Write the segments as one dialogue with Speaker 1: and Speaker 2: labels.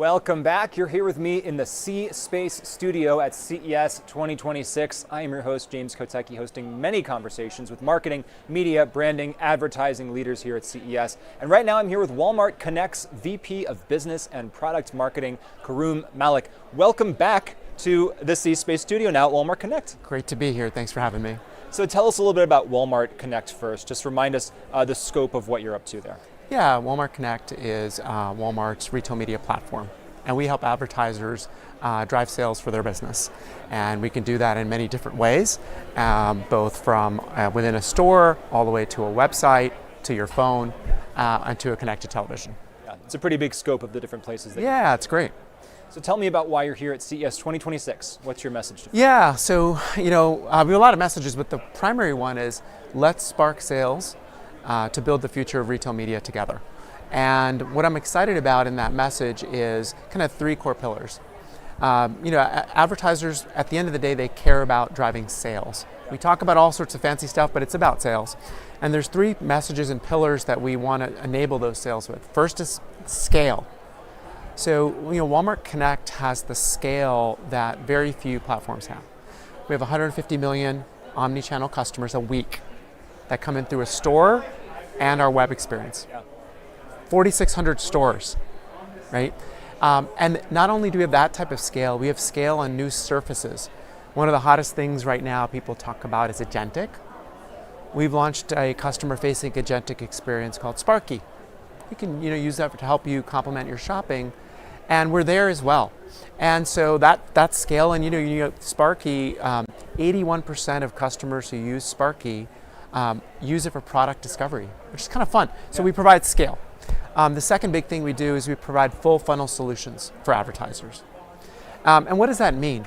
Speaker 1: Welcome back. You're here with me in the C-Space studio at CES 2026. I am your host, James Kotecki, hosting many conversations with marketing, media, branding, advertising leaders here at CES. And right now I'm here with Walmart Connect's VP of Business and Product Marketing, Karoom Malik. Welcome back to the C-Space studio now at Walmart Connect.
Speaker 2: Great to be here. Thanks for having me.
Speaker 1: So tell us a little bit about Walmart Connect first. Just remind us the scope of what you're up to there.
Speaker 2: Yeah, Walmart Connect is Walmart's retail media platform, and we help advertisers drive sales for their business. And we can do that in many different ways, both from within a store, all the way to a website, to your phone, and to a connected television.
Speaker 1: Yeah, it's a pretty big scope of the different places.
Speaker 2: Yeah, it's great.
Speaker 1: So tell me about why you're here at CES 2026. What's your message to people?
Speaker 2: Yeah, so we have a lot of messages, but the primary one is let's spark sales to build the future of retail media together. And what I'm excited about in that message is kind of three core pillars. Advertisers, at the end of the day, they care about driving sales. We talk about all sorts of fancy stuff, but it's about sales. And there's three messages and pillars that we want to enable those sales with. First is scale. So, Walmart Connect has the scale that very few platforms have. We have 150 million omni-channel customers a week that come in through a store and our web experience. 4,600 stores, right? And not only do we have that type of scale, we have scale on new surfaces. One of the hottest things right now people talk about is agentic. We've launched a customer-facing agentic experience called Sparky. You can use that to help you complement your shopping, and we're there as well. And so that scale, and Sparky, 81% of customers who use Sparky use it for product discovery, which is kind of fun. So we provide scale. The second big thing we do is we provide full funnel solutions for advertisers. And what does that mean?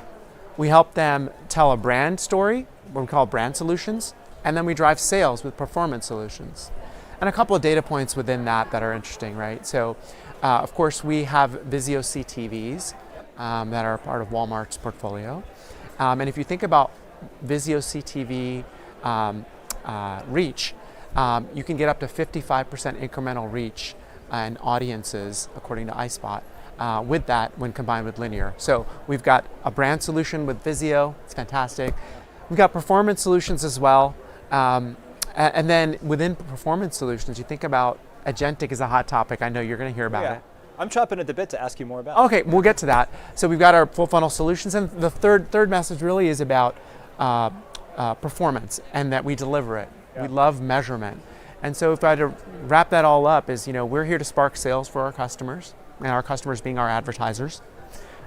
Speaker 2: We help them tell a brand story, what we call brand solutions, and then we drive sales with performance solutions. And a couple of data points within that are interesting, right? So, of course, we have Vizio CTVs that are part of Walmart's portfolio. And if you think about Vizio CTV reach, you can get up to 55% incremental reach and audiences, according to iSpot, with that when combined with linear. So we've got a brand solution with Vizio, it's fantastic. We've got performance solutions as well. And then within performance solutions, you think about agentic is a hot topic. I know you're going to hear about it.
Speaker 1: I'm chopping at the bit to ask you more about
Speaker 2: it. Okay, we'll get to that. So we've got our full funnel solutions, and the third message really is about performance and that we deliver it. Yeah. We love measurement. And so if I had to wrap that all up is, we're here to spark sales for our customers, and our customers being our advertisers.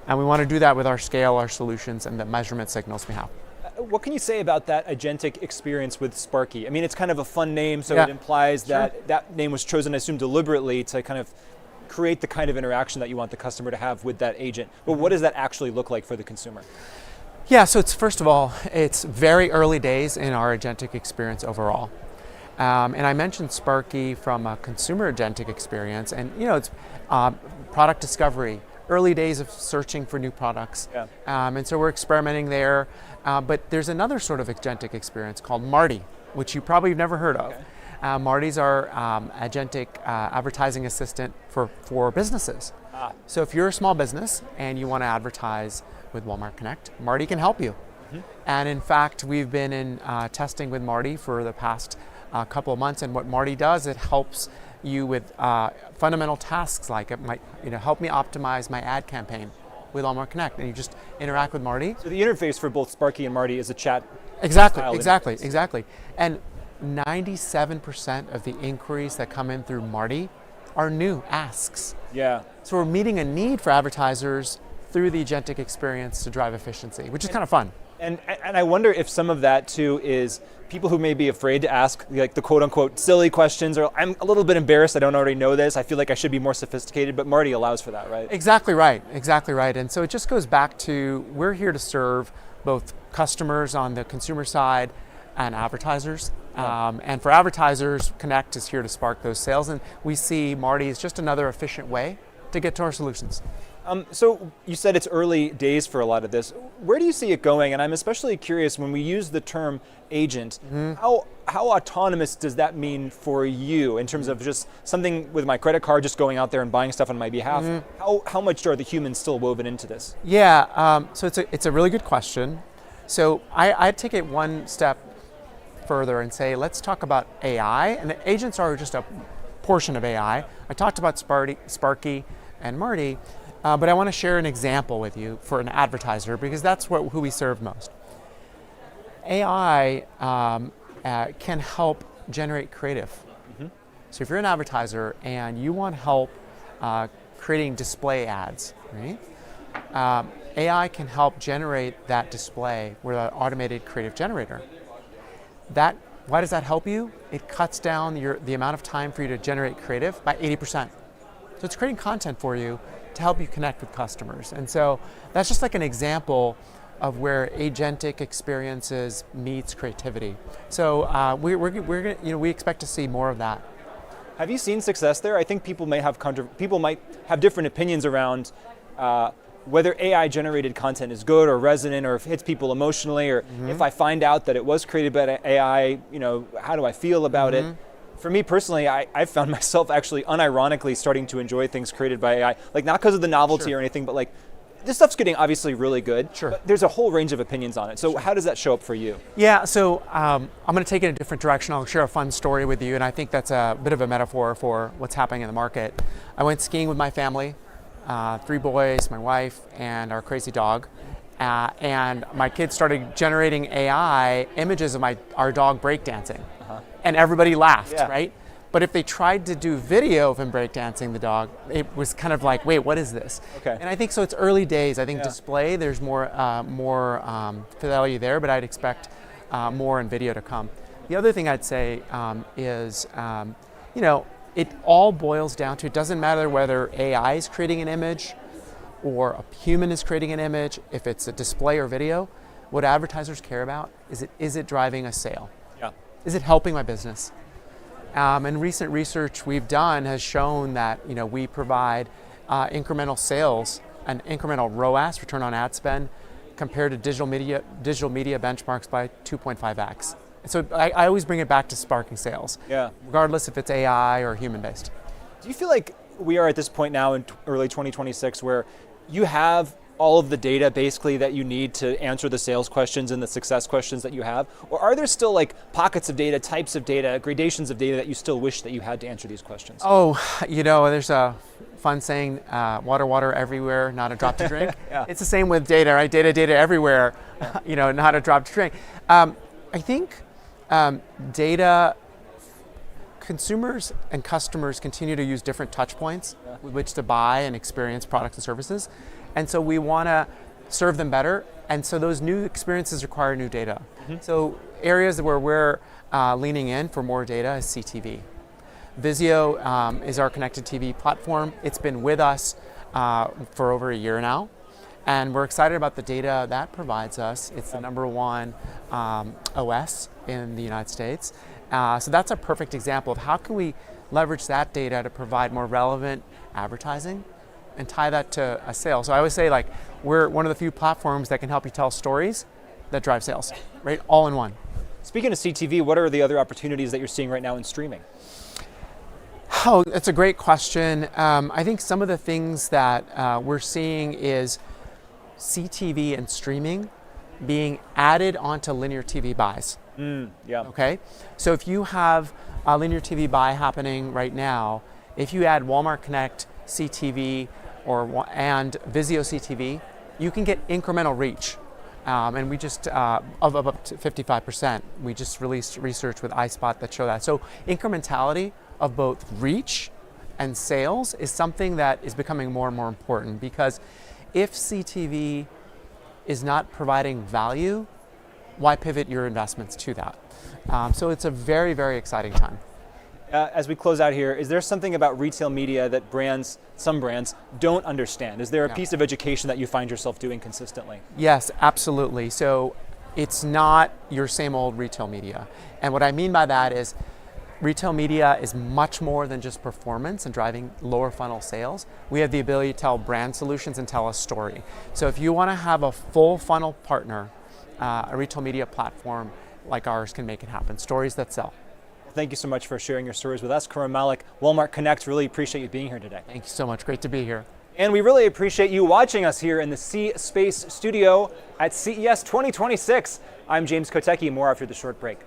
Speaker 2: And we want to do that with our scale, our solutions, and the measurement signals we have.
Speaker 1: What can you say about that agentic experience with Sparky? I mean, it's kind of a fun name, so it implies that that name was chosen, I assume, deliberately to kind of create the kind of interaction that you want the customer to have with that agent. But what does that actually look like for the consumer?
Speaker 2: Yeah, so first of all, it's very early days in our agentic experience overall. And I mentioned Sparky from a consumer agentic experience, and it's product discovery, early days of searching for new products. Yeah. And so we're experimenting there. But there's another sort of agentic experience called Marty, which you probably have never heard of. Okay. Marty's our agentic advertising assistant for businesses. So if you're a small business and you want to advertise with Walmart Connect, Marty can help you. Mm-hmm. And in fact, we've been in testing with Marty for the past couple of months, and what Marty does, it helps you with fundamental tasks like it might help me optimize my ad campaign with Walmart Connect, and you just interact with Marty.
Speaker 1: So the interface for both Sparky and Marty is a chat.
Speaker 2: Exactly. And 97% of the inquiries that come in through Marty are new asks.
Speaker 1: Yeah.
Speaker 2: So we're meeting a need for advertisers through the agentic experience to drive efficiency, which is kind of fun.
Speaker 1: And I wonder if some of that too is people who may be afraid to ask like the quote unquote silly questions, or I'm a little bit embarrassed, I don't already know this, I feel like I should be more sophisticated, but Marty allows for that, right?
Speaker 2: Exactly right. And so it just goes back to, we're here to serve both customers on the consumer side and advertisers. And for advertisers, Connect is here to spark those sales, and we see Marty as just another efficient way to get to our solutions.
Speaker 1: So you said it's early days for a lot of this. Where do you see it going? And I'm especially curious when we use the term agent, how autonomous does that mean for you in terms of just something with my credit card just going out there and buying stuff on my behalf? How much are the humans still woven into this?
Speaker 2: Yeah, so it's a really good question. So I'd take it one step further and say, let's talk about AI. And the agents are just a portion of AI. I talked about Sparky and Marty. But I want to share an example with you for an advertiser because that's who we serve most. AI can help generate creative. So if you're an advertiser and you want help creating display ads, right? AI can help generate that display with an automated creative generator. Why does that help you? It cuts down the amount of time for you to generate creative by 80%. So it's creating content for you to help you connect with customers. And so that's just like an example of where agentic experiences meets creativity. So we're gonna, we expect to see more of that.
Speaker 1: Have you seen success there? I think people might have different opinions around whether AI generated content is good or resonant or if it hits people emotionally, or if I find out that it was created by AI, how do I feel about it? For me personally, I found myself actually unironically starting to enjoy things created by AI, like not because of the novelty or anything, but like this stuff's getting obviously really good, but there's a whole range of opinions on it. So how does that show up for you?
Speaker 2: Yeah, so I'm going to take it in a different direction. I'll share a fun story with you, and I think that's a bit of a metaphor for what's happening in the market. I went skiing with my family, 3 boys, my wife, and our crazy dog. And my kids started generating AI images of our dog breakdancing. And everybody laughed, right? But if they tried to do video of him breakdancing the dog, it was kind of like, wait, what is this? And I think so. It's early days. I think display, there's more fidelity there, but I'd expect more in video to come. The other thing I'd say is, it all boils down to, it doesn't matter whether AI is creating an image or a human is creating an image, if it's a display or video, what advertisers care about is it driving a sale? Is it helping my business? And recent research we've done has shown that we provide incremental sales and incremental ROAS, return on ad spend, compared to digital media benchmarks by 2.5x. So I always bring it back to sparking sales, regardless if it's AI or human-based.
Speaker 1: Do you feel like we are at this point now in early 2026 where you have all of the data basically that you need to answer the sales questions and the success questions that you have? Or are there still like pockets of data, types of data, gradations of data that you still wish that you had to answer these questions?
Speaker 2: Oh, there's a fun saying, water everywhere, not a drop to drink. It's the same with data, right? Data everywhere, not a drop to drink. I think data, consumers and customers continue to use different touch points with which to buy and experience products and services. And so we want to serve them better. And so those new experiences require new data. So areas where we're leaning in for more data is CTV. Vizio is our connected TV platform. It's been with us for over a year now. And we're excited about the data that provides us. It's the #1 OS in the United States. So that's a perfect example of how can we leverage that data to provide more relevant advertising and tie that to a sale. So I always say, we're one of the few platforms that can help you tell stories that drive sales, right? All in one.
Speaker 1: Speaking of CTV, what are the other opportunities that you're seeing right now in streaming?
Speaker 2: Oh, that's a great question. I think some of the things that we're seeing is CTV and streaming being added onto linear TV buys. Okay, so if you have a linear TV buy happening right now, if you add Walmart Connect CTV and Vizio CTV, you can get incremental reach. And we just, of up to 55%. We just released research with iSpot that show that. So incrementality of both reach and sales is something that is becoming more and more important, because if CTV is not providing value, why pivot your investments to that? So it's a very, very exciting time.
Speaker 1: As we close out here, is there something about retail media that some brands don't understand? Is there a piece of education that you find yourself doing consistently?
Speaker 2: Yes, absolutely. So it's not your same old retail media. And what I mean by that is retail media is much more than just performance and driving lower funnel sales. We have the ability to tell brand solutions and tell a story. So if you want to have a full funnel partner, a retail media platform like ours can make it happen. Stories that sell.
Speaker 1: Thank you so much for sharing your stories with us. Karim Malik, Walmart Connect, really appreciate you being here today.
Speaker 2: Thank you so much. Great to be here.
Speaker 1: And we really appreciate you watching us here in the C-Space studio at CES 2026. I'm James Kotecki, more after the short break.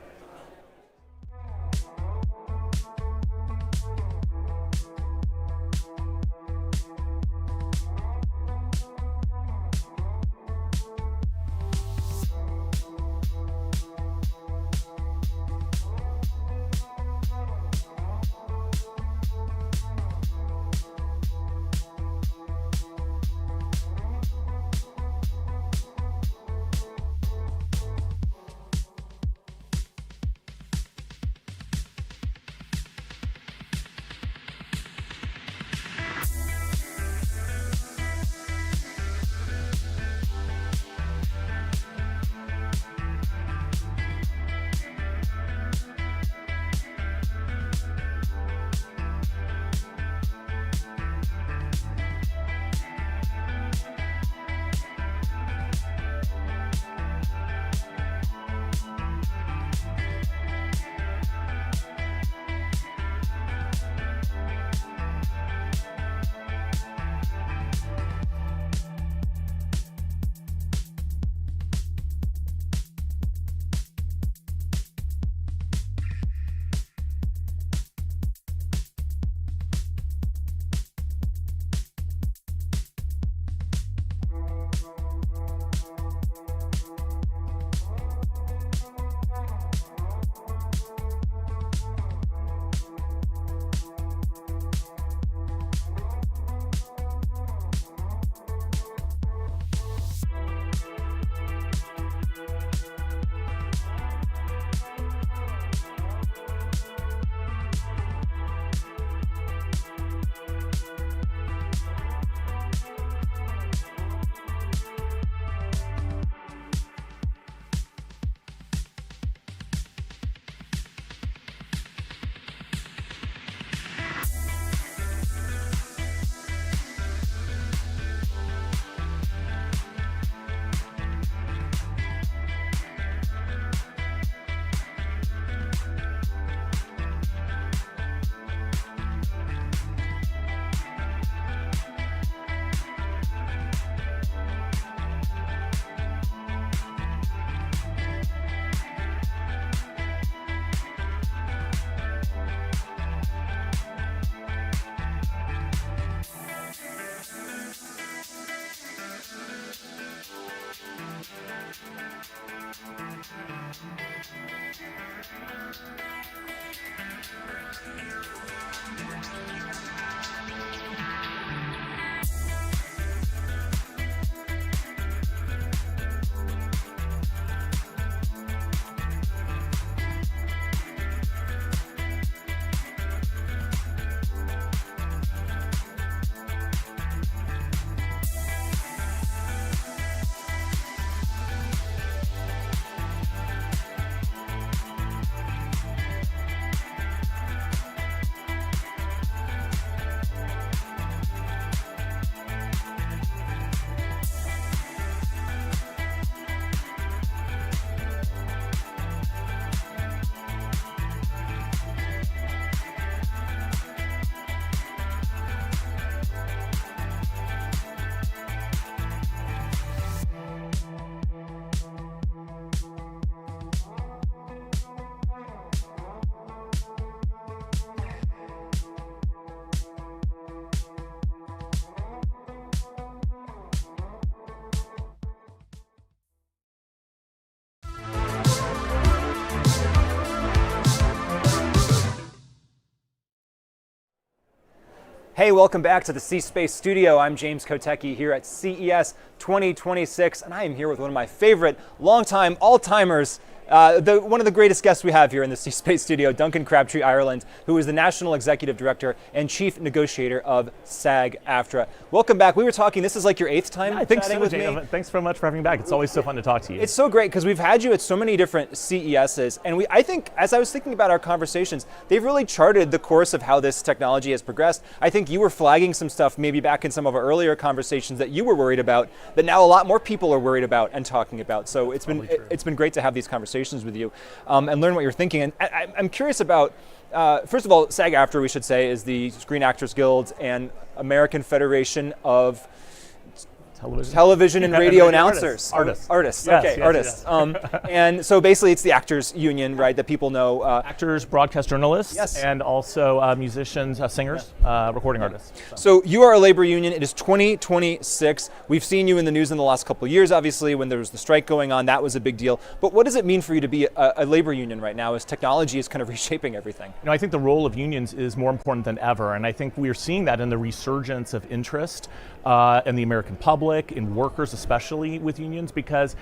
Speaker 1: Hey, welcome back to the C-Space studio. I'm James Kotecki here at CES 2026, and I am here with one of my favorite longtime all-timers One of the greatest guests we have here in the C-Space studio, Duncan Crabtree Ireland, who is the National Executive Director and Chief Negotiator of SAG-AFTRA. Welcome back. We were talking, this is like your 8th time chatting with me.
Speaker 3: Thanks so much for having me back. It's always so fun to talk to you.
Speaker 1: It's so great because we've had you at so many different CESs, and I think, as I was thinking about our conversations, they've really charted the course of how this technology has progressed. I think you were flagging some stuff maybe back in some of our earlier conversations that you were worried about, that now a lot more people are worried about and talking about. So it's been great to have these conversations with you and learn what you're thinking. And I'm curious about, first of all, SAG-AFTRA, we should say, is the Screen Actors Guild and American Federation of Television and radio announcers.
Speaker 3: Artists.
Speaker 1: Artists. And so basically it's the actors union, right, that people know.
Speaker 3: Actors, broadcast journalists, and also musicians, singers, recording artists.
Speaker 1: So you are a labor union. It is 2026. We've seen you in the news in the last couple of years, obviously, when there was the strike going on. That was a big deal. But what does it mean for you to be a labor union right now as technology is kind of reshaping everything?
Speaker 3: I think the role of unions is more important than ever. And I think we're seeing that in the resurgence of interest in the American public, in workers especially with unions, because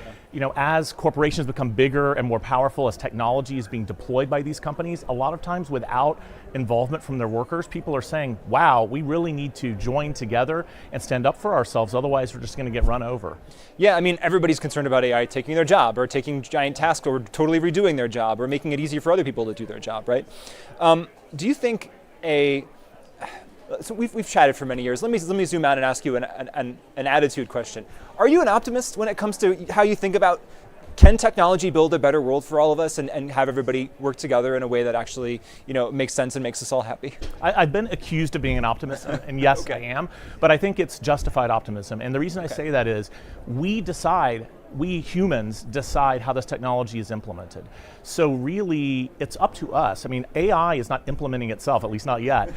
Speaker 3: as corporations become bigger and more powerful, as technology is being deployed by these companies, a lot of times without involvement from their workers, people are saying, wow, we really need to join together and stand up for ourselves, otherwise we're just going to get run over.
Speaker 1: Yeah, I mean, everybody's concerned about AI taking their job, or taking giant tasks, or totally redoing their job, or making it easier for other people to do their job, right? Do you think so we've chatted for many years. Let me zoom out and ask you an attitude question. Are you an optimist when it comes to how you think about, can technology build a better world for all of us and have everybody work together in a way that actually makes sense and makes us all happy?
Speaker 3: I've been accused of being an optimist, and yes, I am, but I think it's justified optimism. And the reason I say that is we humans decide how this technology is implemented. So really, it's up to us. I mean, AI is not implementing itself, at least not yet.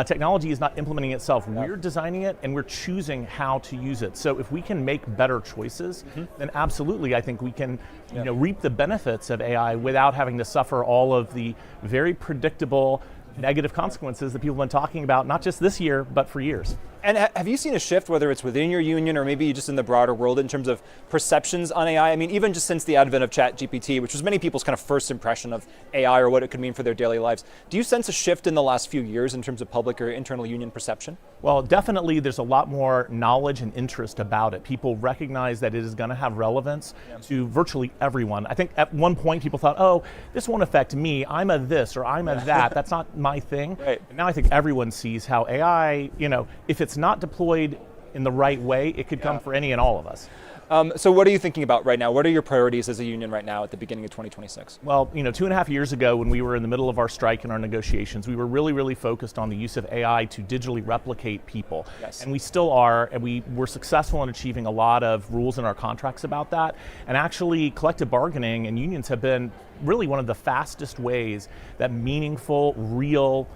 Speaker 3: Technology is not implementing itself. Yeah. We're designing it and we're choosing how to use it. So if we can make better choices, then absolutely, I think we can reap the benefits of AI without having to suffer all of the very predictable negative consequences that people have been talking about, not just this year, but for years.
Speaker 1: And have you seen a shift, whether it's within your union or maybe just in the broader world, in terms of perceptions on AI? I mean, even just since the advent of ChatGPT, which was many people's kind of first impression of AI or what it could mean for their daily lives, do you sense a shift in the last few years in terms of public or internal union perception?
Speaker 3: Well, definitely there's a lot more knowledge and interest about it. People recognize that it is going to have relevance to virtually everyone. I think at one point people thought, oh, this won't affect me. I'm a this or I'm a that. That's not my thing.
Speaker 1: Right.
Speaker 3: And now I think everyone sees how AI, if it's not deployed in the right way, it could come for any and all of us.
Speaker 1: So what are you thinking about right now? What are your priorities as a union right now at the beginning of 2026?
Speaker 3: Well, 2.5 years ago when we were in the middle of our strike and our negotiations, we were really, really focused on the use of AI to digitally replicate people.
Speaker 1: Yes.
Speaker 3: And we still are, and we were successful in achieving a lot of rules in our contracts about that. And actually, collective bargaining and unions have been really one of the fastest ways that meaningful, real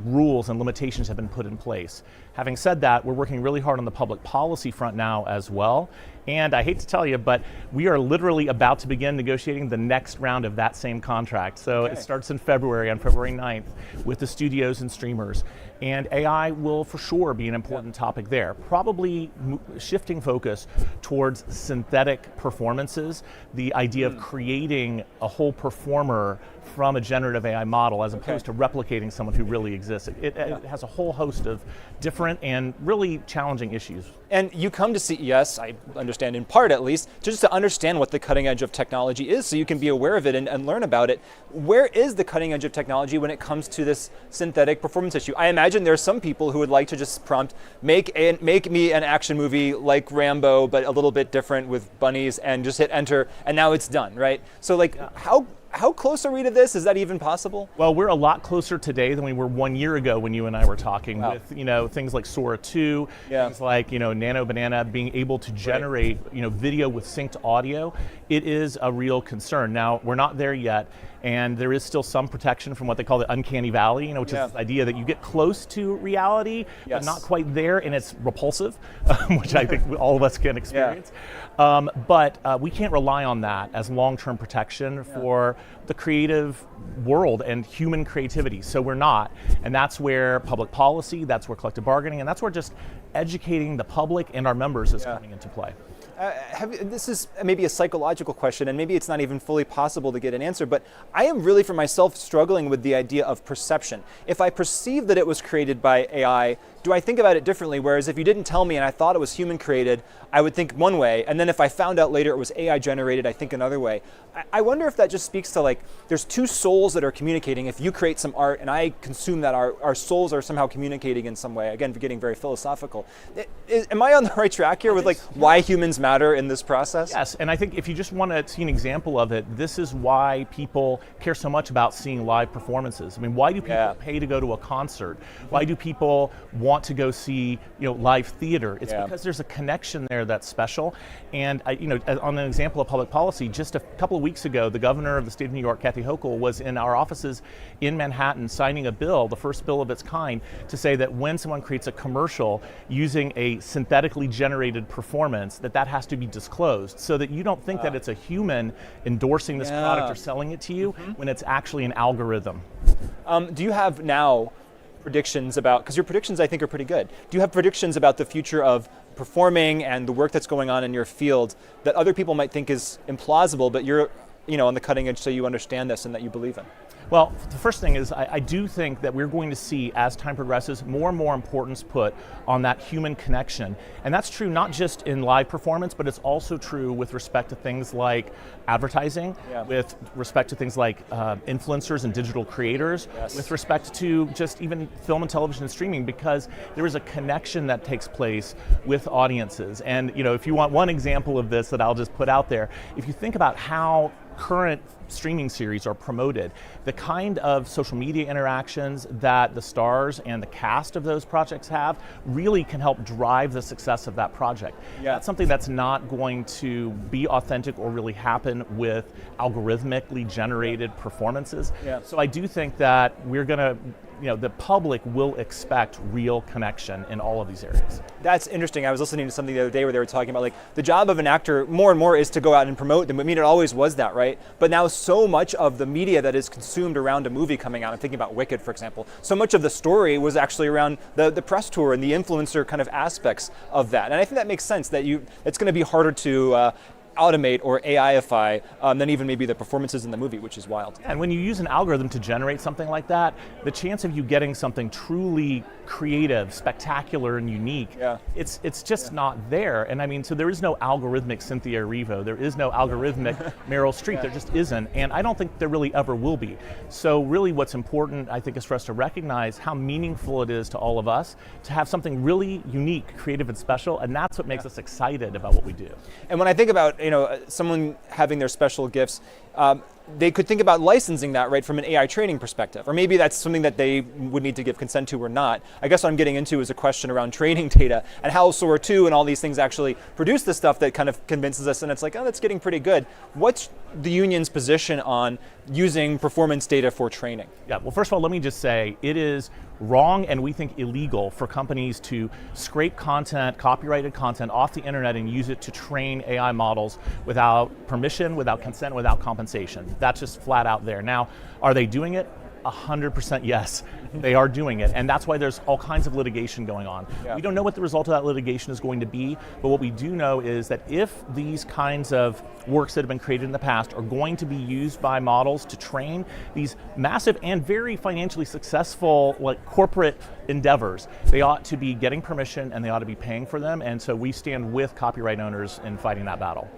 Speaker 3: rules and limitations have been put in place. Having said that, we're working really hard on the public policy front now as well. And I hate to tell you, but we are literally about to begin negotiating the next round of that same contract. So It starts in February, on February 9th, with the studios and streamers. And AI will for sure be an important topic there. Probably shifting focus towards synthetic performances, the idea of creating a whole performer from a generative AI model as opposed to replicating someone who really exists. It has a whole host of different and really challenging issues.
Speaker 1: And you come to CES, I understand in part at least, just to understand what the cutting edge of technology is so you can be aware of it and learn about it. Where is the cutting edge of technology when it comes to this synthetic performance issue? I imagine there are some people who would like to just prompt, make me an action movie like Rambo, but a little bit different with bunnies, and just hit enter, and now it's done, right? So how close are we to this? Is that even possible?
Speaker 3: Well, we're a lot closer today than we were 1 year ago when you and I were talking with, things like Sora 2, things like, Nano Banana being able to generate, video with synced audio. It is a real concern. Now, we're not there yet, and there is still some protection from what they call the uncanny valley, which is this idea that you get close to reality, but not quite there, and it's repulsive, which I think all of us can experience. But we can't rely on that as long-term protection for the creative world and human creativity. So we're not. And that's where public policy, that's where collective bargaining, and that's where just educating the public and our members is coming into play.
Speaker 1: This is maybe a psychological question, and maybe it's not even fully possible to get an answer, but I am really, for myself, struggling with the idea of perception. If I perceive that it was created by AI, do I think about it differently? Whereas if you didn't tell me and I thought it was human created, I would think one way, and then if I found out later it was AI generated, I think another way. I wonder if that just speaks to, like, there's two souls that are communicating. If you create some art and I consume that art, our souls are somehow communicating in some way. Again, getting very philosophical. Am I on the right track here with, like, why humans matter in this process?
Speaker 3: Yes, and I think if you just want to see an example of it, this is why people care so much about seeing live performances. I mean, why do people pay to go to a concert? Why do people want to go see, live theater? It's because there's a connection there that's special. And on an example of public policy, just a couple of weeks ago, the governor of the state of New York, Kathy Hochul, was in our offices in Manhattan signing a bill, the first bill of its kind, to say that when someone creates a commercial using a synthetically generated performance, that has to be disclosed, so that you don't think that it's a human endorsing this product or selling it to you when it's actually an algorithm.
Speaker 1: Do you have now predictions about, because your predictions I think are pretty good, do you have predictions about the future of performing and the work that's going on in your field that other people might think is implausible, but you're on the cutting edge, so you understand this and that you believe in?
Speaker 3: Well, the first thing is I do think that we're going to see, as time progresses, more and more importance put on that human connection. And that's true not just in live performance, but it's also true with respect to things like advertising, with respect to things like influencers and digital creators, with respect to just even film and television and streaming, because there is a connection that takes place with audiences. And if you want one example of this that I'll just put out there, if you think about how current streaming series are promoted, the kind of social media interactions that the stars and the cast of those projects have really can help drive the success of that project. That's something that's not going to be authentic or really happen with algorithmically generated performances. So I do think that we're going to, the public will expect real connection in all of these areas.
Speaker 1: That's interesting. I was listening to something the other day where they were talking about, like, the job of an actor more and more is to go out and promote them. I mean, it always was that, right? But now so much of the media that is consumed around a movie coming out, I'm thinking about Wicked, for example, so much of the story was actually around the press tour and the influencer kind of aspects of that. And I think that makes sense, that it's going to be harder to automate or AIify than even maybe the performances in the movie, which is wild.
Speaker 3: And when you use an algorithm to generate something like that, the chance of you getting something truly creative, spectacular, and unique, it's just not there. And I mean, so there is no algorithmic Cynthia Erivo, there is no algorithmic Meryl Streep, there just isn't, and I don't think there really ever will be. So really what's important, I think, is for us to recognize how meaningful it is to all of us to have something really unique, creative, and special, and that's what makes us excited about what we do.
Speaker 1: And when I think about someone having their special gifts, they could think about licensing that, right, from an AI training perspective. Or maybe that's something that they would need to give consent to or not. I guess what I'm getting into is a question around training data and how Sora 2 and all these things actually produce the stuff that kind of convinces us, and it's like, oh, that's getting pretty good. What's the union's position on using performance data for training?
Speaker 3: Yeah, well, first of all, let me just say it is wrong and we think illegal for companies to scrape content, copyrighted content off the internet and use it to train AI models without permission, without consent, without compensation. That's just flat out there. Now, are they doing it? 100% yes, they are doing it, and that's why there's all kinds of litigation going on. We don't know what the result of that litigation is going to be, but what we do know is that if these kinds of works that have been created in the past are going to be used by models to train these massive and very financially successful corporate endeavors, they ought to be getting permission and they ought to be paying for them, and so we stand with copyright owners in fighting that battle.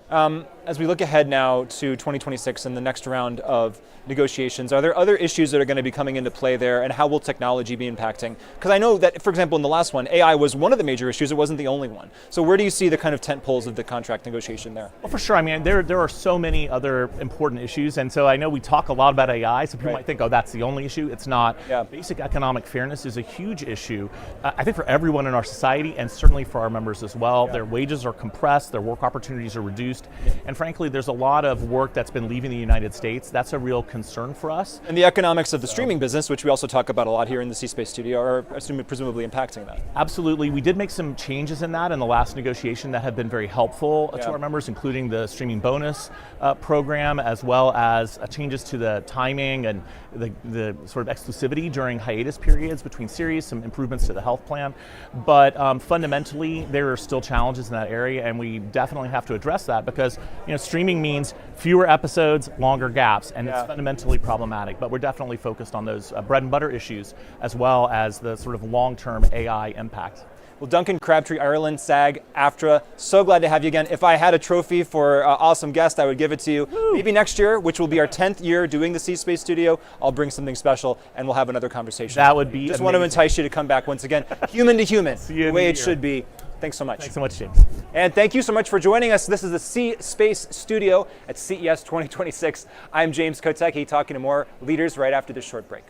Speaker 1: As we look ahead now to 2026 and the next round of negotiations, are there other issues that are going to be coming into play there, and how will technology be impacting? Because I know that, for example, in the last one, AI was one of the major issues, it wasn't the only one. So where do you see the kind of tent poles of the contract negotiation there?
Speaker 3: Well, for sure. I mean, there are so many other important issues, and so I know we talk a lot about AI, so people might think, oh, that's the only issue. It's not. Basic economic fairness is a huge issue, I think, for everyone in our society, and certainly for our members as well. Their wages are compressed, their work opportunities are reduced, and frankly, there's a lot of work that's been leaving the United States. That's a real concern for us.
Speaker 1: And the economics of the streaming business, which we also talk about a lot here in the C-Space studio, are presumably impacting that.
Speaker 3: Absolutely. We did make some changes in that in the last negotiation that have been very helpful to our members, including the streaming bonus program, as well as changes to the timing and the sort of exclusivity during hiatus periods between series, some improvements to the health plan. But fundamentally, there are still challenges in that area, and we definitely have to address that because streaming means fewer episodes, longer gaps, and it's fundamentally problematic. But we're definitely focused on those bread and butter issues, as well as the sort of long-term AI impact.
Speaker 1: Well, Duncan Crabtree, Ireland, SAG, AFTRA, so glad to have you again. If I had a trophy for awesome guest, I would give it to you. Woo! Maybe next year, which will be our 10th year doing the C-Space studio, I'll bring something special and we'll have another conversation.
Speaker 3: That would be
Speaker 1: Just
Speaker 3: amazing.
Speaker 1: want to entice you to come back once again, human to human, the way it should be. Thanks so much.
Speaker 3: Thanks so much, James.
Speaker 1: And thank you so much for joining us. This is the C-Space studio at CES 2026. I'm James Kotecki, talking to more leaders right after this short break.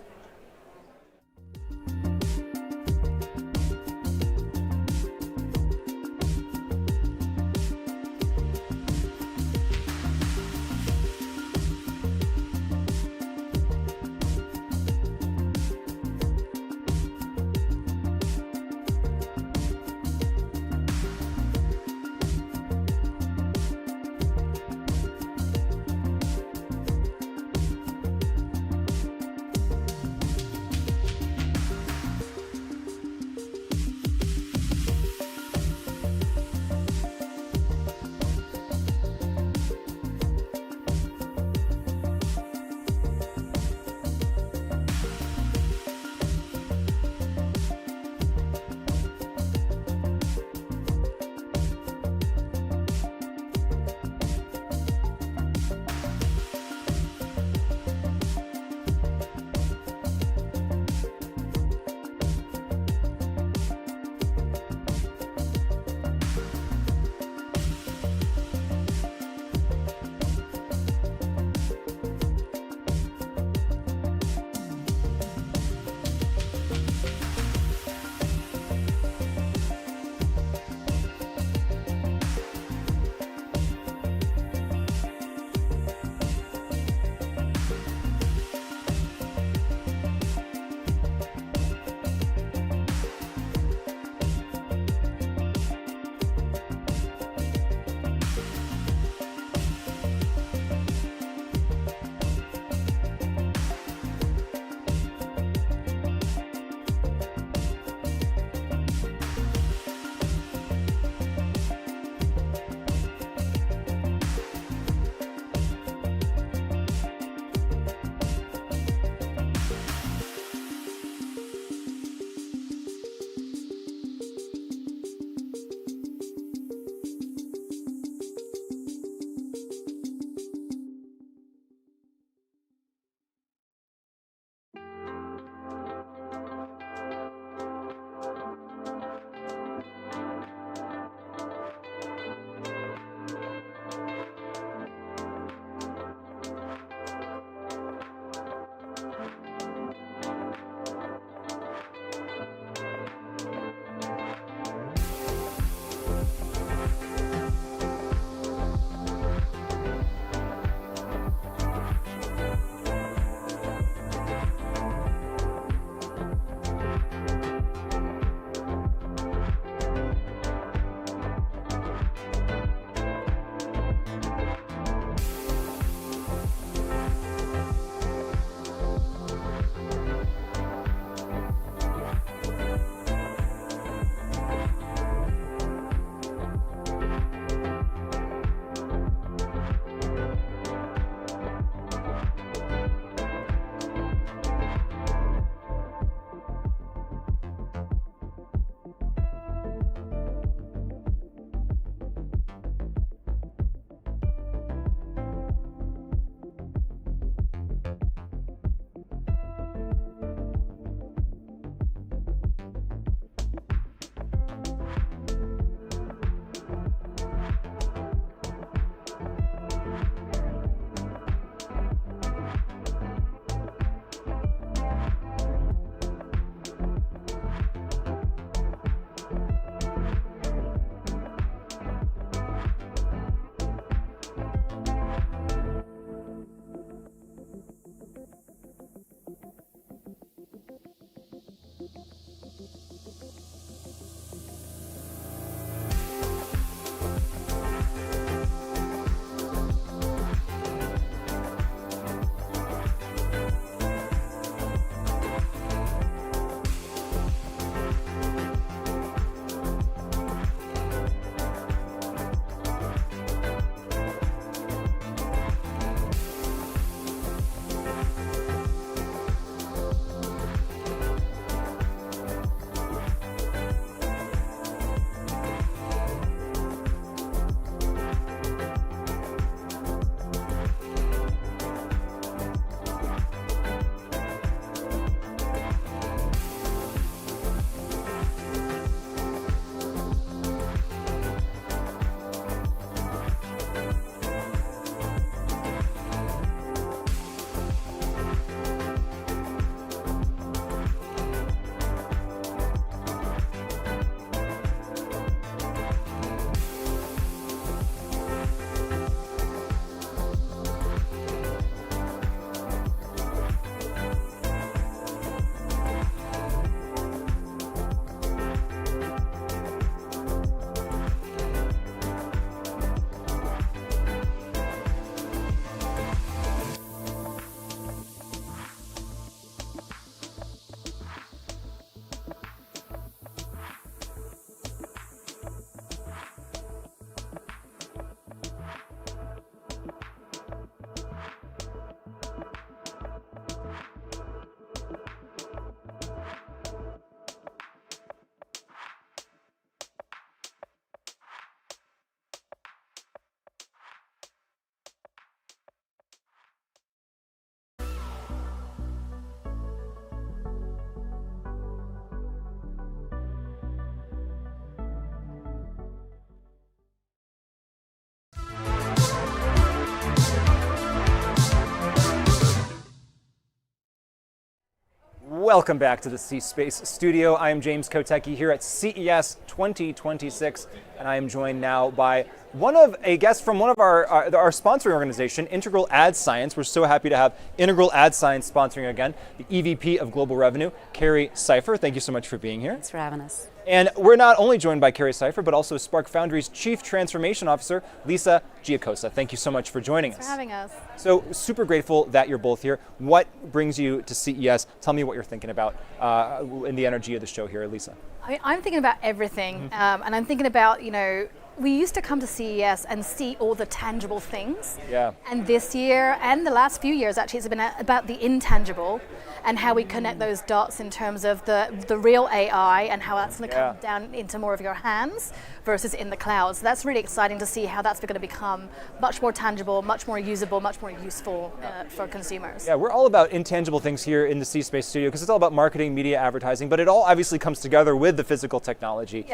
Speaker 1: Welcome back to the C-Space studio. I am James Kotecki here at CES 2026, and I am joined now by a guest from one of our sponsoring organization, Integral Ad Science. We're so happy to have Integral Ad Science sponsoring again, the EVP of Global Revenue, Carrie Cipher. Thank you so much for being here.
Speaker 4: Thanks for having us.
Speaker 1: And we're not only joined by Carrie Cipher, but also Spark Foundry's Chief Transformation Officer, Lisa Giacosa. Thank you so much for joining us.
Speaker 5: Thanks for having us.
Speaker 1: So super grateful that you're both here. What brings you to CES? Tell me what you're thinking about in the energy of the show here, Lisa.
Speaker 5: I'm thinking about everything, and I'm thinking about, we used to come to CES and see all the tangible things.
Speaker 1: Yeah.
Speaker 5: And this year, and the last few years actually, it's been about the intangible and how we connect those dots in terms of the real AI and how that's going to come down into more of your hands versus in the cloud. So that's really exciting to see how that's going to become much more tangible, much more usable, much more useful for consumers.
Speaker 1: Yeah, we're all about intangible things here in the C-Space studio because it's all about marketing, media, advertising, but it all obviously comes together with the physical technology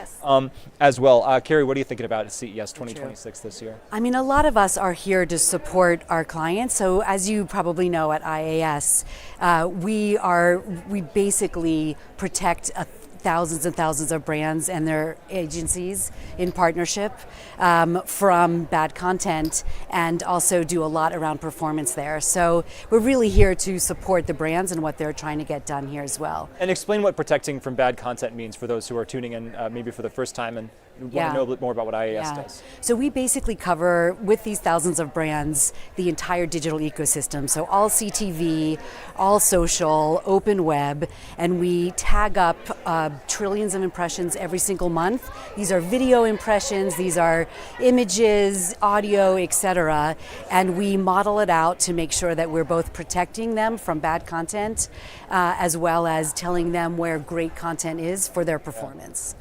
Speaker 1: as well. Carrie, what are you thinking about at CES 2026 this year?
Speaker 4: I mean, a lot of us are here to support our clients. So as you probably know at IAS, we basically protect thousands and thousands of brands and their agencies in partnership from bad content, and also do a lot around performance there. So we're really here to support the brands and what they're trying to get done here as well.
Speaker 1: And explain what protecting from bad content means for those who are tuning in maybe for the first time and want to know a bit more about what IAS does.
Speaker 4: So we basically cover, with these thousands of brands, the entire digital ecosystem. So all CTV, all social, open web, and we tag up trillions of impressions every single month. These are video impressions, these are images, audio, etc. And we model it out to make sure that we're both protecting them from bad content, as well as telling them where great content is for their performance.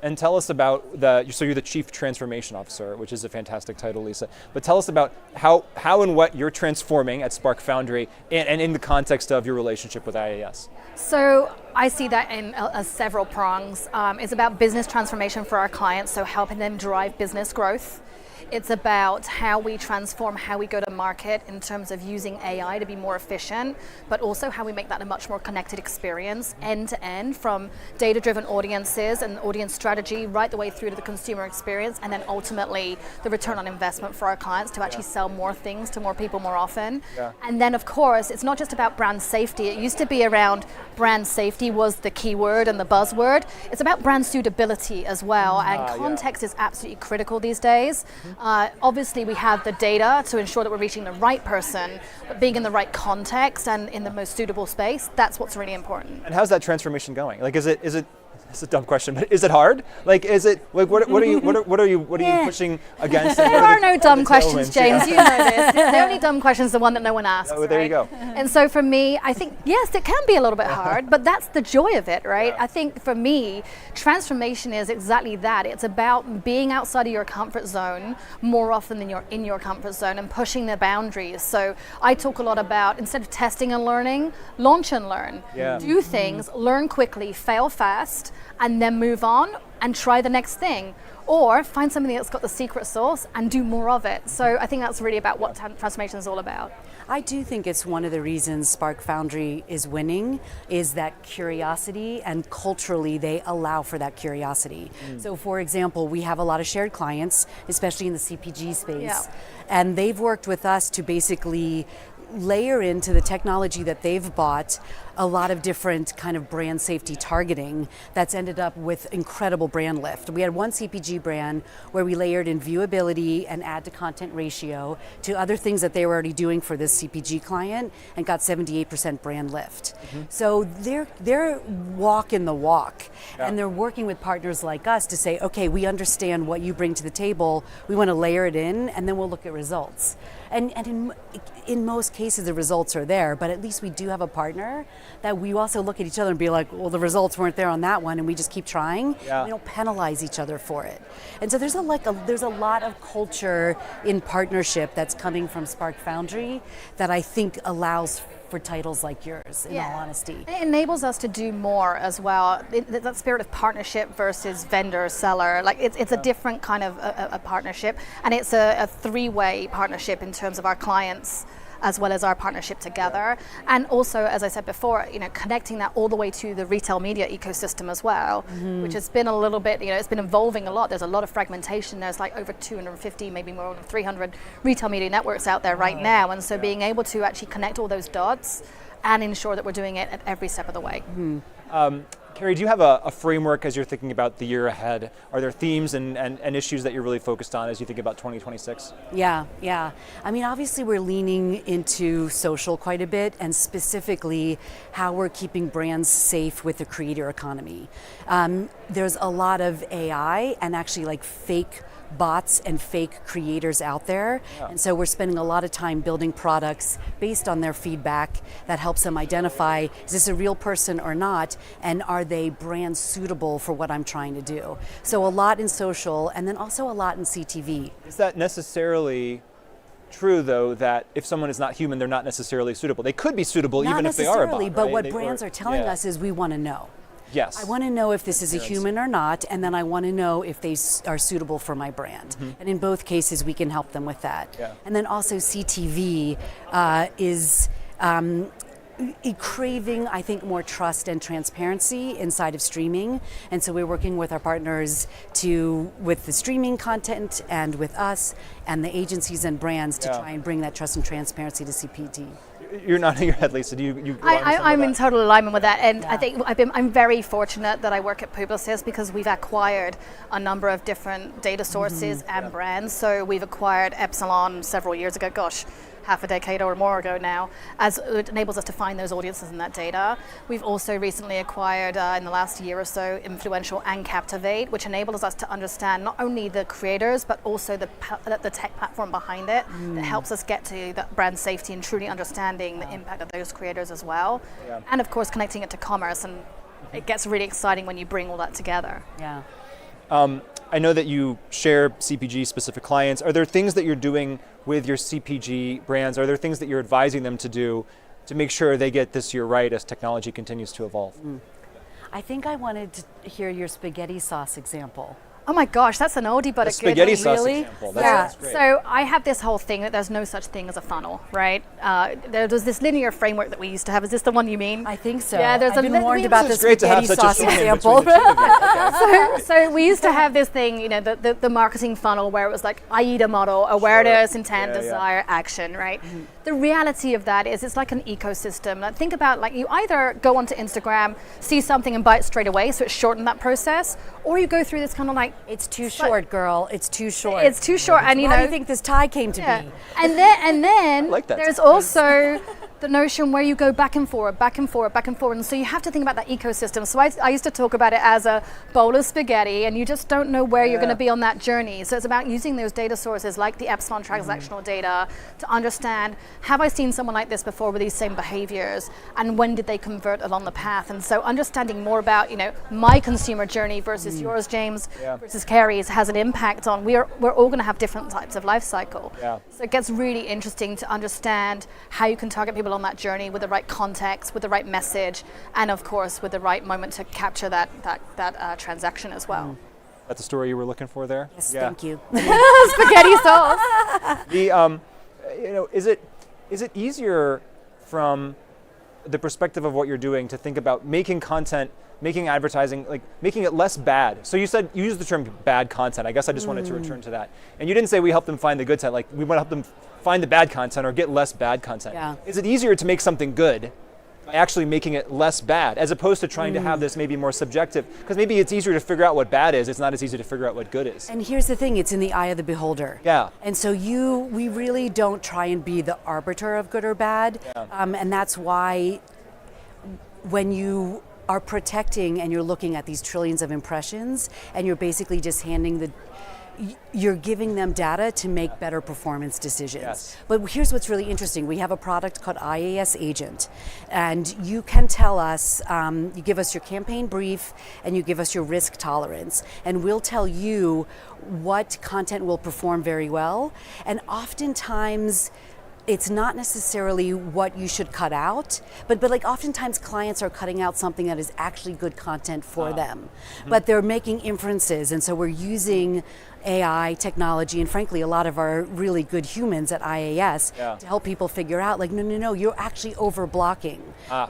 Speaker 1: And tell us about so you're the Chief Transformation Officer, which is a fantastic title, Lisa. But tell us about how and what you're transforming at Spark Foundry and in the context of your relationship with IAS.
Speaker 5: So I see that in several prongs. It's about business transformation for our clients, so helping them drive business growth. It's about how we transform how we go to market in terms of using AI to be more efficient, but also how we make that a much more connected experience end to end, from data-driven audiences and audience strategy right the way through to the consumer experience, and then ultimately the return on investment for our clients to actually sell more things to more people more often. And then of course, it's not just about brand safety. It used to be around brand safety was the keyword and the buzzword. It's about brand suitability as well, and context is absolutely critical these days. Obviously, we have the data to ensure that we're reaching the right person, but being in the right context and in the most suitable space, that's what's really important.
Speaker 1: And how's that transformation going? Like, is it? It's a dumb question, but is it hard? Like, is it? Like, what are you pushing against?
Speaker 5: There are no dumb questions, James. You know this. The only dumb question is the one that no one asks.
Speaker 1: Oh, there you go.
Speaker 5: And so for me, I think yes, it can be a little bit hard, but that's the joy of it, right? I think for me, transformation is exactly that. It's about being outside of your comfort zone more often than you're in your comfort zone and pushing the boundaries. So I talk a lot about, instead of testing and learning, launch and learn. Do things, learn quickly, fail fast, and then move on and try the next thing. Or find something that's got the secret sauce and do more of it. So I think that's really about what transformation is all about.
Speaker 4: I do think it's one of the reasons Spark Foundry is winning is that curiosity, and culturally they allow for that curiosity. So for example, we have a lot of shared clients, especially in the CPG space, and they've worked with us to basically layer into the technology that they've bought a lot of different kind of brand safety targeting that's ended up with incredible brand lift. We had one CPG brand where we layered in viewability and ad to content ratio to other things that they were already doing for this CPG client and got 78% brand lift. So they're walking the walk, and they're working with partners like us to say, okay, we understand what you bring to the table, we want to layer it in, and then we'll look at results. And in most cases the results are there, but at least we do have a partner that we also look at each other and be like, well, the results weren't there on that one, and we just keep trying. We don't penalize each other for it. And so there's a lot of culture in partnership that's coming from Spark Foundry that I think allows for titles like yours, in all honesty.
Speaker 5: It enables us to do more as well. That spirit of partnership versus vendor seller, like it's a different kind of a partnership, and it's a three-way partnership in terms of our clients as well as our partnership together. And also, as I said before, connecting that all the way to the retail media ecosystem as well, which has been a little bit, it's been evolving a lot. There's a lot of fragmentation. There's like over 250, maybe more than 300 retail media networks out there right now. And so being able to actually connect all those dots and ensure that we're doing it at every step of the way.
Speaker 1: Carrie, do you have a framework as you're thinking about the year ahead? Are there themes and issues that you're really focused on as you think about 2026?
Speaker 4: Yeah. I mean, obviously we're leaning into social quite a bit, and specifically how we're keeping brands safe with the creator economy. There's a lot of AI and actually like fake bots and fake creators out there. And so we're spending a lot of time building products based on their feedback that helps them identify, is this a real person or not? And are they brand suitable for what I'm trying to do? So a lot in social, and then also a lot in CTV.
Speaker 1: Is that necessarily true, though, that if someone is not human, they're not necessarily suitable? They could be suitable even if they are a bot, right?
Speaker 4: But what brands are telling us is we want to know.
Speaker 1: Yes.
Speaker 4: I want to know if this is a human or not, and then I want to know if they are suitable for my brand. And in both cases, we can help them with that.
Speaker 1: Yeah.
Speaker 4: And then also CTV is craving, I think, more trust and transparency inside of streaming. And so we're working with our partners with the streaming content and with us and the agencies and brands to try and bring that trust and transparency to CPT.
Speaker 1: You're nodding your head, Lisa. Do you
Speaker 5: I'm in total alignment with that, and I think I'm very fortunate that I work at Publicis because we've acquired a number of different data sources and brands. So we've acquired Epsilon several years ago, half a decade or more ago now, as it enables us to find those audiences in that data. We've also recently acquired, in the last year or so, Influential and Captivate, which enables us to understand not only the creators, but also the tech platform behind it that helps us get to that brand safety and truly understanding the impact of those creators as well. Yeah. And of course, connecting it to commerce, and it gets really exciting when you bring all that together.
Speaker 4: Yeah.
Speaker 1: I know that you share CPG specific clients. Are there things that you're doing with your CPG brands? Are there things that you're advising them to do to make sure they get this year right as technology continues to evolve?
Speaker 4: I think I wanted to hear your spaghetti sauce example.
Speaker 5: Oh my gosh, that's an oldie but a good
Speaker 1: spaghetti
Speaker 5: one.
Speaker 1: sauce
Speaker 5: Really?
Speaker 1: example. That's great.
Speaker 5: So I have this whole thing that there's no such thing as a funnel, right? There's this linear framework that we used to have. Is this the one you mean?
Speaker 4: I think so.
Speaker 5: Yeah,
Speaker 4: I've been warned about the
Speaker 1: great to have
Speaker 4: spaghetti
Speaker 1: such
Speaker 4: sauce
Speaker 1: a swing
Speaker 4: example.
Speaker 1: between the two of you. Okay.
Speaker 5: So we used to have this thing, the marketing funnel where it was like AIDA model, awareness, intent, desire, action, right? The reality of that is it's like an ecosystem. Like, think about, like, you either go onto Instagram, see something and buy it straight away, so it's shortened that process, or you go through this kind of like,
Speaker 4: it's too short, girl. It's too short.
Speaker 5: It's too short, and
Speaker 4: How do you think this tie came to be?
Speaker 5: And then
Speaker 1: like that
Speaker 5: there's also the notion where you go back and forward, and so you have to think about that ecosystem. So I used to talk about it as a bowl of spaghetti, and you just don't know where you're going to be on that journey. So it's about using those data sources like the Epsilon transactional data to understand, have I seen someone like this before with these same behaviors, and when did they convert along the path? And so understanding more about my consumer journey versus yours, James, versus Carrie's, has an impact on we're all going to have different types of life cycle. So it gets really interesting to understand how you can target people on that journey with the right context, with the right message, and of course with the right moment to capture that transaction as well.
Speaker 1: That's the story you were looking for there?
Speaker 4: Yes, thank you.
Speaker 5: Spaghetti sauce.
Speaker 1: Is it easier from the perspective of what you're doing to think about making content, making advertising, like making it less bad? So you used the term bad content. I guess I just wanted to return to that. And you didn't say we help them find the good content, like we want to help them find the bad content or get less bad content.
Speaker 4: Yeah.
Speaker 1: Is it easier to make something good by actually making it less bad, as opposed to trying to have this maybe more subjective? Because maybe it's easier to figure out what bad is, it's not as easy to figure out what good is.
Speaker 4: And here's the thing, it's in the eye of the beholder.
Speaker 1: Yeah.
Speaker 4: And so we really don't try and be the arbiter of good or bad.
Speaker 1: Yeah.
Speaker 4: And that's why when you are protecting and you're looking at these trillions of impressions and you're basically just you're giving them data to make better performance decisions.
Speaker 1: Yes.
Speaker 4: But here's what's really interesting. We have a product called IAS Agent, and you can tell us, you give us your campaign brief and you give us your risk tolerance, and we'll tell you what content will perform very well. And oftentimes, it's not necessarily what you should cut out, but like oftentimes clients are cutting out something that is actually good content for them, but they're making inferences, and so we're using AI, technology, and frankly, a lot of our really good humans at IAS to help people figure out, like, no, you're actually over blocking.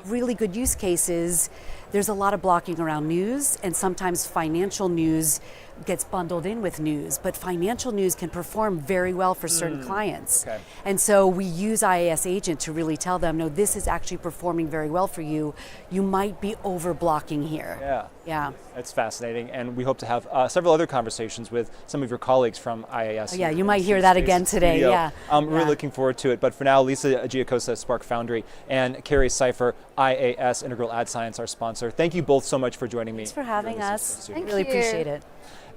Speaker 4: Really good use cases, there's a lot of blocking around news, and sometimes financial news gets bundled in with news, but financial news can perform very well for certain clients. And so we use IAS Agent to really tell them, no, this is actually performing very well for you. You might be over blocking here. Yeah.
Speaker 1: That's fascinating, and we hope to have several other conversations with some of your colleagues from IAS.
Speaker 4: Yeah, you might hear that again today.
Speaker 1: I'm really looking forward to it. But for now, Lisa Giacosa, Spark Foundry, and Carrie Seifer, IAS Integral Ad Science, our sponsor. Thank you both so much for joining me.
Speaker 4: Thanks for having us.
Speaker 5: Thank
Speaker 4: really
Speaker 5: you.
Speaker 4: Appreciate it.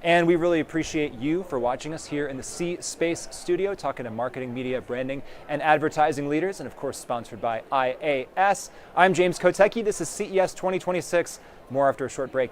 Speaker 1: And we really appreciate you for watching us here in the C Space studio, talking to marketing, media, branding, and advertising leaders, and of course sponsored by IAS. I'm James Kotecki. This is CES 2026. More after a short break.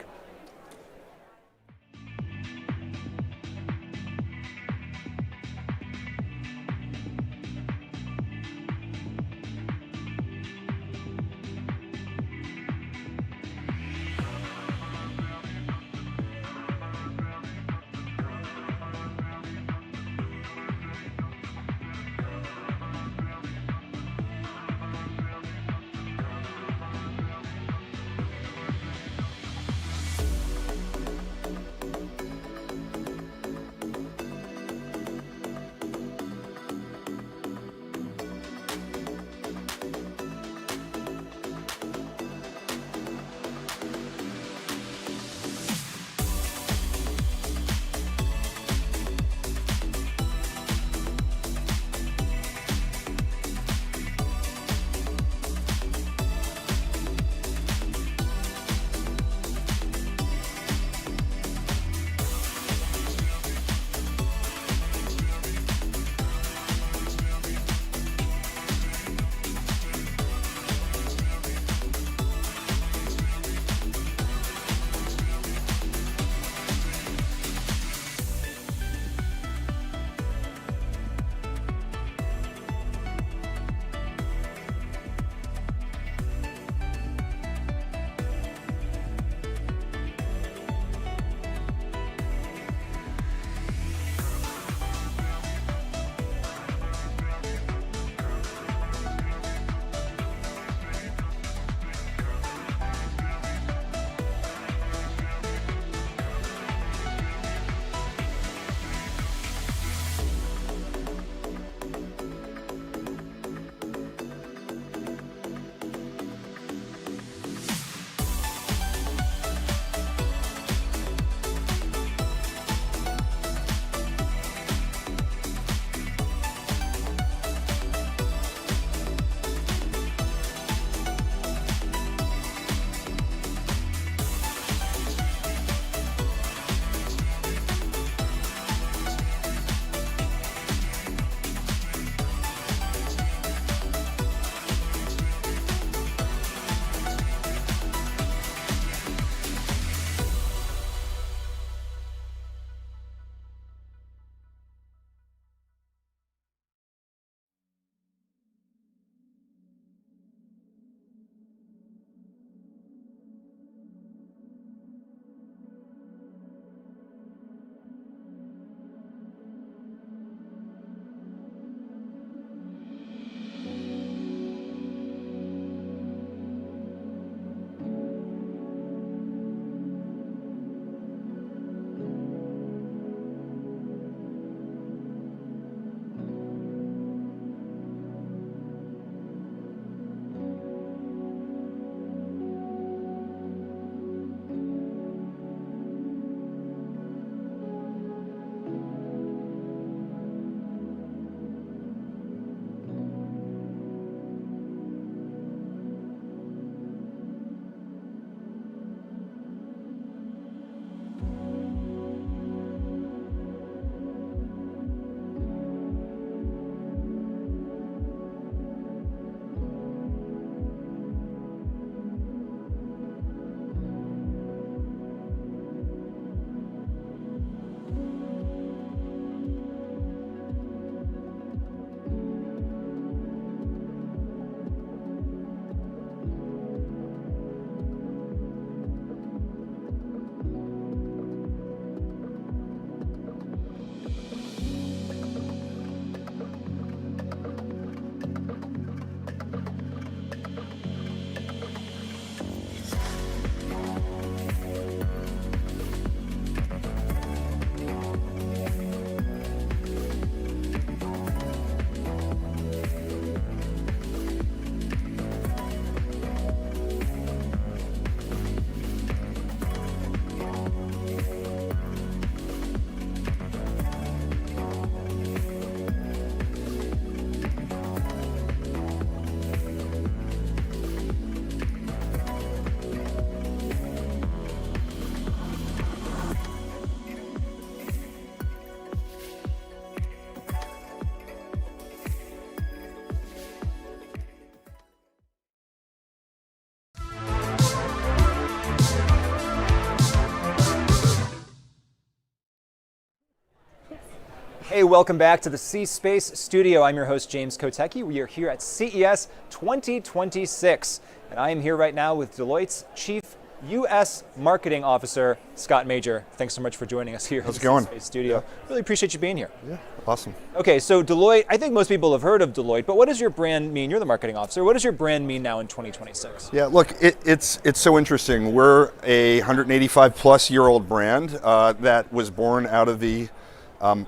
Speaker 1: Hey, welcome back to the C-Space Studio. I'm your host, James Kotecki. We are here at CES 2026, and I am here right now with Deloitte's Chief U.S. Marketing Officer, Scott Major. Thanks so much for joining us here at the C-Space Studio.
Speaker 6: Yeah.
Speaker 1: Really appreciate you being here.
Speaker 6: Yeah, awesome.
Speaker 1: Okay, so Deloitte, I think most people have heard of Deloitte, but what does your brand mean? You're the marketing officer. What does your brand mean now in 2026?
Speaker 6: Yeah, look, it's so interesting. We're a 185 plus year old brand that was born out of the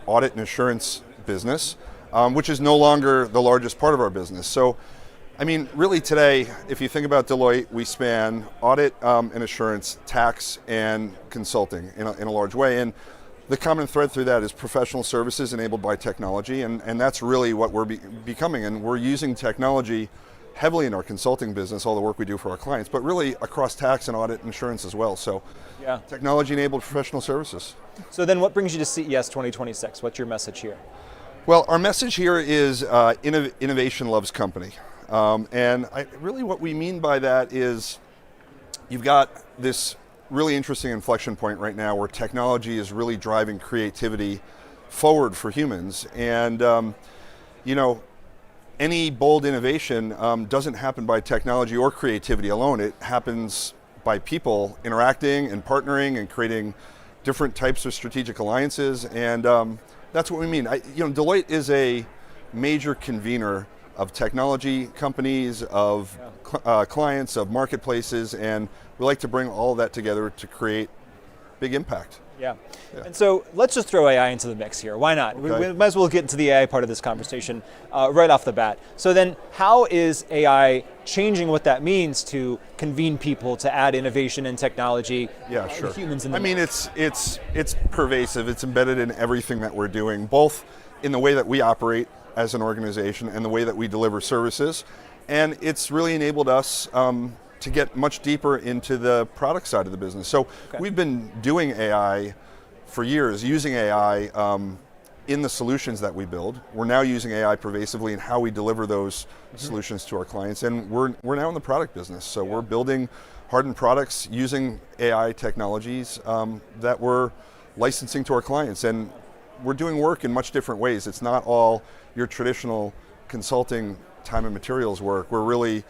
Speaker 6: audit and assurance business, which is no longer the largest part of our business. So, I mean, really today, if you think about Deloitte, we span audit and assurance, tax and consulting in a large way. And the common thread through that is professional services enabled by technology. And that's really what we're becoming. And we're using technology heavily in our consulting business, all the work we do for our clients, but really across tax and audit and insurance as well. So
Speaker 1: Yeah.
Speaker 6: technology enabled professional services.
Speaker 1: So then what brings you to CES 2026? What's your message here?
Speaker 6: Well, our message here is innovation loves company. And really what we mean by that is you've got this really interesting inflection point right now where technology is really driving creativity forward for humans. And, any bold innovation doesn't happen by technology or creativity alone. It happens by people interacting and partnering and creating different types of strategic alliances. And that's what we mean. Deloitte is a major convener of technology companies, of clients, of marketplaces, and we like to bring all of that together to create big impact.
Speaker 1: Yeah. And so let's just throw AI into the mix here. Why not?
Speaker 6: Okay.
Speaker 1: We might as well get into the AI part of this conversation right off the bat. So then how is AI changing what that means to convene people, to add innovation and technology,
Speaker 6: Yeah, sure.
Speaker 1: humans in the
Speaker 6: I mean, it's pervasive. It's embedded in everything that we're doing, both in the way that we operate as an organization and the way that we deliver services. And it's really enabled us to get much deeper into the product side of the business. So we've been doing AI for years, using AI in the solutions that we build. We're now using AI pervasively in how we deliver those solutions to our clients. And we're now in the product business. So we're building hardened products using AI technologies that we're licensing to our clients. And we're doing work in much different ways. It's not all your traditional consulting time and materials work. We're really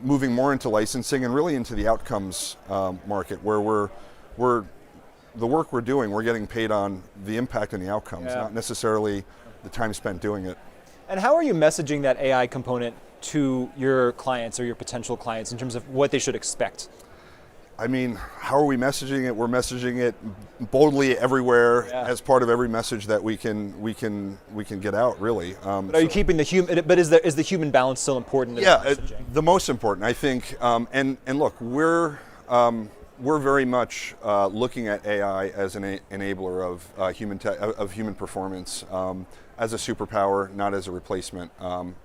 Speaker 6: moving more into licensing and really into the outcomes market, where we're the work we're doing, we're getting paid on the impact and the outcomes, not necessarily the time spent doing it.
Speaker 1: And how are you messaging that AI component to your clients or your potential clients in terms of what they should expect?
Speaker 6: I mean, how are we messaging it? We're messaging it boldly everywhere as part of every message that we can get out. Really.
Speaker 1: But are you keeping the human? But is the human balance still important? In messaging?
Speaker 6: The most important, I think. And look, we're very much looking at AI as an enabler of human performance, as a superpower, not as a replacement.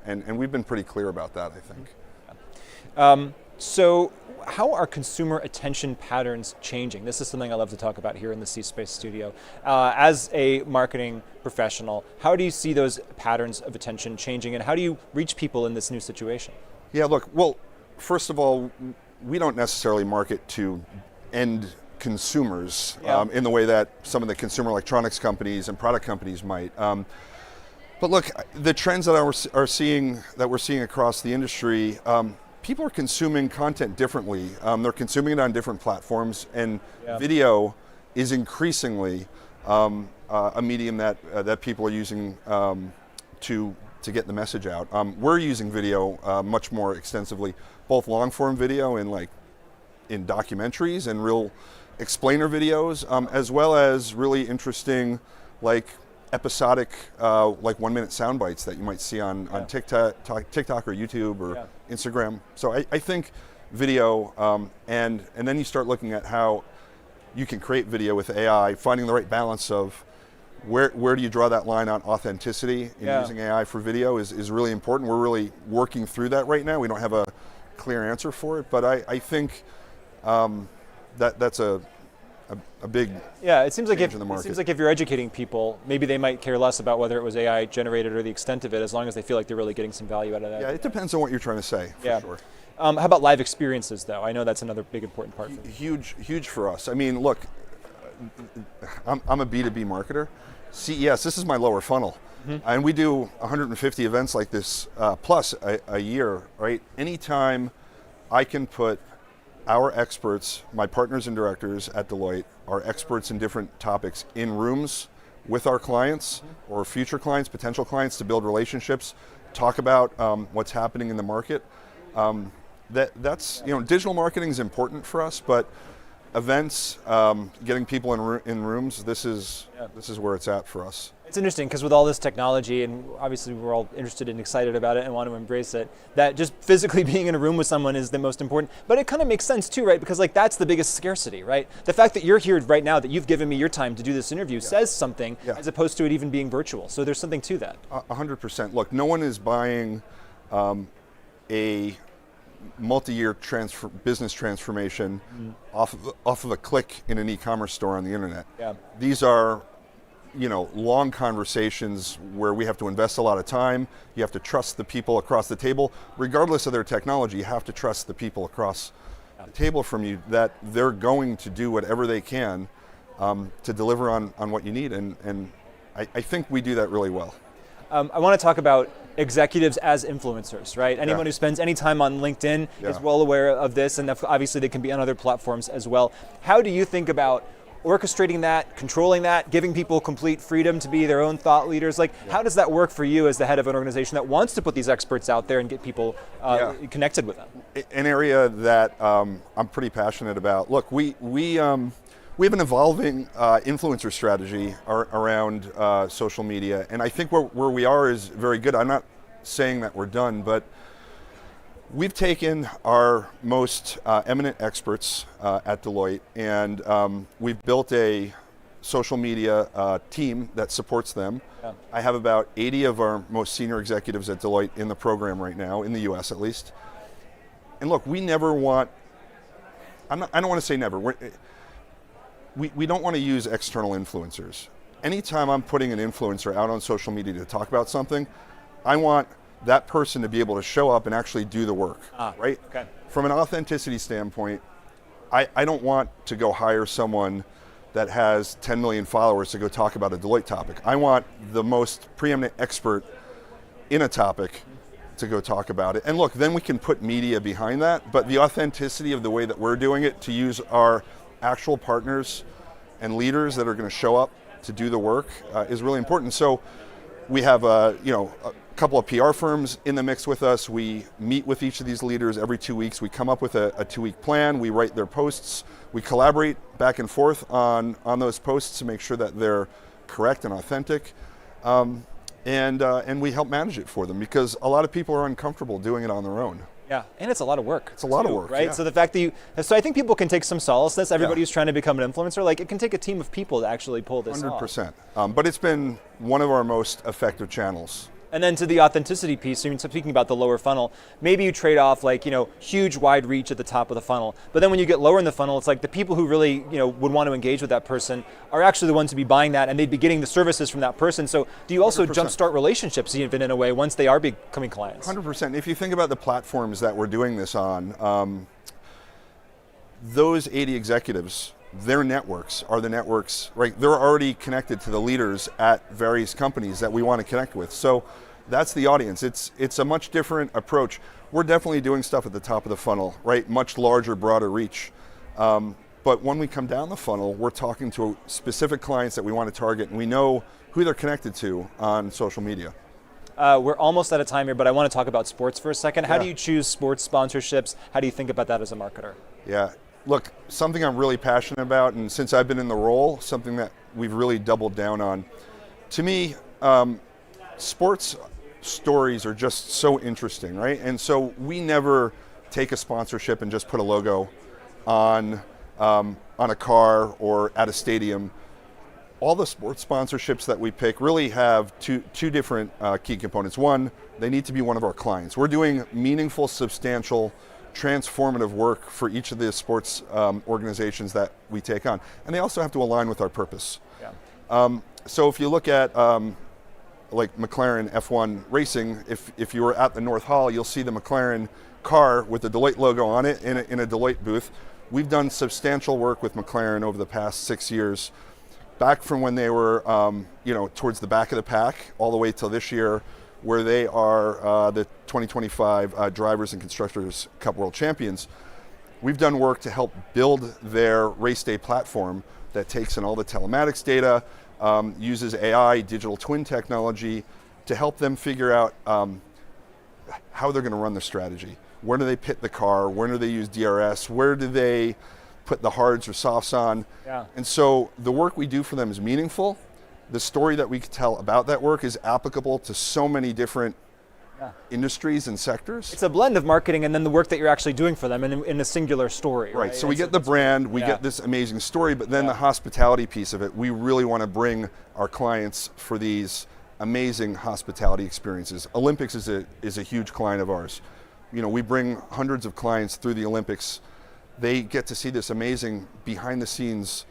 Speaker 6: And we've been pretty clear about that, I think.
Speaker 1: So how are consumer attention patterns changing? This is something I love to talk about here in the C-Space Studio. As a marketing professional, how do you see those patterns of attention changing, and how do you reach people in this new situation?
Speaker 6: Yeah, look, well, first of all, we don't necessarily market to end consumers in the way that some of the consumer electronics companies and product companies might. But look, the trends that we're seeing across the industry, people are consuming content differently. They're consuming it on different platforms, and video is increasingly a medium that people are using to get the message out. We're using video much more extensively, both long form video and in documentaries and real explainer videos, as well as really interesting episodic 1 minute sound bites that you might see on TikTok or YouTube or Instagram. So I think video, and then you start looking at how you can create video with AI, finding the right balance of where do you draw that line on authenticity in using AI for video is really important. We're really working through that right now. We don't have a clear answer for it, but I think that's a big
Speaker 1: it seems like
Speaker 6: change in the market.
Speaker 1: It seems like if you're educating people, maybe they might care less about whether it was AI generated or the extent of it, as long as they feel like they're really getting some value out of that.
Speaker 6: Yeah, it depends on what you're trying to say, for sure.
Speaker 1: How about live experiences, though? I know that's another big important part.
Speaker 6: Huge for us. I mean, look, I'm a B2B marketer, CES, this is my lower funnel. And we do 150 events like this plus a year, right? Anytime I can put our experts, my partners and directors at Deloitte, are experts in different topics in rooms with our clients or future clients, potential clients, to build relationships, talk about what's happening in the market. That's, digital marketing is important for us, but events, getting people in rooms, this is where it's at for us.
Speaker 1: It's interesting because with all this technology, and obviously we're all interested and excited about it and want to embrace it, that just physically being in a room with someone is the most important. But it kind of makes sense too, right? Because that's the biggest scarcity, right? The fact that you're here right now, that you've given me your time to do this interview, says something, as opposed to it even being virtual. So there's something to that.
Speaker 6: 100%. Look, no one is buying a multi-year business transformation off of a click in an e-commerce store on the internet. These are long conversations where we have to invest a lot of time. You have to trust the people across the table. Regardless of their technology, you have to trust the people across the table from you that they're going to do whatever they can to deliver on what you need. And I think we do that really well.
Speaker 1: I want to talk about executives as influencers, right? Anyone who spends any time on LinkedIn is well aware of this, and obviously they can be on other platforms as well. How do you think about orchestrating that, controlling that, giving people complete freedom to be their own thought leaders? How does that work for you as the head of an organization that wants to put these experts out there and get people connected with them?
Speaker 6: An area that I'm pretty passionate about. Look, we have an evolving influencer strategy around social media, and I think where we are is very good. I'm not saying that we're done, but we've taken our most eminent experts at Deloitte, and we've built a social media team that supports them. I have about 80 of our most senior executives at Deloitte in the program right now, in the US at least. And look, we never want, I don't want to say never, we don't want to use external influencers. Anytime I'm putting an influencer out on social media to talk about something, I want that person to be able to show up and actually do the work, right?
Speaker 1: Okay.
Speaker 6: From an authenticity standpoint, I don't want to go hire someone that has 10 million followers to go talk about a Deloitte topic. I want the most preeminent expert in a topic to go talk about it. And look, then we can put media behind that, but the authenticity of the way that we're doing it, to use our actual partners and leaders that are going to show up to do the work, is really important. So we have a couple of PR firms in the mix with us. We meet with each of these leaders every 2 weeks. We come up with a 2-week plan. We write their posts. We collaborate back and forth on those posts to make sure that they're correct and authentic. And we help manage it for them, because a lot of people are uncomfortable doing it on their own.
Speaker 1: Yeah, and it's a lot of work.
Speaker 6: It's a lot of work,
Speaker 1: right?
Speaker 6: Yeah.
Speaker 1: So the fact that so I think people can take some solace in this. Everybody who's trying to become an influencer, it can take a team of people to actually pull this off.
Speaker 6: 100%. But it's been one of our most effective channels.
Speaker 1: And then to the authenticity piece, speaking about the lower funnel, maybe you trade off huge wide reach at the top of the funnel. But then when you get lower in the funnel, it's like the people who really would want to engage with that person are actually the ones to be buying that, and they'd be getting the services from that person. So do you also 100%. Jumpstart relationships even in a way once they are becoming clients?
Speaker 6: 100%. If you think about the platforms that we're doing this on, those 80 executives, their networks are the networks, right? They're already connected to the leaders at various companies that we want to connect with. So that's the audience. It's a much different approach. We're definitely doing stuff at the top of the funnel, right? Much larger, broader reach. But when we come down the funnel, we're talking to specific clients that we want to target, and we know who they're connected to on social media.
Speaker 1: We're almost out of time here, but I want to talk about sports for a second. How do you choose sports sponsorships? How do you think about that as a marketer?
Speaker 6: Yeah. Look, something I'm really passionate about, and since I've been in the role, something that we've really doubled down on. To me, sports stories are just so interesting, right? And so we never take a sponsorship and just put a logo on a car or at a stadium. All the sports sponsorships that we pick really have two different key components. One, they need to be one of our clients. We're doing meaningful, substantial, transformative work for each of the sports organizations that we take on. And they also have to align with our purpose. Yeah. So if you look at like McLaren F1 racing, if you were at the North Hall, you'll see the McLaren car with the Deloitte logo on it in a Deloitte booth. We've done substantial work with McLaren over the past 6 years, back from when they were, towards the back of the pack, all the way till this year, where they are the 2025 Drivers and Constructors Cup World Champions. We've done work to help build their race day platform that takes in all the telematics data, uses AI, digital twin technology, to help them figure out how they're going to run their strategy. Where do they pit the car? Where do they use DRS? Where do they put the hards or softs on?
Speaker 1: Yeah.
Speaker 6: And so the work we do for them is meaningful. The story that we can tell about that work is applicable to so many different industries and sectors.
Speaker 1: It's a blend of marketing and then the work that you're actually doing for them in a singular story.
Speaker 6: Right, so we get the brand, we get this amazing story, but then the hospitality piece of it, we really want to bring our clients for these amazing hospitality experiences. Olympics is a huge client of ours. We bring hundreds of clients through the Olympics. They get to see this amazing behind the scenes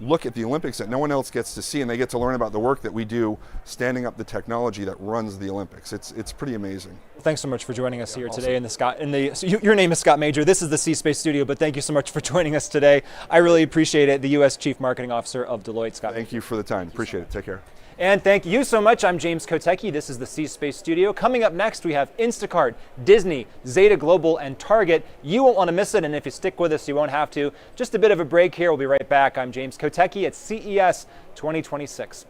Speaker 6: look at the Olympics that no one else gets to see, and they get to learn about the work that we do standing up the technology that runs the Olympics. It's pretty amazing.
Speaker 1: Well, thanks so much for joining us here today your name is Scott Major. This is the C-Space Studio, but thank you so much for joining us today. I really appreciate it. The U.S. Chief Marketing Officer of Deloitte, Scott.
Speaker 6: Thank you for the time. Appreciate it. Take care.
Speaker 1: And thank you so much. I'm James Kotecki. This is the C-Space Studio. Coming up next, we have Instacart, Disney, Zeta Global, and Target. You won't want to miss it, and if you stick with us, you won't have to. Just a bit of a break here. We'll be right back. I'm James Kotecki at CES 2026.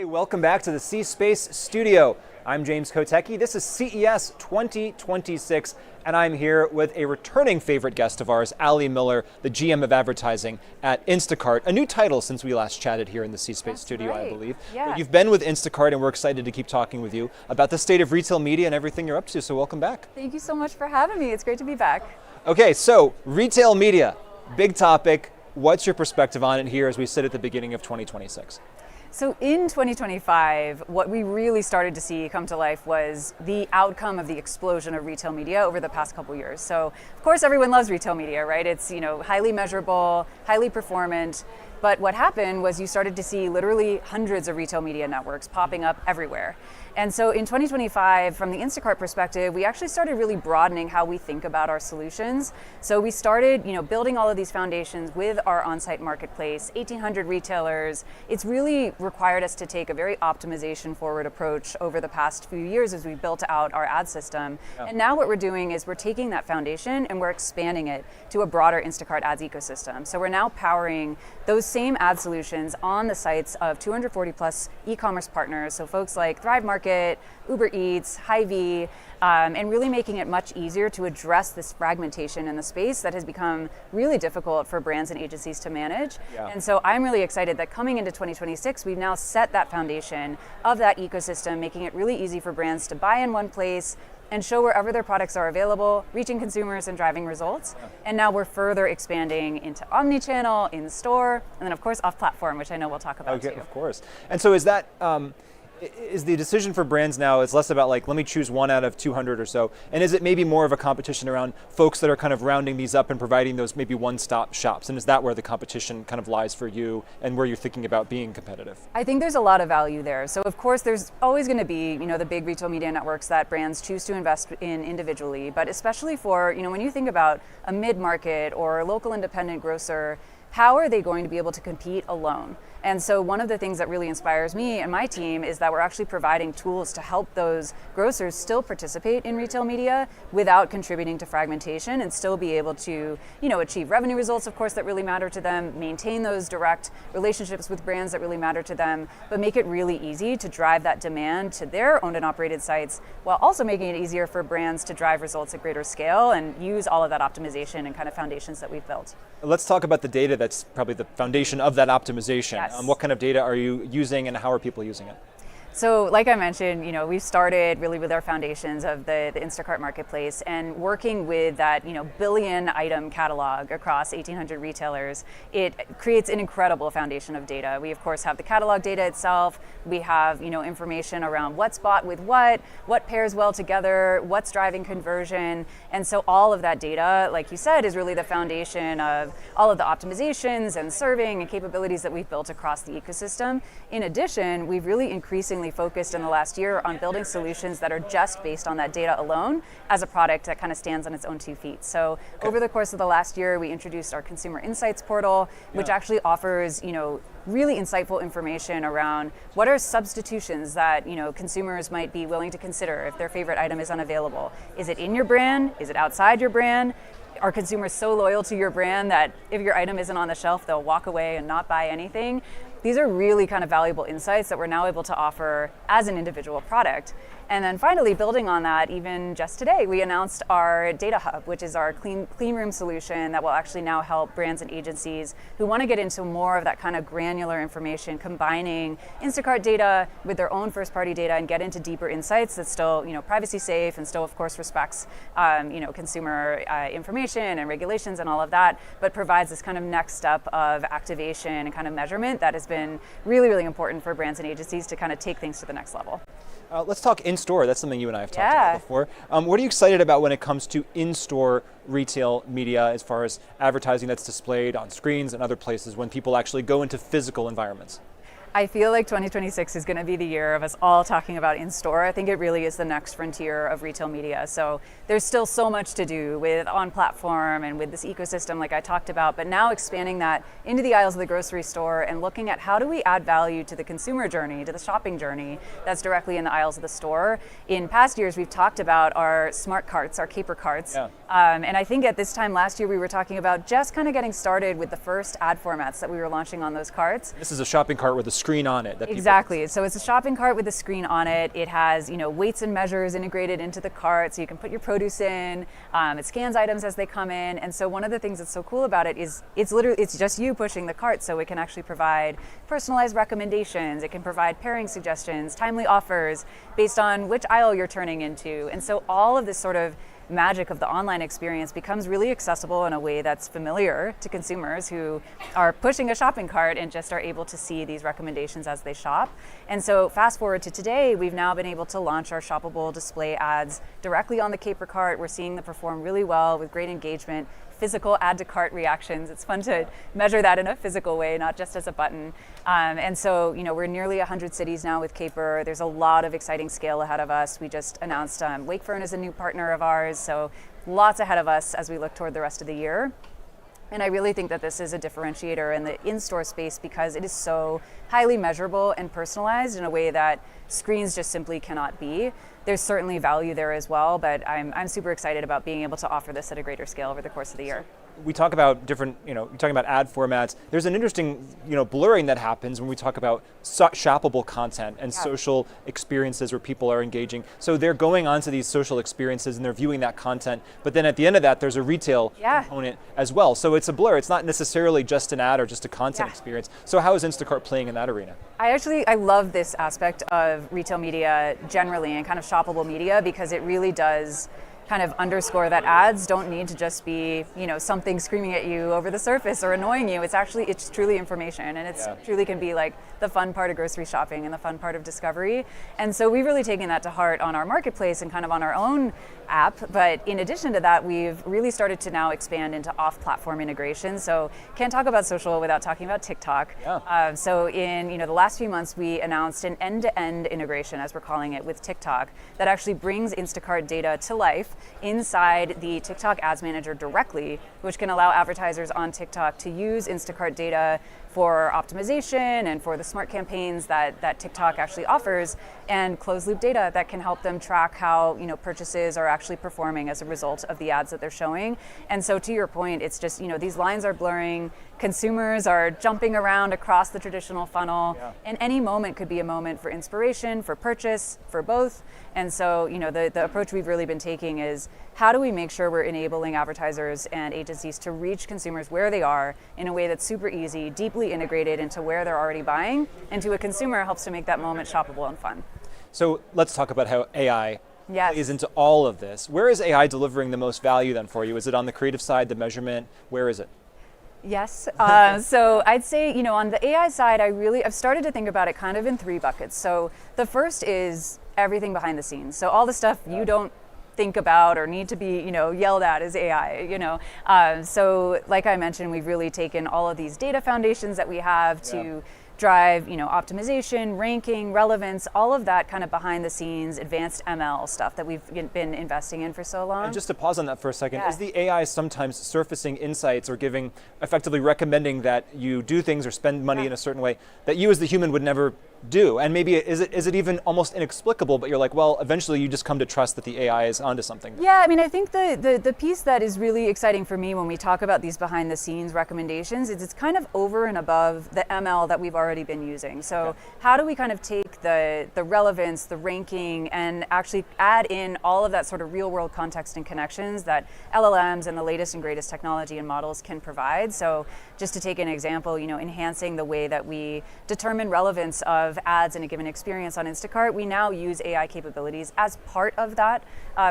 Speaker 1: welcome back to the C-Space Studio. I'm James Kotecki. This is CES 2026, and I'm here with a returning favorite guest of ours, Ali Miller, the GM of Advertising at Instacart. A new title since we last chatted here in the C-Space Studio,
Speaker 7: right.
Speaker 1: I believe.
Speaker 7: Yeah.
Speaker 1: But you've been with Instacart, and we're excited to keep talking with you about the state of retail media and everything you're up to, so welcome back.
Speaker 7: Thank you so much for having me. It's great to be back.
Speaker 1: Okay, so retail media, big topic. What's your perspective on it here as we sit at the beginning of 2026?
Speaker 7: So in 2025, what we really started to see come to life was the outcome of the explosion of retail media over the past couple years. So of course everyone loves retail media, right? It's, highly measurable, highly performant. But what happened was you started to see literally hundreds of retail media networks popping up everywhere. And so in 2025, from the Instacart perspective, we actually started really broadening how we think about our solutions. So we started, building all of these foundations with our on-site marketplace, 1,800 retailers. It's really required us to take a very optimization forward approach over the past few years as we built out our ad system.
Speaker 1: Yeah.
Speaker 7: And now what we're doing is we're taking that foundation and we're expanding it to a broader Instacart ads ecosystem. So we're now powering those same ad solutions on the sites of 240 plus e-commerce partners. So folks like Thrive Market, Uber Eats, Hy-Vee, and really making it much easier to address this fragmentation in the space that has become really difficult for brands and agencies to manage.
Speaker 1: Yeah.
Speaker 7: And so I'm really excited that coming into 2026, we've now set that foundation of that ecosystem, making it really easy for brands to buy in one place and show wherever their products are available, reaching consumers and driving results.
Speaker 1: Yeah.
Speaker 7: And now we're further expanding into omni-channel, in-store, and then of course off-platform, which I know we'll talk about too.
Speaker 1: Of course. And so is that, is the decision for brands now, it's less about like, let me choose one out of 200 or so, and is it maybe more of a competition around folks that are kind of rounding these up and providing those maybe one-stop shops? And is that where the competition kind of lies for you and where you're thinking about being competitive?
Speaker 7: I think there's a lot of value there. So of course there's always going to be, the big retail media networks that brands choose to invest in individually, but especially for, when you think about a mid-market or a local independent grocer, how are they going to be able to compete alone? And so one of the things that really inspires me and my team is that we're actually providing tools to help those grocers still participate in retail media without contributing to fragmentation and still be able to, achieve revenue results, of course, that really matter to them, maintain those direct relationships with brands that really matter to them, but make it really easy to drive that demand to their owned and operated sites while also making it easier for brands to drive results at greater scale and use all of that optimization and kind of foundations that we've built.
Speaker 1: Let's talk about the data that's probably the foundation of that optimization.
Speaker 7: Yes.
Speaker 1: What kind of data are you using and how are people using it?
Speaker 7: So like I mentioned, we've started really with our foundations of the Instacart marketplace and working with that, billion item catalog across 1,800 retailers. It creates an incredible foundation of data. We of course have the catalog data itself. We have, information around what's bought with what pairs well together, what's driving conversion. And so all of that data, like you said, is really the foundation of all of the optimizations and serving and capabilities that we've built across the ecosystem. In addition, we've really increasingly focused in the last year on building solutions that are just based on that data alone as a product that kind of stands on its own 2 feet. So over the course of the last year, we introduced our consumer insights portal, which actually offers, really insightful information around what are substitutions that, consumers might be willing to consider if their favorite item is unavailable. Is it in your brand? Is it outside your brand? Are consumers so loyal to your brand that if your item isn't on the shelf, they'll walk away and not buy anything? These are really kind of valuable insights that we're now able to offer as an individual product. And then finally, building on that, even just today, we announced our Data Hub, which is our clean room solution that will actually now help brands and agencies who want to get into more of that kind of granular information, combining Instacart data with their own first-party data and get into deeper insights that still, privacy safe and still, of course, respects, consumer information and regulations and all of that, but provides this kind of next step of activation and kind of measurement that has been really, really important for brands and agencies to kind of take things to the next level.
Speaker 1: Let's talk in-store. That's something you and I have talked about before. What are you excited about when it comes to in-store retail media as far as advertising that's displayed on screens and other places when people actually go into physical environments?
Speaker 7: I feel like 2026 is going to be the year of us all talking about in-store. I think it really is the next frontier of retail media. So there's still so much to do with on-platform and with this ecosystem like I talked about, but now expanding that into the aisles of the grocery store and looking at how do we add value to the consumer journey, to the shopping journey that's directly in the aisles of the store. In past years, we've talked about our smart carts, our caper carts.
Speaker 1: Yeah.
Speaker 7: And I think at this time last year, we were talking about just kind of getting started with the first ad formats that we were launching on those carts.
Speaker 1: This is a shopping cart with a screen on it. That
Speaker 7: Exactly. So it's a shopping cart with a screen on it. It has, weights and measures integrated into the cart, so you can put your produce in. It scans items as they come in. And so one of the things that's so cool about it is it's just you pushing the cart, so it can actually provide personalized recommendations. It can provide pairing suggestions, timely offers based on which aisle you're turning into. And so all of this sort of magic of the online experience becomes really accessible in a way that's familiar to consumers who are pushing a shopping cart and just are able to see these recommendations as they shop. And so fast forward to today, we've now been able to launch our shoppable display ads directly on the Caper cart. We're seeing them perform really well with great engagement, physical add to cart reactions. It's fun to measure that in a physical way, not just as a button. And so, we're in nearly 100 cities now with Caper. There's a lot of exciting scale ahead of us. We just announced Wakefern is a new partner of ours, so lots ahead of us as we look toward the rest of the year. And I really think that this is a differentiator in the in-store space because it is so highly measurable and personalized in a way that screens just simply cannot be. There's certainly value there as well, but I'm super excited about being able to offer this at a greater scale over the course of the year.
Speaker 1: We talk about different, you're talking about ad formats. There's an interesting, blurring that happens when we talk about shoppable content and social experiences where people are engaging. So they're going onto these social experiences and they're viewing that content, but then at the end of that, there's a retail component as well. So it's a blur. It's not necessarily just an ad or just a content experience. So how is Instacart playing in that arena?
Speaker 7: I love this aspect of retail media generally and kind of shoppable media because it really does kind of underscore that ads don't need to just be, something screaming at you over the surface or annoying you. It's truly information, and it's truly can be like the fun part of grocery shopping and the fun part of discovery. And so we've really taken that to heart on our marketplace and kind of on our own app. But in addition to that, we've really started to now expand into off-platform integration. So can't talk about social without talking about TikTok. So in the last few months, we announced an end-to-end integration, as we're calling it, with TikTok that actually brings Instacart data to life inside the TikTok Ads Manager directly, which can allow advertisers on TikTok to use Instacart data for optimization and for the smart campaigns that TikTok actually offers, and closed loop data that can help them track how purchases are actually performing as a result of the ads that they're showing. And so to your point, it's just these lines are blurring, consumers are jumping around across the traditional funnel, and any moment could be a moment for inspiration, for purchase, for both. And so the approach we've really been taking is how do we make sure we're enabling advertisers and agencies to reach consumers where they are in a way that's super easy, deeply integrated into where they're already buying, and to a consumer helps to make that moment shoppable and fun.
Speaker 1: So let's talk about how AI plays into all of this. Where is AI delivering the most value then for you? Is it on the creative side, the measurement? Where is it?
Speaker 7: Yes. So I'd say, on the AI side, I've started to think about it kind of in three buckets. So the first is everything behind the scenes. So all the stuff you don't think about or need to be, yelled at is AI, So like I mentioned, we've really taken all of these data foundations that we have to drive, optimization, ranking, relevance, all of that kind of behind the scenes, advanced ML stuff that we've been investing in for so long.
Speaker 1: And just to pause on that for a second, is the AI sometimes surfacing insights or effectively recommending that you do things or spend money in a certain way that you as the human would never do? And maybe is it even almost inexplicable, but you're like, well, eventually you just come to trust that the AI is onto something.
Speaker 7: Yeah, I think the piece that is really exciting for me when we talk about these behind the scenes recommendations is it's kind of over and above the ML that we've already been using. So how do we kind of take the relevance, the ranking, and actually add in all of that sort of real world context and connections that LLMs and the latest and greatest technology and models can provide? So just to take an example, enhancing the way that we determine relevance of ads in a given experience on Instacart, we now use AI capabilities as part of that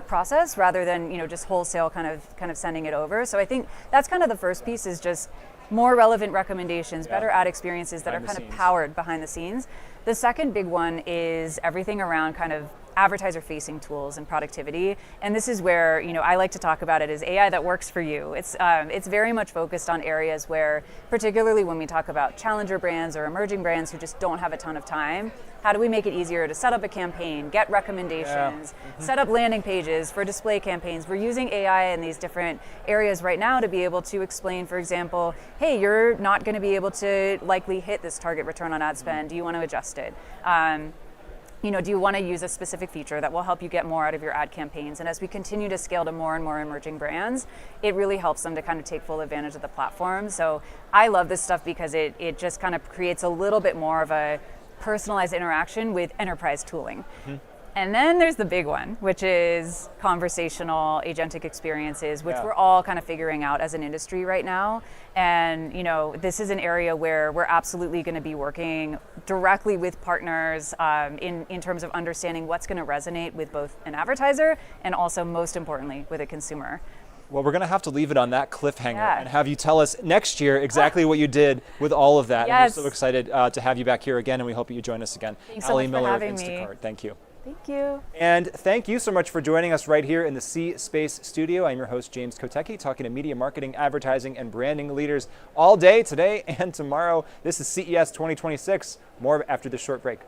Speaker 7: process rather than just wholesale kind of sending it over. So I think that's kind of the first piece, is just more relevant recommendations, better ad experiences that are kind of powered behind the scenes. The second big one is everything around kind of advertiser-facing tools and productivity, and this is where I like to talk about it as AI that works for you. It's very much focused on areas where, particularly when we talk about challenger brands or emerging brands who just don't have a ton of time, how do we make it easier to set up a campaign, get recommendations, set up landing pages for display campaigns? We're using AI in these different areas right now to be able to explain, for example, hey, you're not going to be able to likely hit this target return on ad spend. Do you want to adjust it? do you want to use a specific feature that will help you get more out of your ad campaigns? And as we continue to scale to more and more emerging brands, it really helps them to kind of take full advantage of the platform. So I love this stuff because it just kind of creates a little bit more of a personalized interaction with enterprise tooling. And then there's the big one, which is conversational agentic experiences, which we're all kind of figuring out as an industry right now. And this is an area where we're absolutely going to be working directly with partners in terms of understanding what's going to resonate with both an advertiser and also, most importantly, with a consumer.
Speaker 1: Well, we're going to have to leave it on that cliffhanger and have you tell us next year exactly what you did with all of that.
Speaker 7: Yes.
Speaker 1: And we're so excited to have you back here again, and we hope that you join us again.
Speaker 7: Thanks so much for
Speaker 1: Miller of
Speaker 7: having me.
Speaker 1: Instacart. Thank you.
Speaker 7: Thank you.
Speaker 1: And thank you so much for joining us right here in the C Space studio. I'm your host, James Kotecki, talking to media marketing, advertising, and branding leaders all day today and tomorrow. This is CES 2026. More after this short break.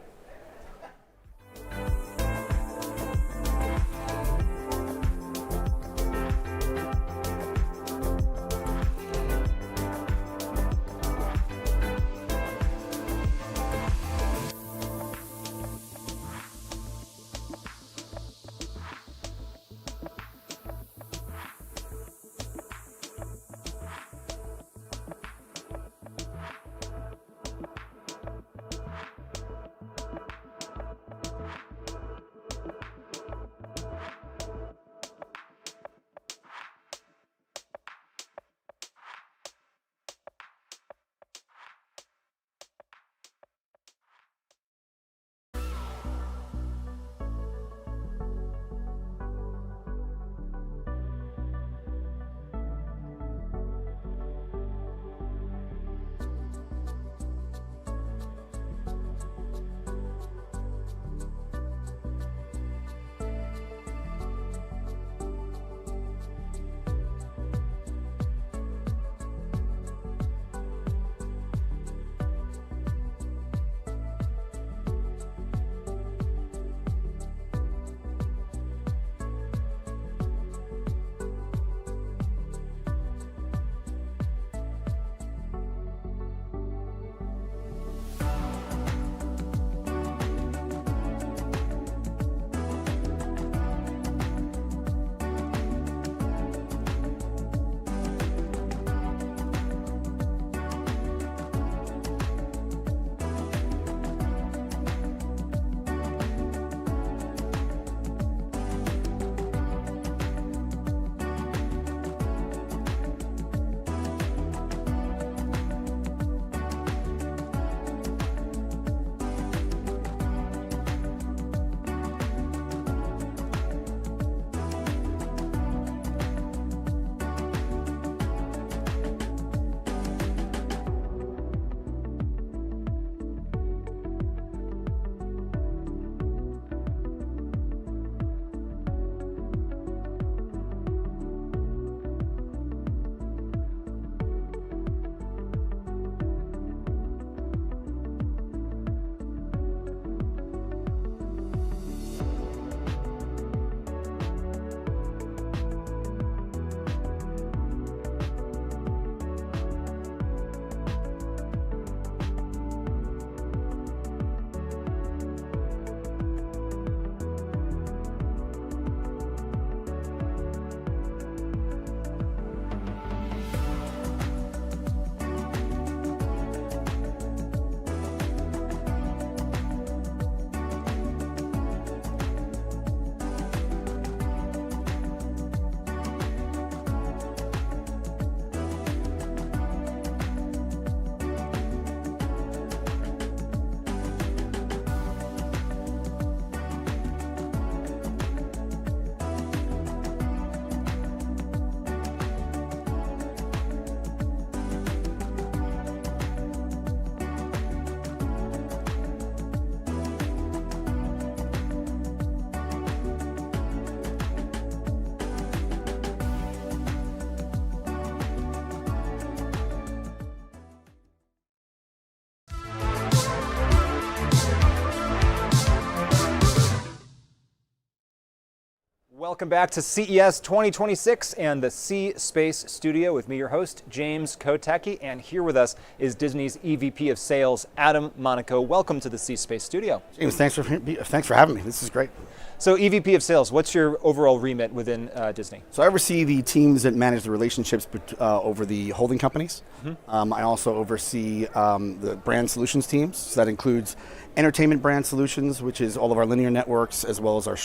Speaker 1: Welcome back to CES 2026 and the C Space Studio with me, your host, James Kotecki, and here with us is Disney's EVP of Sales, Adam Monaco. Welcome to the C Space Studio.
Speaker 8: James, thanks for having me. This is great.
Speaker 1: So EVP of Sales, what's your overall remit within Disney?
Speaker 8: So I oversee the teams that manage the relationships over the holding companies. I also oversee the brand solutions teams. So that includes entertainment brand solutions, which is all of our linear networks, as well as our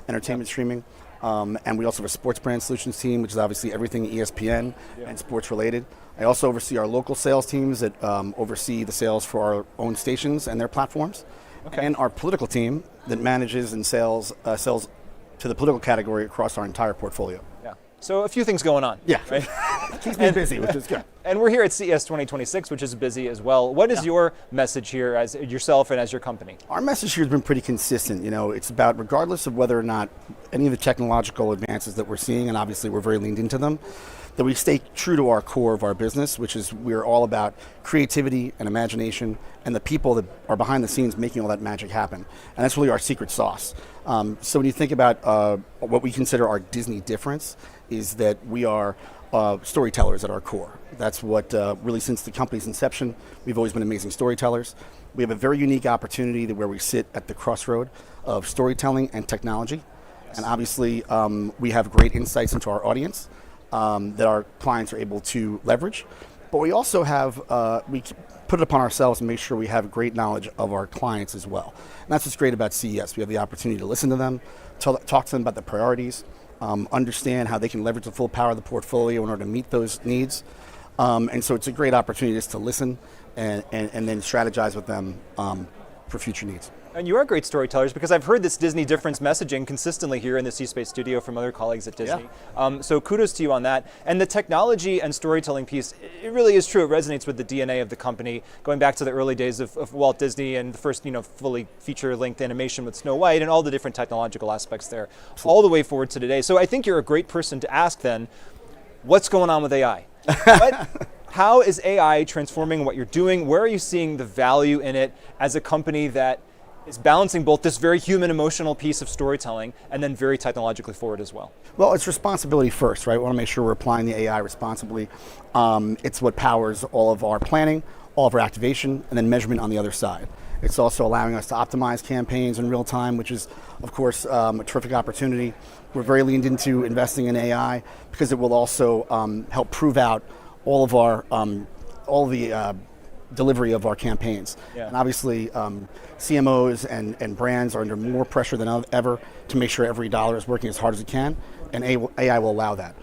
Speaker 8: entertainment streaming. And we also have a sports brand solutions team, which is obviously everything ESPN and sports related. I also oversee our local sales teams that oversee the sales for our own stations and their platforms. And our political team that manages and sells to the political category across our entire portfolio.
Speaker 1: Yeah. So a few things going on.
Speaker 8: Yeah.
Speaker 1: Right?
Speaker 8: Keeps me busy, which is good.
Speaker 1: And we're here at CES 2026, which is busy as well. What is your message here as yourself and as your company?
Speaker 8: Our message here has been pretty consistent. You know, it's about, regardless of whether or not any of the technological advances that we're seeing, and obviously we're very leaned into them, that we stay true to our core of our business, which is we're all about creativity and imagination and the people that are behind the scenes making all that magic happen. And that's really our secret sauce. So when you think about what we consider our Disney difference, is that we are storytellers at our core. That's what really, since the company's inception, we've always been amazing storytellers. We have a very unique opportunity where we sit at the crossroad of storytelling and technology. And obviously we have great insights into our audience that our clients are able to leverage. But we also have, we put it upon ourselves and make sure we have great knowledge of our clients as well. And that's what's great about CES. We have the opportunity to listen to them, talk to them about the priorities, understand how they can leverage the full power of the portfolio in order to meet those needs. And so it's a great opportunity just to listen and then strategize with them for future needs.
Speaker 1: And you are great storytellers, because I've heard this Disney difference messaging consistently here in the C Space Studio from other colleagues at Disney. Yeah. So kudos to you on that. And the technology and storytelling piece, it really is true. It resonates with the DNA of the company, going back to the early days of Walt Disney and the first, fully feature-length animation with Snow White and all the different technological aspects there, all the way forward to today. So I think you're a great person to ask then, what's going on with AI? How is AI transforming what you're doing? Where are you seeing the value in it as a company that is balancing both this very human emotional piece of storytelling and then very technologically forward as well? Well,
Speaker 8: it's responsibility first, right? We want to make sure we're applying the AI responsibly. It's what powers all of our planning, all of our activation, and then measurement on the other side. It's also allowing us to optimize campaigns in real time, which is, of course, a terrific opportunity. We're very leaned into investing in AI because it will also help prove out all of our, all the delivery of our campaigns. Yeah. And obviously CMOs and brands are under more pressure than ever to make sure every dollar is working as hard as it can, and AI will allow that.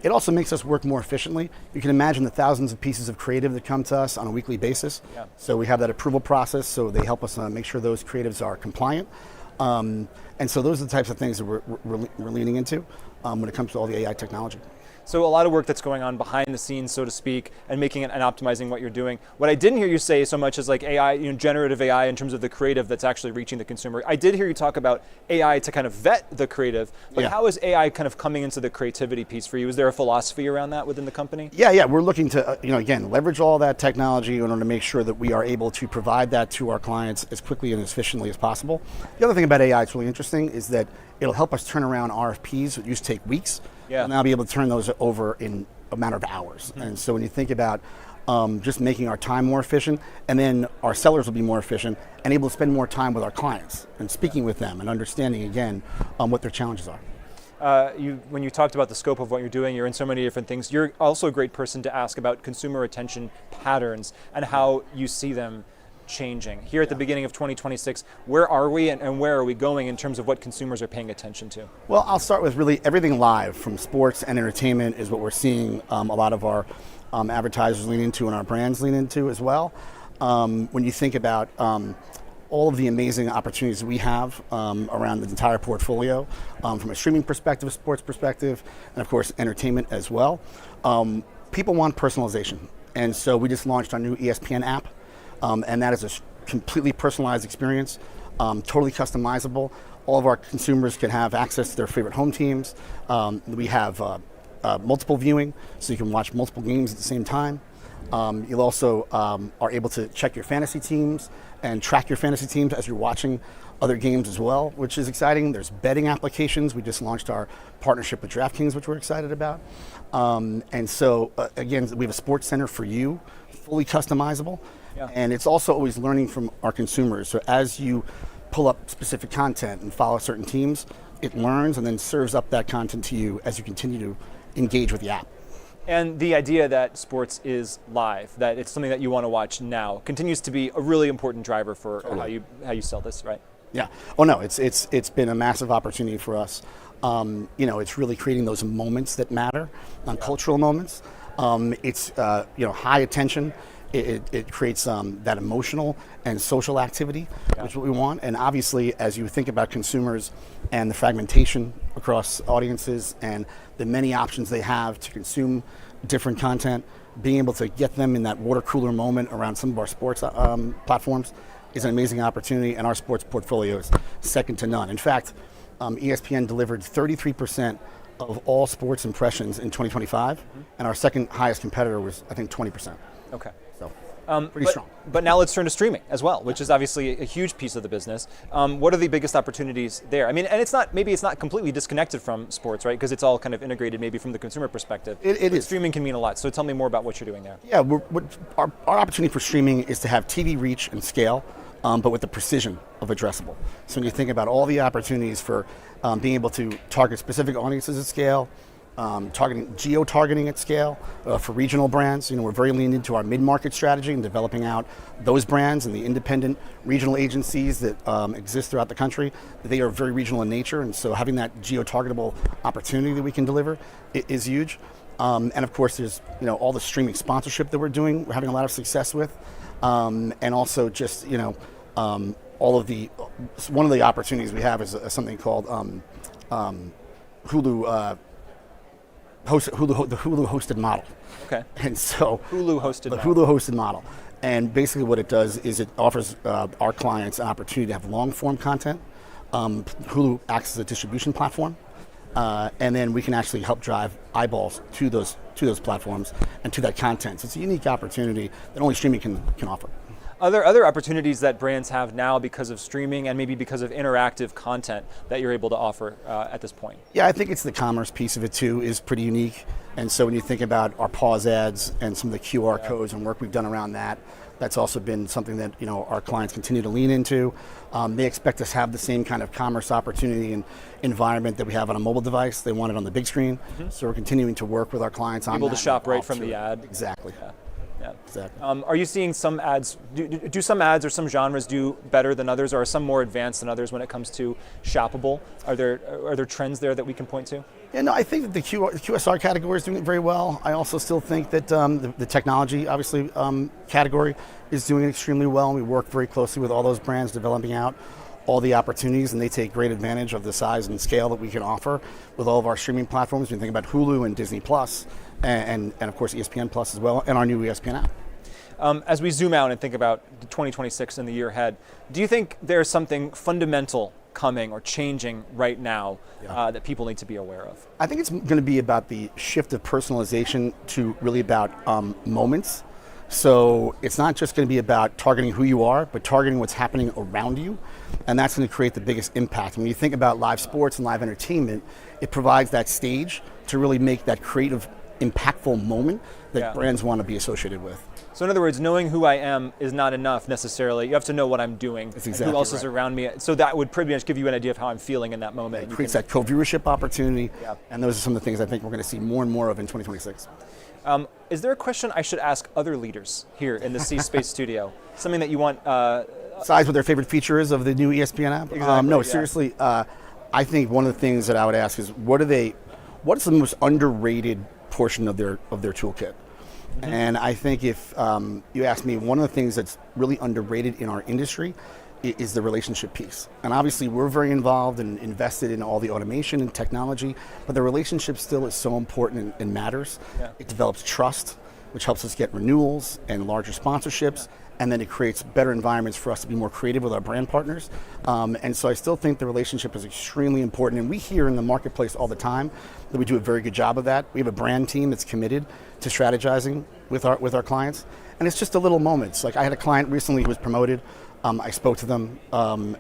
Speaker 8: It also makes us work more efficiently. You can imagine the thousands of pieces of creative that come to us on a weekly basis. Yeah. So we have that approval process, so they help us make sure those creatives are compliant. And so those are the types of things that we're leaning into when it comes to all the AI technology.
Speaker 1: So a lot of work that's going on behind the scenes, so to speak, and making it and optimizing what you're doing. What I didn't hear you say so much is like AI, generative AI in terms of the creative that's actually reaching the consumer. I did hear you talk about AI to kind of vet the creative, but how is AI kind of coming into the creativity piece for you? Is there a philosophy around that within the company?
Speaker 8: Yeah, we're looking to, again, leverage all that technology in order to make sure that we are able to provide that to our clients as quickly and as efficiently as possible. The other thing about AI that's really interesting is that it'll help us turn around RFPs that used to take weeks. Yeah. We'll now be able to turn those over in a matter of hours. Mm-hmm. And so when you think about just making our time more efficient, and then our sellers will be more efficient and able to spend more time with our clients and speaking with them and understanding again what their challenges are.
Speaker 1: When you talked about the scope of what you're doing, you're in so many different things. You're also a great person to ask about consumer attention patterns and how you see them changing. Here at the beginning of 2026, where are we and where are we going in terms of what consumers are paying attention to?
Speaker 8: Well, I'll start with really everything live, from sports and entertainment is what we're seeing a lot of our advertisers lean into and our brands lean into as well. When you think about all of the amazing opportunities we have around the entire portfolio, from a streaming perspective, sports perspective, and of course entertainment as well, people want personalization. And so we just launched our new ESPN app. And that is a completely personalized experience, totally customizable. All of our consumers can have access to their favorite home teams. We have multiple viewing, so you can watch multiple games at the same time. You'll also are able to check your fantasy teams and track your fantasy teams as you're watching other games as well, which is exciting. There's betting applications. We just launched our partnership with DraftKings, which we're excited about. And so, again, we have a sports center for you, fully customizable.
Speaker 1: Yeah.
Speaker 8: And it's also always learning from our consumers. So as you pull up specific content and follow certain teams, it learns and then serves up that content to you as you continue to engage with the app.
Speaker 1: And the idea that sports is live, that it's something that you want to watch now, continues to be a really important driver for how you sell this, right?
Speaker 8: Yeah. Oh no, it's been a massive opportunity for us. It's really creating those moments that matter, cultural moments. It's high attention. It creates that emotional and social activity, which is what we want. And obviously, as you think about consumers and the fragmentation across audiences and the many options they have to consume different content, being able to get them in that water cooler moment around some of our sports platforms is an amazing opportunity, and our sports portfolio is second to none. In fact, ESPN delivered 33% of all sports impressions in 2025, and our second highest competitor was, I think, 20%.
Speaker 1: Okay.
Speaker 8: So
Speaker 1: but
Speaker 8: pretty strong.
Speaker 1: But now let's turn to streaming as well, which is obviously a huge piece of the business. What are the biggest opportunities there? I mean, and it's not completely disconnected from sports, right? Because it's all kind of integrated maybe from the consumer perspective.
Speaker 8: It is.
Speaker 1: Streaming can mean a lot. So tell me more about what you're doing there.
Speaker 8: Yeah, our opportunity for streaming is to have TV reach and scale, but with the precision of addressable. So when you think about all the opportunities for being able to target specific audiences at scale, geo-targeting at scale for regional brands. We're very leaned into our mid-market strategy and developing out those brands and the independent regional agencies that exist throughout the country. They are very regional in nature, and so having that geo-targetable opportunity that we can deliver is huge. And of course, there's all the streaming sponsorship that we're doing. We're having a lot of success with, and also just one of the opportunities we have is something called Hulu. The Hulu hosted model.
Speaker 1: Okay.
Speaker 8: And so
Speaker 1: Hulu hosted
Speaker 8: the
Speaker 1: model.
Speaker 8: Hulu hosted model. And basically what it does is it offers our clients an opportunity to have long form content. Hulu acts as a distribution platform. And then we can actually help drive eyeballs to those platforms and to that content. So it's a unique opportunity that only streaming can offer.
Speaker 1: Are there other opportunities that brands have now because of streaming and maybe because of interactive content that you're able to offer at this point?
Speaker 8: Yeah, I think it's the commerce piece of it too is pretty unique. And so when you think about our pause ads and some of the QR codes and work we've done around that, that's also been something that our clients continue to lean into. They expect us to have the same kind of commerce opportunity and environment that we have on a mobile device. They want it on the big screen. Mm-hmm. So we're continuing to work with our clients on that.
Speaker 1: Able to shop right from the ad.
Speaker 8: Exactly.
Speaker 1: Yeah.
Speaker 8: Exactly.
Speaker 1: Are you seeing some ads, do some ads or some genres do better than others, or are some more advanced than others when it comes to shoppable? Are there trends there that we can point to?
Speaker 8: Yeah, no, I think that the QSR category is doing it very well. I also still think that the technology, obviously, category is doing extremely well. And we work very closely with all those brands developing out all the opportunities, and they take great advantage of the size and scale that we can offer with all of our streaming platforms. When you think about Hulu and Disney Plus, and of course ESPN Plus as well, and our new ESPN app.
Speaker 1: As we zoom out and think about 2026 and the year ahead, do you think there's something fundamental coming or changing right now that people need to be aware of?
Speaker 8: I think it's going to be about the shift of personalization to really about moments. So it's not just going to be about targeting who you are, but targeting what's happening around you. And that's going to create the biggest impact. When you think about live sports and live entertainment, it provides that stage to really make that creative, impactful moment that brands want to be associated with.
Speaker 1: So in other words, knowing who I am is not enough necessarily. You have to know what I'm doing,
Speaker 8: That's exactly
Speaker 1: and who else is
Speaker 8: right.
Speaker 1: around me. So that would pretty much give you an idea of how I'm feeling in that moment.
Speaker 8: It creates that co-viewership opportunity, and those are some of the things I think we're going to see more and more of in 2026.
Speaker 1: Is there a question I should ask other leaders here in the C Space studio? Something that you want?
Speaker 8: Besides what their favorite feature is of the new ESPN app?
Speaker 1: Exactly,
Speaker 8: no, seriously, I think one of the things that I would ask is what is the most underrated portion of their toolkit? Mm-hmm. And I think if you ask me, one of the things that's really underrated in our industry is the relationship piece. And obviously we're very involved and invested in all the automation and technology, but the relationship still is so important and matters. Yeah. It develops trust, which helps us get renewals and larger sponsorships, and then it creates better environments for us to be more creative with our brand partners. And so I still think the relationship is extremely important, and we hear in the marketplace all the time that we do a very good job of that. We have a brand team that's committed to strategizing with our clients, and it's just the little moments. Like I had a client recently who was promoted I spoke to them,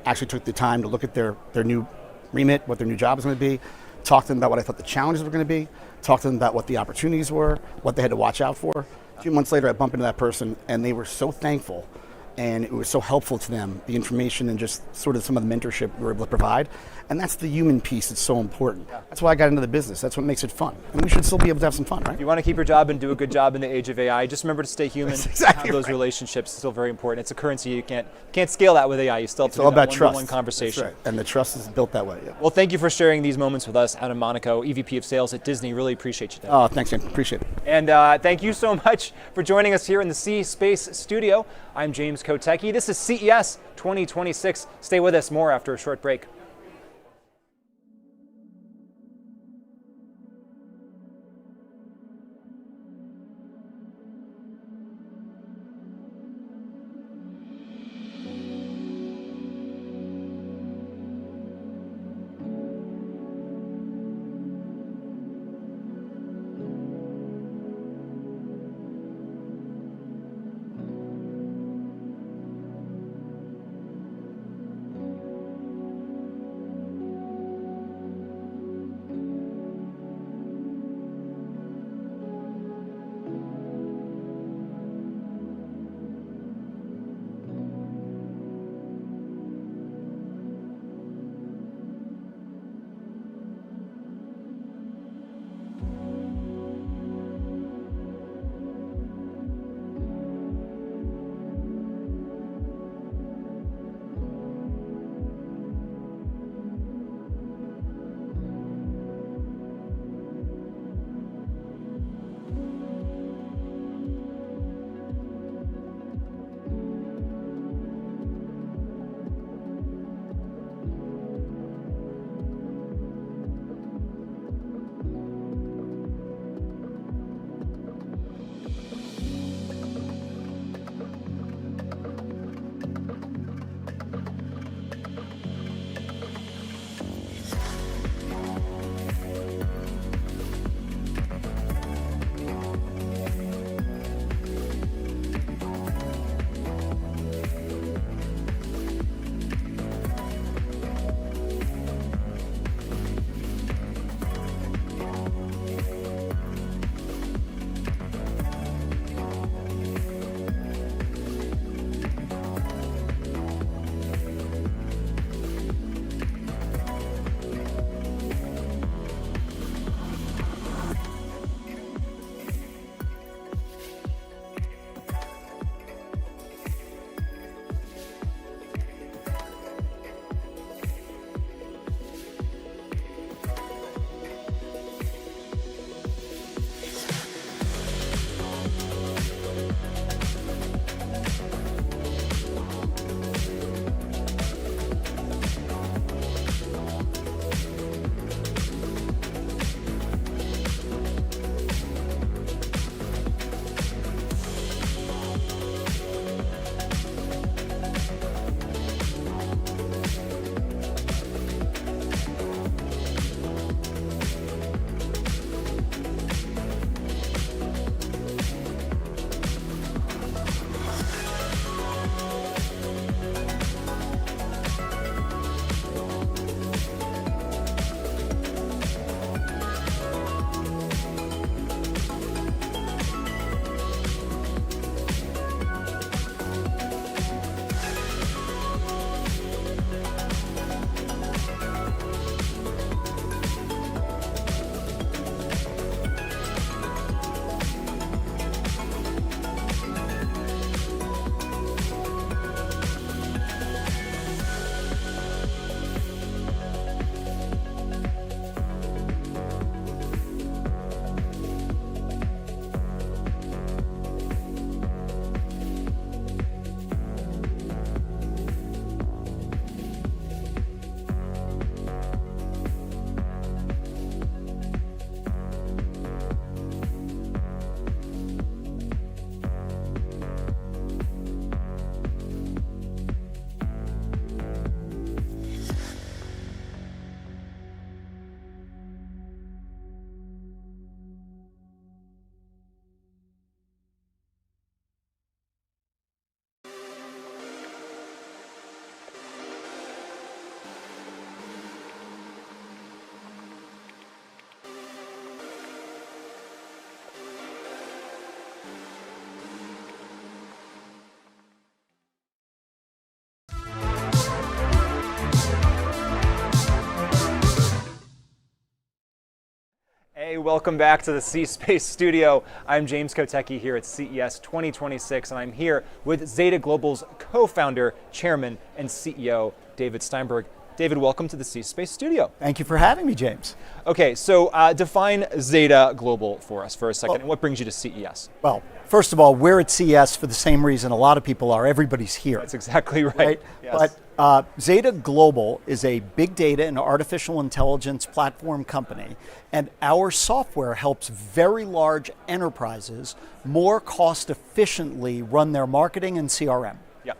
Speaker 8: actually took the time to look at their new remit, what their new job is going to be, talk to them about what I thought the challenges were going to be, talk to them about what the opportunities were, what they had to watch out for. A few months later, I bumped into that person, and they were so thankful, and it was so helpful to them, the information and just sort of some of the mentorship we were able to provide. And that's the human piece that's so important. That's why I got into the business. That's what makes it fun. And we should still be able to have some fun, right?
Speaker 1: If you want to keep your job and do a good job in the age of AI, just remember to stay human.
Speaker 8: That's exactly
Speaker 1: have those
Speaker 8: right.
Speaker 1: relationships. It's still very important. It's a currency. You can't scale that with AI. You still have
Speaker 8: It's
Speaker 1: to
Speaker 8: all
Speaker 1: do that
Speaker 8: about trust.
Speaker 1: one-to-one conversation.
Speaker 8: That's right. And the trust is built that way. Yeah.
Speaker 1: Well, thank you for sharing these moments with us. Adam Monaco, EVP of Sales at Disney. Really appreciate you today.
Speaker 8: Oh, thanks, James. Appreciate it.
Speaker 1: And thank you so much for joining us here in the C Space studio. I'm James Kotecki. This is CES 2026. Stay with us. More after a short break. welcome back to the C-Space studio. I'm James Kotecki here at CES 2026, and I'm here with Zeta Global's co-founder, chairman, and CEO, David Steinberg. David, welcome to the C-Space studio.
Speaker 9: Thank you for having me, James.
Speaker 1: Okay, so define Zeta Global for us for a second, and what brings you to CES?
Speaker 9: Well, first of all, we're at CES for the same reason a lot of people are. Everybody's here.
Speaker 1: That's exactly right. Yes.
Speaker 9: But Zeta Global is a big data and artificial intelligence platform company, and our software helps very large enterprises more cost efficiently run their marketing and CRM.
Speaker 1: Yeah.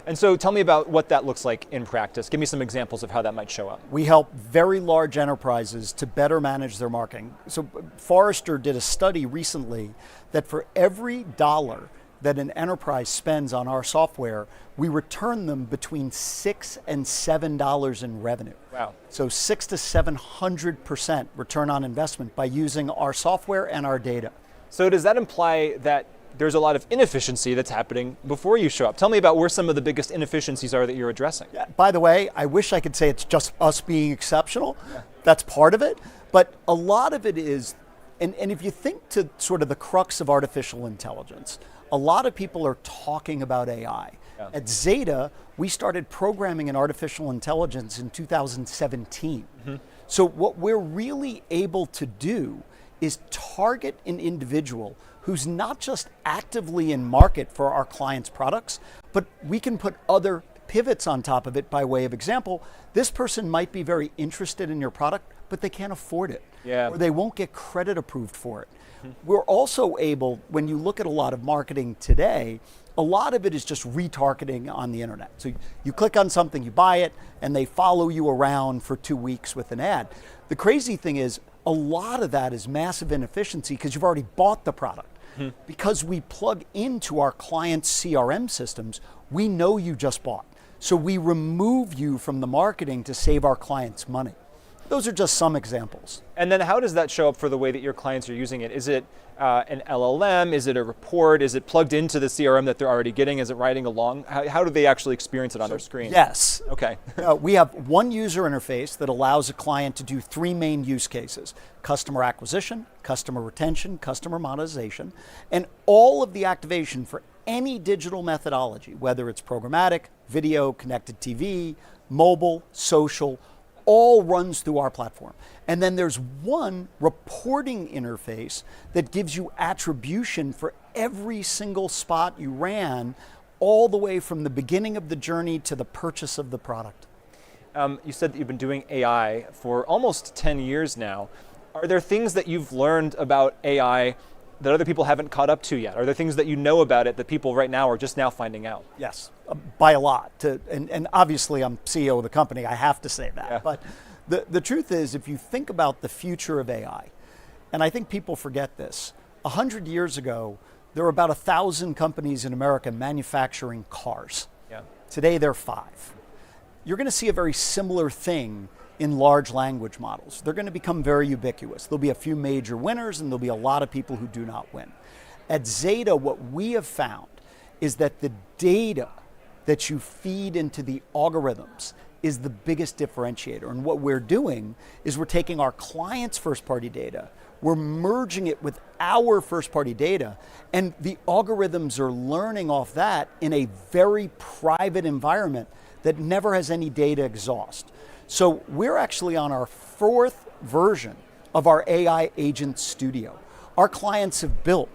Speaker 1: And so tell me about what that looks like in practice. Give me some examples of how that might show up.
Speaker 9: We help very large enterprises to better manage their marketing. So Forrester did a study recently that for every dollar that an enterprise spends on our software, we return them between $6 and $7 in revenue.
Speaker 1: Wow.
Speaker 9: So 600 to 700% return on investment by using our software and our data.
Speaker 1: So does that imply that there's a lot of inefficiency that's happening before you show up? Tell me about where some of the biggest inefficiencies are that you're addressing.
Speaker 9: Yeah, by the way, I wish I could say it's just us being exceptional. Yeah. That's part of it. But a lot of it is, and if you think to sort of the crux of artificial intelligence, a lot of people are talking about AI. Yeah. At Zeta, we started programming in artificial intelligence in 2017. Mm-hmm. So what we're really able to do is target an individual who's not just actively in market for our clients' products, but we can put other pivots on top of it. By way of example, this person might be very interested in your product, but they can't afford it, or they won't get credit approved for it. Mm-hmm. We're also able, when you look at a lot of marketing today, a lot of it is just retargeting on the internet. So you click on something, you buy it, and they follow you around for 2 weeks with an ad. The crazy thing is, a lot of that is massive inefficiency because you've already bought the product. Mm-hmm. Because we plug into our clients' CRM systems, we know you just bought. So we remove you from the marketing to save our clients money. Those are just some examples.
Speaker 1: And then how does that show up for the way that your clients are using it? Is it an LLM? Is it a report? Is it plugged into the CRM that they're already getting? Is it riding along? How do they actually experience it on their screen?
Speaker 9: Yes.
Speaker 1: Okay.
Speaker 9: We have one user interface that allows a client to do 3 main use cases: customer acquisition, customer retention, customer monetization, and all of the activation for any digital methodology, whether it's programmatic, video, connected TV, mobile, social, all runs through our platform. And then there's one reporting interface that gives you attribution for every single spot you ran, all the way from the beginning of the journey to the purchase of the product.
Speaker 1: You said that you've been doing AI for almost 10 years now. Are there things that you've learned about AI that other people haven't caught up to yet? Are there things that you know about it that people right now are just now finding out?
Speaker 9: Yes, by a lot. And obviously I'm CEO of the company, I have to say that. Yeah. But the truth is, if you think about the future of AI, and I think people forget this, 100 years ago, there were about 1,000 companies in America manufacturing cars. Yeah. Today there are 5. You're going to see a very similar thing in large language models. They're going to become very ubiquitous. There'll be a few major winners and there'll be a lot of people who do not win. At Zeta, what we have found is that the data that you feed into the algorithms is the biggest differentiator. And what we're doing is we're taking our clients' first-party data, we're merging it with our first-party data, and the algorithms are learning off that in a very private environment that never has any data exhaust. So we're actually on our 4th version of our AI Agent Studio. Our clients have built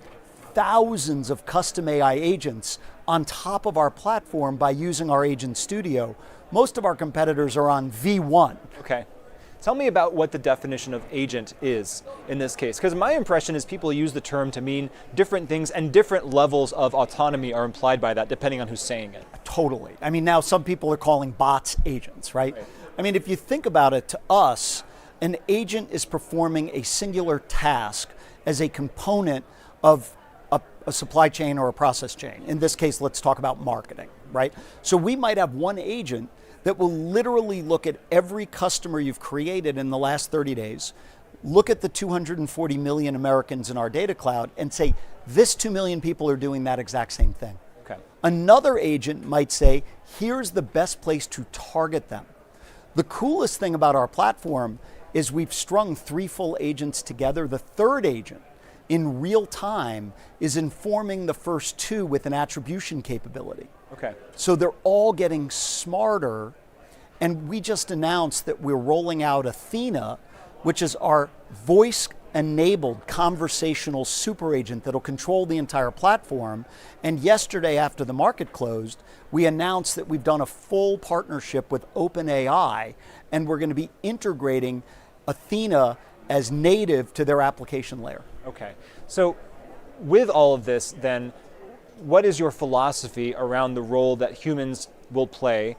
Speaker 9: thousands of custom AI agents on top of our platform by using our Agent Studio. Most of our competitors are on V1.
Speaker 1: Okay. Tell me about what the definition of agent is in this case, because my impression is people use the term to mean different things and different levels of autonomy are implied by that depending on who's saying it.
Speaker 9: Totally. I mean, now some people are calling bots agents, right? I mean, if you think about it, to us, an agent is performing a singular task as a component of a supply chain or a process chain. In this case, let's talk about marketing, right? So we might have one agent that will literally look at every customer you've created in the last 30 days, look at the 240 million Americans in our data cloud and say, this 2 million people are doing that exact same thing. Okay. Another agent might say, here's the best place to target them. The coolest thing about our platform is we've strung 3 full agents together. The third agent in real time is informing the first 2 with an attribution capability.
Speaker 1: Okay.
Speaker 9: So they're all getting smarter, and we just announced that we're rolling out Athena, which is our voice-enabled conversational super agent that'll control the entire platform. And yesterday, after the market closed, we announced that we've done a full partnership with OpenAI, and we're going to be integrating Athena as native to their application layer.
Speaker 1: Okay. So with all of this, then, what is your philosophy around the role that humans will play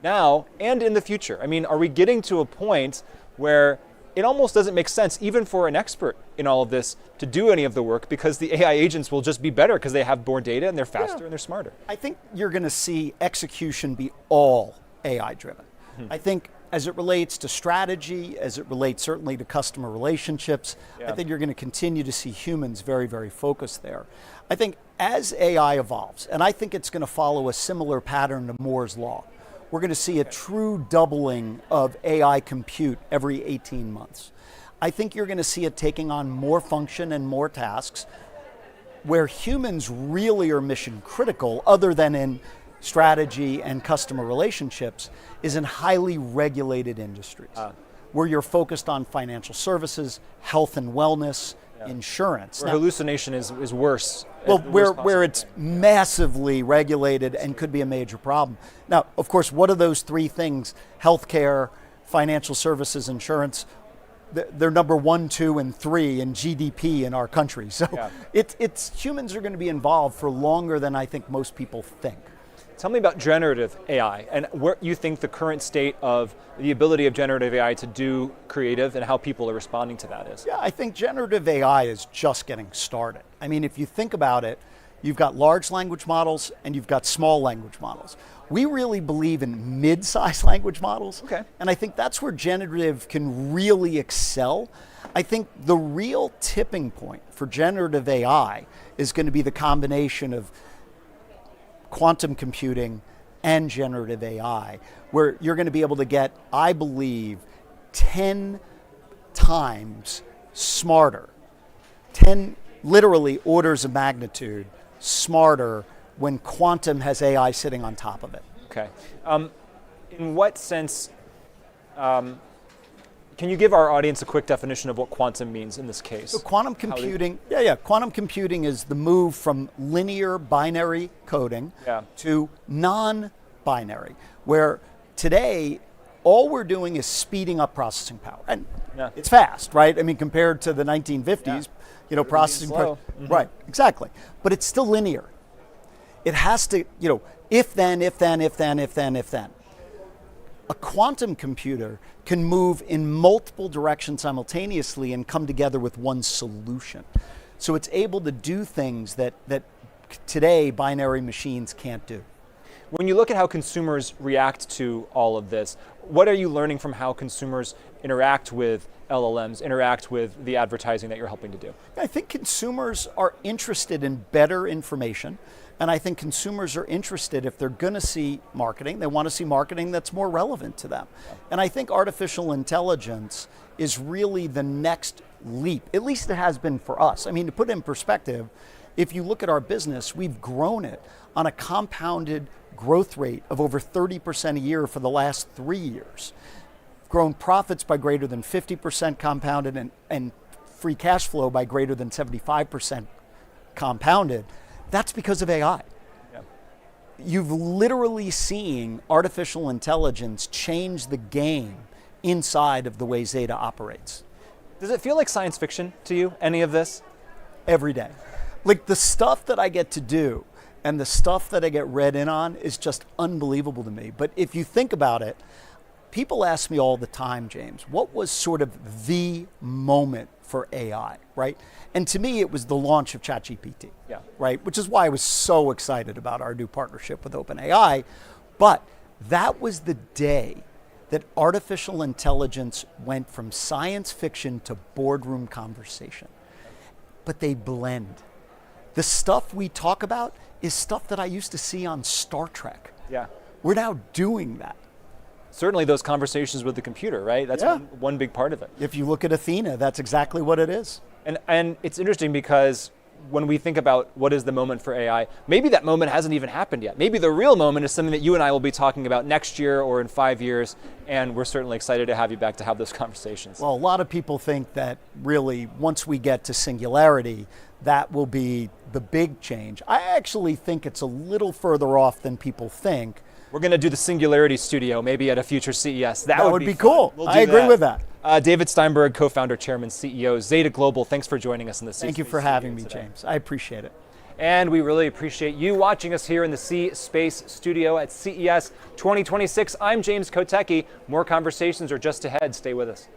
Speaker 1: now and in the future? I mean, are we getting to a point where it almost doesn't make sense, even for an expert in all of this, to do any of the work, because the AI agents will just be better because they have more data and they're faster and they're smarter?
Speaker 9: I think you're going to see execution be all AI driven. I think as it relates to strategy, as it relates certainly to customer relationships, I think you're going to continue to see humans very, very focused there. I think as AI evolves, and I think it's going to follow a similar pattern to Moore's Law, we're going to see a true doubling of AI compute every 18 months. I think you're going to see it taking on more function and more tasks where humans really are mission critical, other than in strategy and customer relationships, is in highly regulated industries where you're focused on financial services, health and wellness, insurance.
Speaker 1: Where hallucination is worse.
Speaker 9: Well, where it's massively regulated and could be a major problem. Now, of course, what are those 3 things? Healthcare, financial services, insurance. They're number 1, 2, and 3 in GDP in our country. So it's humans are going to be involved for longer than I think most people think.
Speaker 1: Tell me about generative AI and where you think the current state of the ability of generative AI to do creative and how people are responding to that is.
Speaker 9: Yeah, I think generative AI is just getting started. I mean, if you think about it, you've got large language models and you've got small language models. We really believe in mid-sized language models.
Speaker 1: Okay.
Speaker 9: And I think that's where generative can really excel. I think the real tipping point for generative AI is going to be the combination of quantum computing and generative AI, where you're going to be able to get, I believe, 10 times smarter, 10 literally orders of magnitude smarter when quantum has AI sitting on top of it.
Speaker 1: Okay. In what sense, can you give our audience a quick definition of what quantum means in this case?
Speaker 9: So quantum computing, quantum computing is the move from linear binary coding to non-binary, where today all we're doing is speeding up processing power. And it's fast, right? I mean, compared to the 1950s, processing power. Right, exactly. But it's still linear. It has to, if then. A quantum computer can move in multiple directions simultaneously and come together with one solution. So it's able to do things that today binary machines can't do.
Speaker 1: When you look at how consumers react to all of this, what are you learning from how consumers interact with LLMs, interact with the advertising that you're helping to do?
Speaker 9: I think consumers are interested in better information. And I think consumers are interested, if they're going to see marketing, they want to see marketing that's more relevant to them. And I think artificial intelligence is really the next leap, at least it has been for us. I mean, to put it in perspective, if you look at our business, we've grown it on a compounded growth rate of over 30% a year for the last 3 years. Grown profits by greater than 50% compounded and free cash flow by greater than 75% compounded. That's because of AI. You've literally seen artificial intelligence change the game inside of the way Zeta operates.
Speaker 1: Does it feel like science fiction to you, any of this?
Speaker 9: Every day. Like the stuff that I get to do and the stuff that I get read in on is just unbelievable to me. But if you think about it, people ask me all the time, James, what was sort of the moment for AI, right? And to me, it was the launch of ChatGPT, right? Which is why I was so excited about our new partnership with OpenAI. But that was the day that artificial intelligence went from science fiction to boardroom conversation. But they blend. The stuff we talk about is stuff that I used to see on Star Trek.
Speaker 1: Yeah.
Speaker 9: We're now doing that.
Speaker 1: certainly those conversations with the computer, right? That's one big part of it.
Speaker 9: If you look at Athena, that's exactly what it is.
Speaker 1: And it's interesting because when we think about what is the moment for AI, maybe that moment hasn't even happened yet. Maybe the real moment is something that you and I will be talking about next year or in 5 years, and we're certainly excited to have you back to have those conversations.
Speaker 9: Well, a lot of people think that really once we get to singularity, that will be the big change. I actually think it's a little further off than people think.
Speaker 1: We're going to do the Singularity Studio maybe at a future CES.
Speaker 9: That would be cool.
Speaker 1: We'll
Speaker 9: I agree with that.
Speaker 1: David Steinberg, co-founder, chairman, CEO, Zeta Global. Thanks for joining us in the C-Space.
Speaker 9: Thank you for having me, James. I appreciate it.
Speaker 1: And we really appreciate you watching us here in the C-Space Studio at CES 2026. I'm James Kotecki. More conversations are just ahead. Stay with us.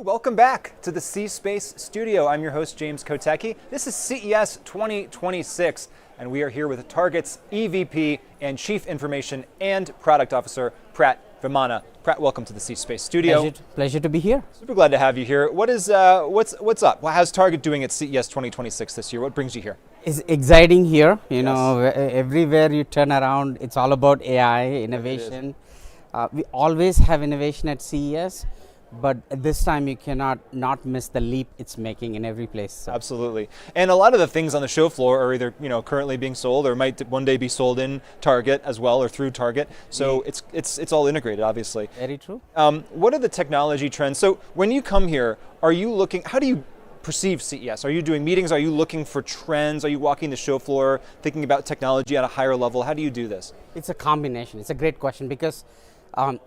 Speaker 1: Welcome back to the C-Space studio. I'm your host, James Kotecki. This is CES 2026, and we are here with Target's EVP and Chief Information and Product Officer, Prat Vimana. Prat, welcome to the C-Space studio.
Speaker 10: Pleasure to be here.
Speaker 1: Super glad to have you here. What's up? How's Target doing at CES 2026 this year? What brings you here?
Speaker 10: It's exciting here. You know, everywhere you turn around, it's all about AI, innovation. We always have innovation at CES, but this time you cannot not miss the leap it's making in every place. So.
Speaker 1: Absolutely. And a lot of the things on the show floor are either currently being sold or might one day be sold in Target as well or through Target. So it's all integrated, obviously.
Speaker 10: Very true.
Speaker 1: What are the technology trends? So when you come here, are you looking? How do you perceive CES? Are you doing meetings? Are you looking for trends? Are you walking the show floor, thinking about technology at a higher level? How do you do this?
Speaker 10: It's a combination. It's a great question because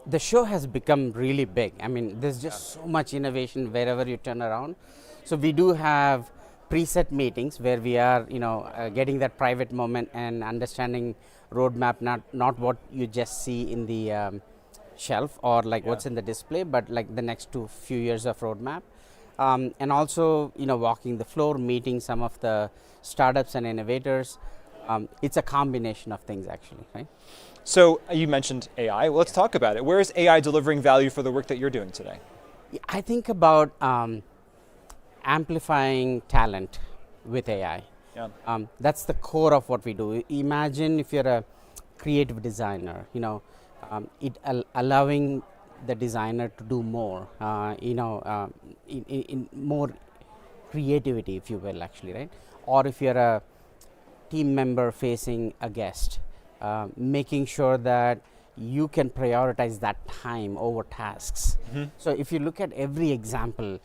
Speaker 10: the show has become really big. I mean, there's just so much innovation wherever you turn around. So we do have preset meetings where we are, getting that private moment and understanding roadmap, not what you just see in the shelf or what's in the display, but like the next few years of roadmap. And also, walking the floor, meeting some of the startups and innovators. It's a combination of things actually, right?
Speaker 1: So you mentioned AI. Well, let's talk about it. Where is AI delivering value for the work that you're doing today?
Speaker 10: I think about amplifying talent with AI.
Speaker 1: Yeah.
Speaker 10: That's the core of what we do. Imagine if you're a creative designer, allowing the designer to do more, in more creativity, if you will, actually, right? Or if you're a team member facing a guest, making sure that you can prioritize that time over tasks. Mm-hmm. So if you look at every example,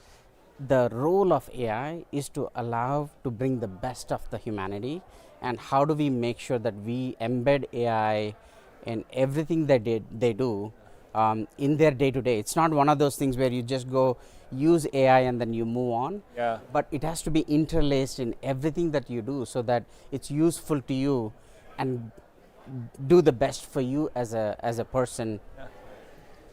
Speaker 10: the role of AI is to allow to bring the best of the humanity, and how do we make sure that we embed AI in everything that they do in their day-to-day. It's not one of those things where you just go use AI and then you move on, but it has to be interlaced in everything that you do so that it's useful to you and do the best for you as a person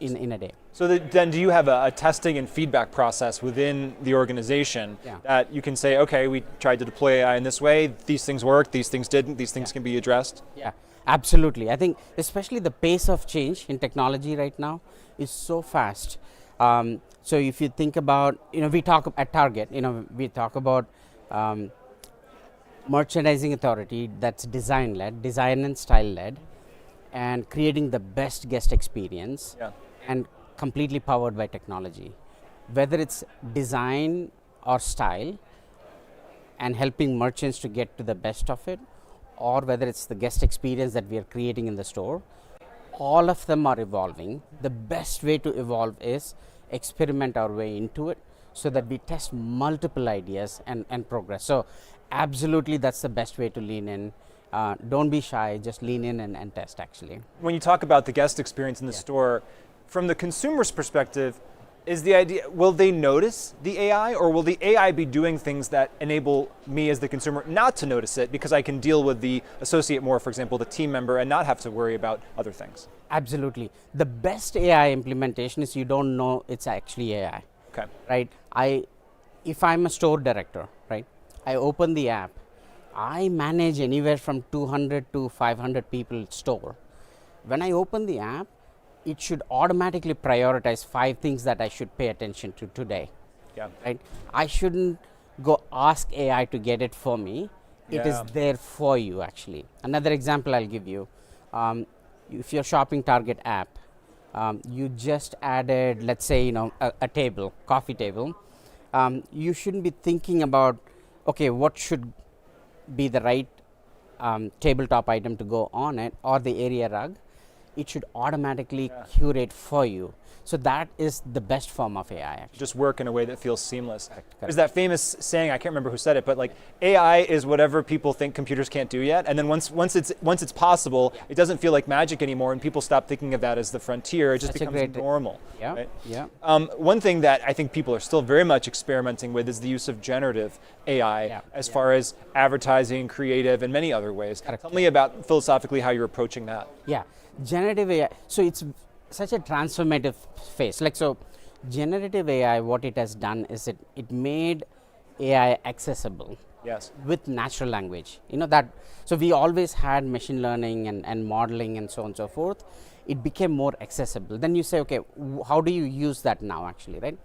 Speaker 10: in a day.
Speaker 1: So then do you have a testing and feedback process within the organization that you can say, okay, we tried to deploy AI in this way, these things worked, these things didn't, these things can be addressed?
Speaker 10: Yeah, absolutely. I think especially the pace of change in technology right now is so fast. So if you think about, we talk at Target, we talk about merchandising authority that's design and style led, and creating the best guest experience and completely powered by technology. Whether it's design or style and helping merchants to get to the best of it, or whether it's the guest experience that we are creating in the store, all of them are evolving. The best way to evolve is experiment our way into it so that we test multiple ideas and progress. So absolutely, that's the best way to lean in. Don't be shy, just lean in and test actually.
Speaker 1: When you talk about the guest experience in the store, from the consumer's perspective, is the idea, will they notice the AI, or will the AI be doing things that enable me as the consumer not to notice it because I can deal with the associate more, for example, the team member, and not have to worry about other things?
Speaker 10: Absolutely. The best AI implementation is you don't know it's actually AI.
Speaker 1: Okay.
Speaker 10: Right? If I'm a store director, right, I open the app, I manage anywhere from 200 to 500 people store. When I open the app, it should automatically prioritize 5 things that I should pay attention to today.
Speaker 1: Yeah.
Speaker 10: Right? I shouldn't go ask AI to get it for me. It is there for you actually. Another example I'll give you. If you're shopping Target app, you just added, let's say, a table, coffee table. You shouldn't be thinking about, okay, what should be the right tabletop item to go on it, or the area rug. It should automatically curate for you. So that is the best form of AI. Actually.
Speaker 1: Just work in a way that feels seamless.
Speaker 10: Correct.
Speaker 1: There's that famous saying, I can't remember who said it, but AI is whatever people think computers can't do yet. And then once it's possible, it doesn't feel like magic anymore, and people stop thinking of that as the frontier. It just becomes normal.
Speaker 10: Yeah.
Speaker 1: Right?
Speaker 10: Yeah.
Speaker 1: One thing that I think people are still very much experimenting with is the use of generative AI as far as advertising, creative, and many other ways.
Speaker 10: Correct.
Speaker 1: Tell me about philosophically how you're approaching that.
Speaker 10: Yeah. Generative AI. So it's such a transformative phase. So generative AI, what it has done is it made AI accessible.
Speaker 1: Yes.
Speaker 10: With natural language. That, so we always had machine learning and modeling and so on and so forth. It became more accessible. Then you say, okay, how do you use that now actually, right?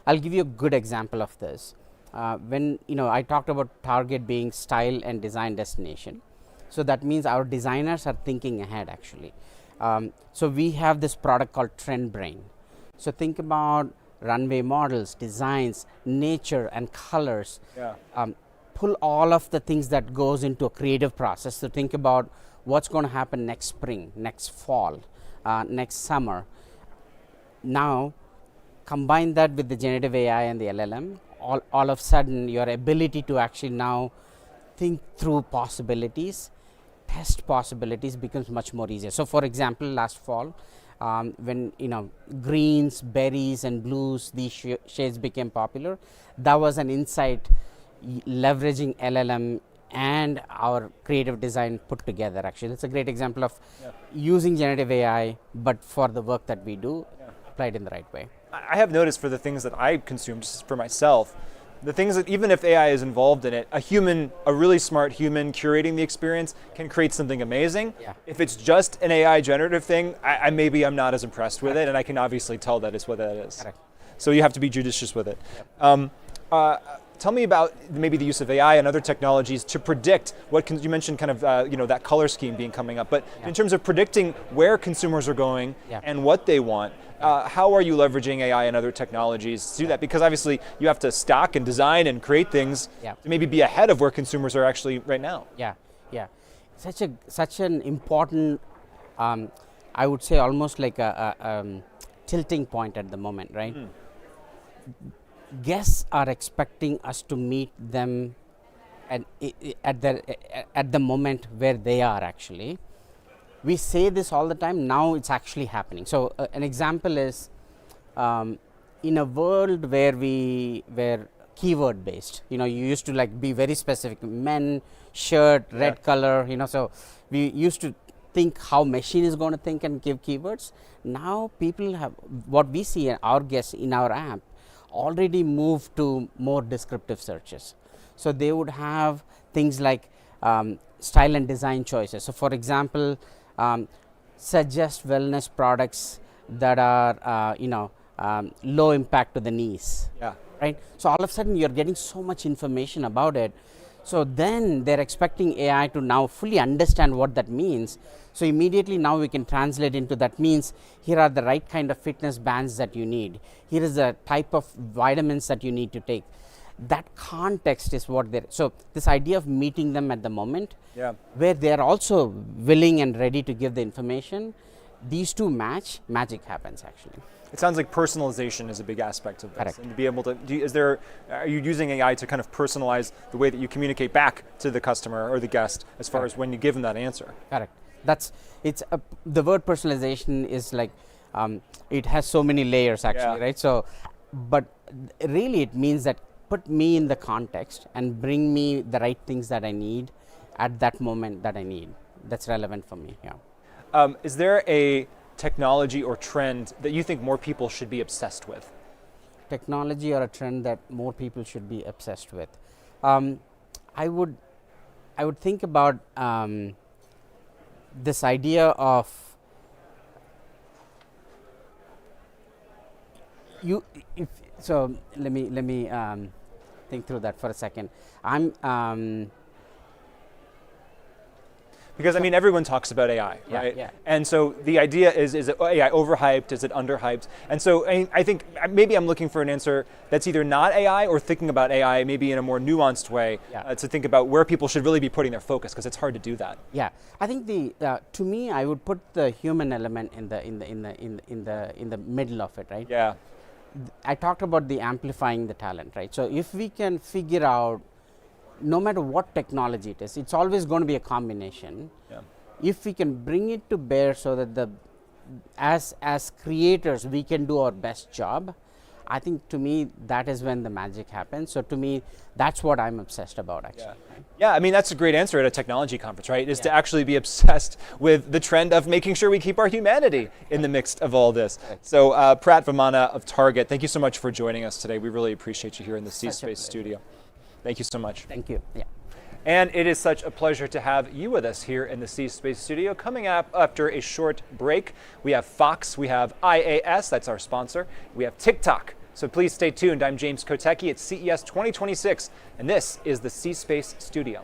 Speaker 10: I'll give you a good example of this. When I talked about Target being style and design destination. So that means our designers are thinking ahead actually. So we have this product called Trend Brain. So think about runway models, designs, nature and colors.
Speaker 1: Yeah.
Speaker 10: Pull all of the things that goes into a creative process to think about what's going to happen next spring, next fall, next summer. Now, combine that with the generative AI and the LLM, all of a sudden your ability to actually now think through possibilities, test possibilities becomes much more easier. So for example, last fall, when greens, berries and blues, these shades became popular, that was an insight leveraging LLM and our creative design put together actually. It's a great example of using generative AI, but for the work that we do, applied in the right way.
Speaker 1: I have noticed for the things that I consume just for myself, the things that even if AI is involved in it, a really smart human curating the experience can create something amazing.
Speaker 10: Yeah.
Speaker 1: If it's just an AI generative thing, maybe I'm not as impressed with it, and I can obviously tell that is what that is.
Speaker 10: Correct.
Speaker 1: So you have to be judicious with it.
Speaker 10: Yep.
Speaker 1: Tell me about maybe the use of AI and other technologies to predict what you mentioned kind of that color scheme being coming up, but in terms of predicting where consumers are going and what they want, how are you leveraging AI and other technologies to do that? Because obviously you have to stock and design and create things to maybe be ahead of where consumers are actually right now.
Speaker 10: Yeah. Such an important, I would say almost like a tilting point at the moment, right? Guests are expecting us to meet them at the moment where they are actually. We say this all the time, now it's actually happening. So an example is in a world where we were keyword based, you used to be very specific, men, shirt, red color, so we used to think how machine is going to think and give keywords. Now people have, what we see our guests in our app already moved to more descriptive searches. So they would have things like style and design choices. So for example, suggest wellness products that are low impact to the knees. Right. So all of a sudden you're getting so much information about it. So then they're expecting AI to now fully understand what that means. So immediately now we can translate into that means here are the right kind of fitness bands that you need. Here is the type of vitamins that you need to take. That context is what they're, so this idea of meeting them at the moment, where they're also willing and ready to give the information, these two match, magic happens actually.
Speaker 1: It sounds like personalization is a big aspect of this.
Speaker 10: Correct.
Speaker 1: And to be able to, are you using AI to kind of personalize the way that you communicate back to the customer or the guest as far as when you give them that answer?
Speaker 10: Correct. The word personalization is like, it has so many layers actually, right? So, but really it means that put me in the context and bring me the right things that I need at that moment that I need. That's relevant for me,
Speaker 1: Is there a technology or trend that you think more people should be obsessed with?
Speaker 10: Technology or a trend that more people should be obsessed with? I would think about this idea of let me think through that for a second.
Speaker 1: Because everyone talks about AI, right?
Speaker 10: Yeah.
Speaker 1: And so the idea is it AI overhyped? Is it underhyped? And so I think maybe I'm looking for an answer that's either not AI or thinking about AI maybe in a more nuanced way to think about where people should really be putting their focus, because it's hard to do that.
Speaker 10: Yeah, I think to me I would put the human element in the middle of it, right?
Speaker 1: Yeah.
Speaker 10: I talked about the amplifying the talent, right? So if we can figure out, no matter what technology it is, it's always going to be a combination. If we can bring it to bear so that as creators we can do our best job, I think to me that is when the magic happens. So to me, that's what I'm obsessed about actually.
Speaker 1: Yeah, I mean, that's a great answer at a technology conference, right? Is to actually be obsessed with the trend of making sure we keep our humanity in the midst of all this. So Prat Vimana of Target, thank you so much for joining us today. We really appreciate you here in the C-Space studio. Thank you so much.
Speaker 10: Thank you. Yeah.
Speaker 1: And it is such a pleasure to have you with us here in the C-Space studio. Coming up after a short break, we have Fox, we have IAS, that's our sponsor, we have TikTok. So please stay tuned. I'm James Kotecki at CES 2026, and this is the C-Space studio.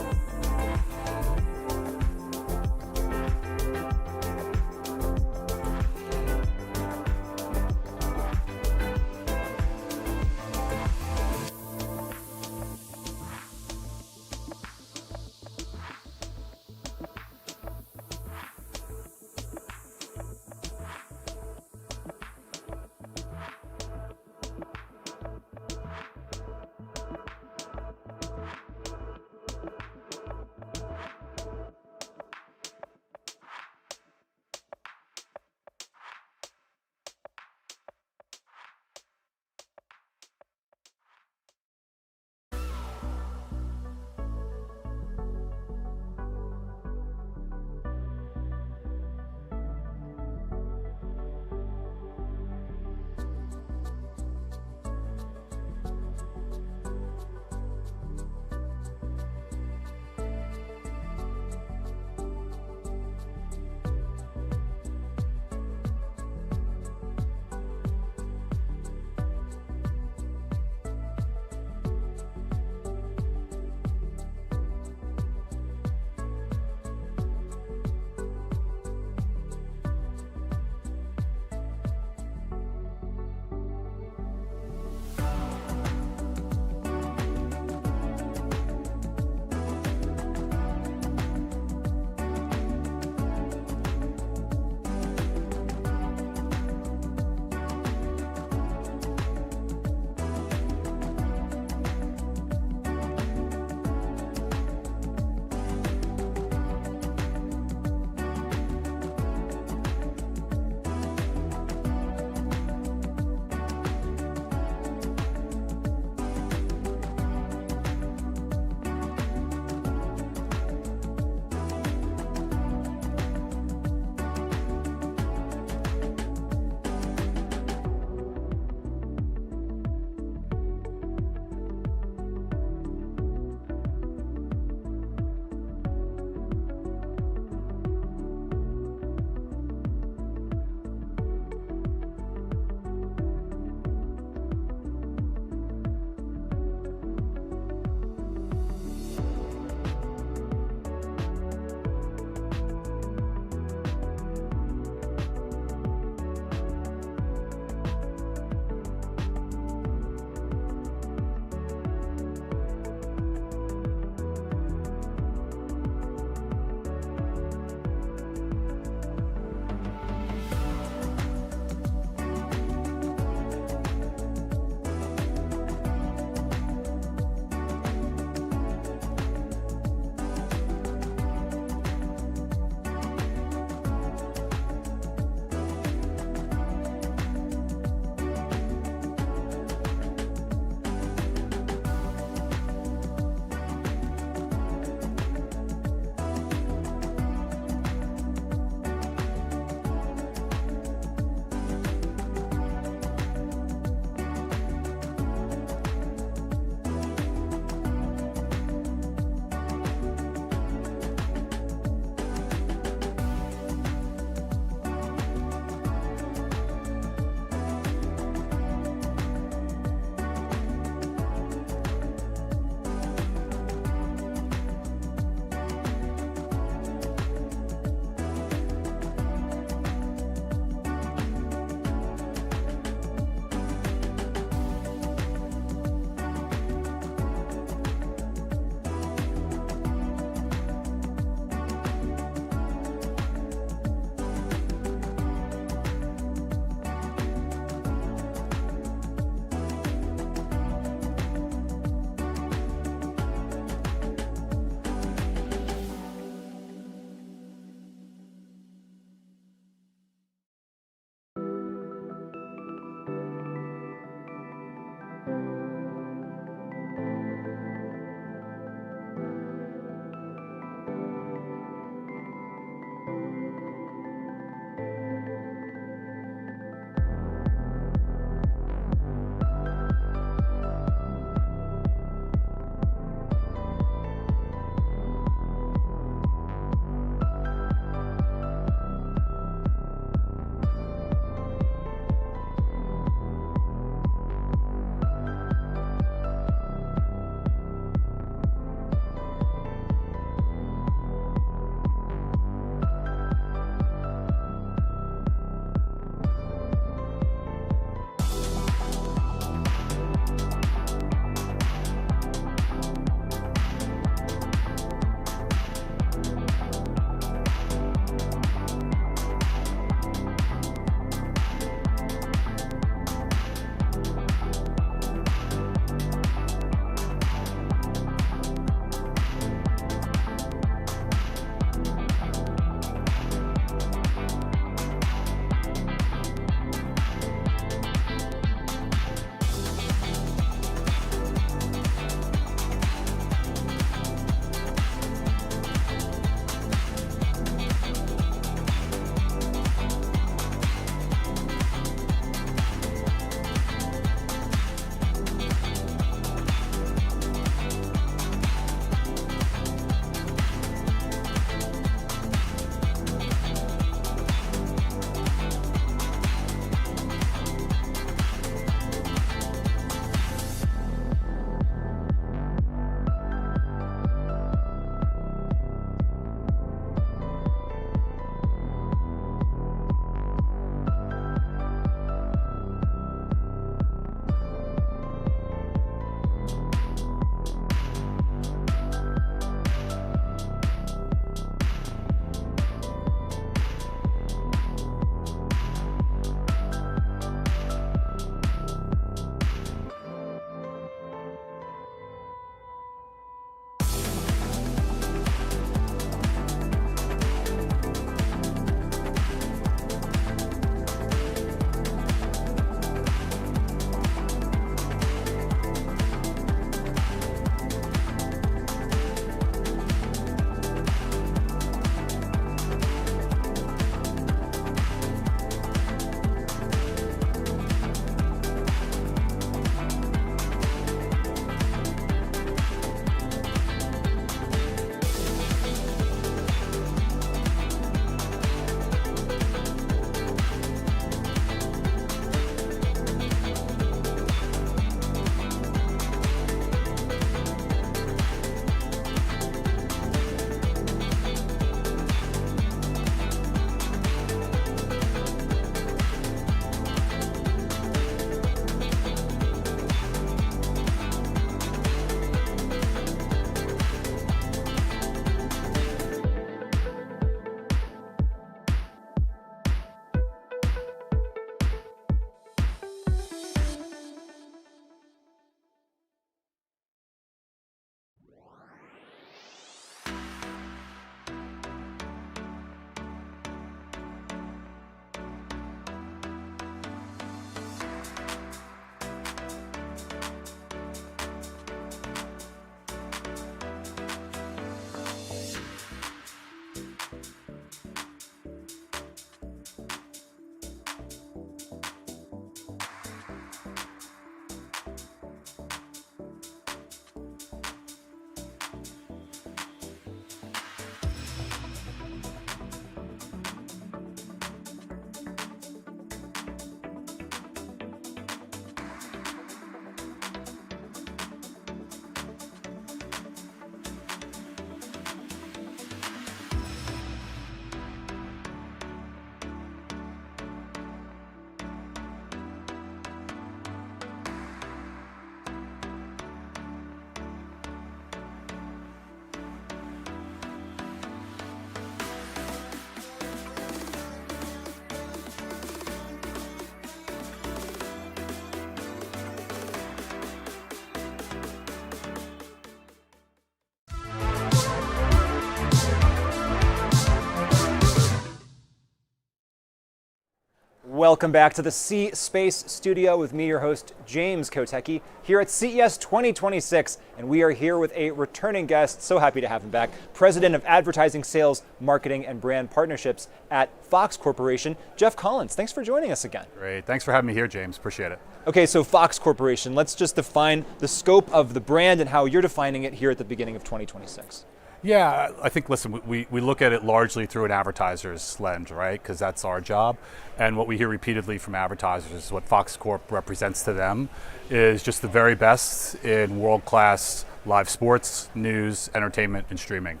Speaker 1: Welcome back to the C-Space studio with me, your host, James Kotecki, here at CES 2026. And we are here with a returning guest, so happy to have him back, President of Advertising Sales, Marketing, and Brand Partnerships at Fox Corporation, Jeff Collins. Thanks for joining us again.
Speaker 11: Great, thanks for having me here, James, appreciate it.
Speaker 1: Okay, so Fox Corporation, let's just define the scope of the brand and how you're defining it here at the beginning of 2026.
Speaker 11: Yeah, I think, listen, we look at it largely through an advertiser's lens, right? Because that's our job. And what we hear repeatedly from advertisers is what Fox Corp represents to them is just the very best in world-class live sports, news, entertainment, and streaming.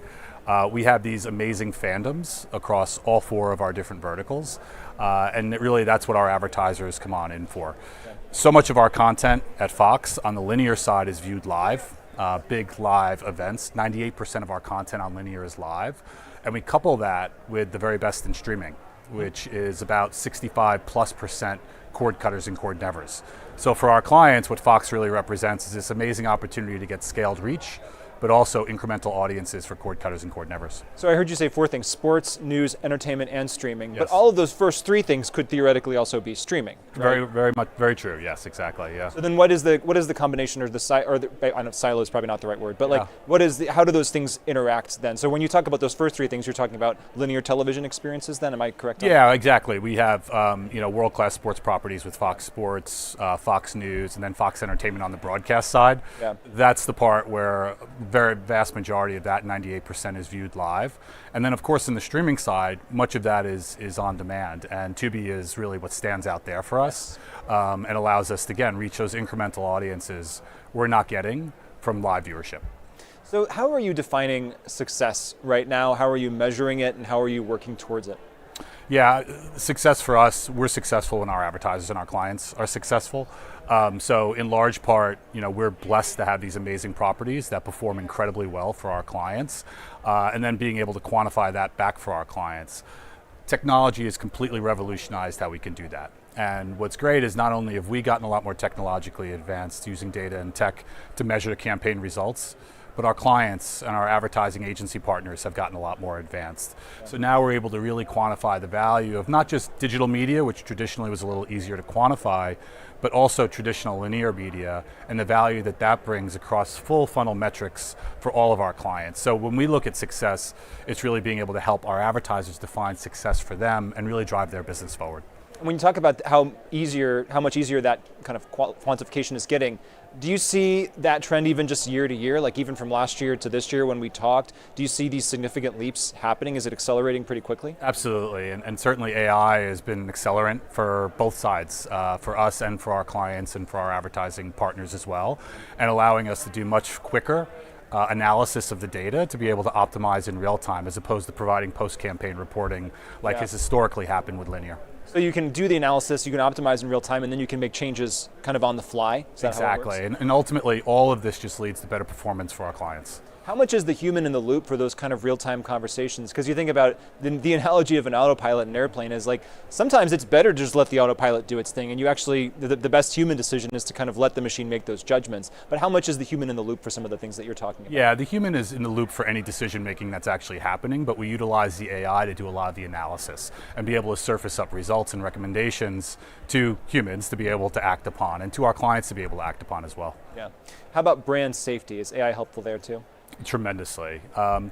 Speaker 11: We have these amazing fandoms across all four of our different verticals. And really, that's what our advertisers come on in for. So much of our content at Fox on the linear side is viewed live. Big live events. 98% of our content on linear is live. And we couple that with the very best in streaming, which is about 65+% cord cutters and cord nevers. So for our clients, what Fox really represents is this amazing opportunity to get scaled reach, but also incremental audiences for cord cutters and cord nevers.
Speaker 1: So I heard you say four things: sports, news, entertainment, and streaming.
Speaker 11: Yes.
Speaker 1: But all of those first three things could theoretically also be streaming. Right?
Speaker 11: Very true. Yes, exactly. Yeah.
Speaker 1: So then, what is the combination, or I know silo is probably not the right word, but like, how do those things interact then? So when you talk about those first three things, you're talking about linear television experiences. Then, am I correct?
Speaker 11: Yeah, exactly. We have world-class sports properties with Fox Sports, Fox News, and then Fox Entertainment on the broadcast side.
Speaker 1: Yeah.
Speaker 11: That's the part where very vast majority of that, 98%, is viewed live. And then of course in the streaming side, much of that is on demand, and Tubi is really what stands out there for us and allows us to, again, reach those incremental audiences we're not getting from live viewership.
Speaker 1: So how are you defining success right now? How are you measuring it, and how are you working towards it?
Speaker 11: Yeah, success for us, we're successful when our advertisers and our clients are successful. So in large part, we're blessed to have these amazing properties that perform incredibly well for our clients, and then being able to quantify that back for our clients. Technology has completely revolutionized how we can do that. And what's great is not only have we gotten a lot more technologically advanced using data and tech to measure campaign results, but our clients and our advertising agency partners have gotten a lot more advanced. So now we're able to really quantify the value of not just digital media, which traditionally was a little easier to quantify, but also traditional linear media and the value that that brings across full funnel metrics for all of our clients. So when we look at success, it's really being able to help our advertisers define success for them and really drive their business forward.
Speaker 1: When you talk about how much easier that kind of quantification is getting, do you see that trend even just year to year, like even from last year to this year when we talked? Do you see these significant leaps happening? Is it accelerating pretty quickly?
Speaker 11: Absolutely, and certainly AI has been an accelerant for both sides, for us and for our clients and for our advertising partners as well, and allowing us to do much quicker analysis of the data to be able to optimize in real time as opposed to providing post-campaign reporting like has historically happened with linear.
Speaker 1: So you can do the analysis, you can optimize in real time, and then you can make changes kind of on the fly? Is that
Speaker 11: exactly,
Speaker 1: how it works?
Speaker 11: And ultimately all of this just leads to better performance for our clients.
Speaker 1: How much is the human in the loop for those kind of real-time conversations? Because you think about the analogy of an autopilot in an airplane is like, sometimes it's better to just let the autopilot do its thing, and you actually, the best human decision is to kind of let the machine make those judgments. But how much is the human in the loop for some of the things that you're talking about?
Speaker 11: Yeah, the human is in the loop for any decision making that's actually happening, but we utilize the AI to do a lot of the analysis and be able to surface up results and recommendations to humans to be able to act upon, and to our clients to be able to act upon as well.
Speaker 1: Yeah. How about brand safety? Is AI helpful there too?
Speaker 11: Tremendously.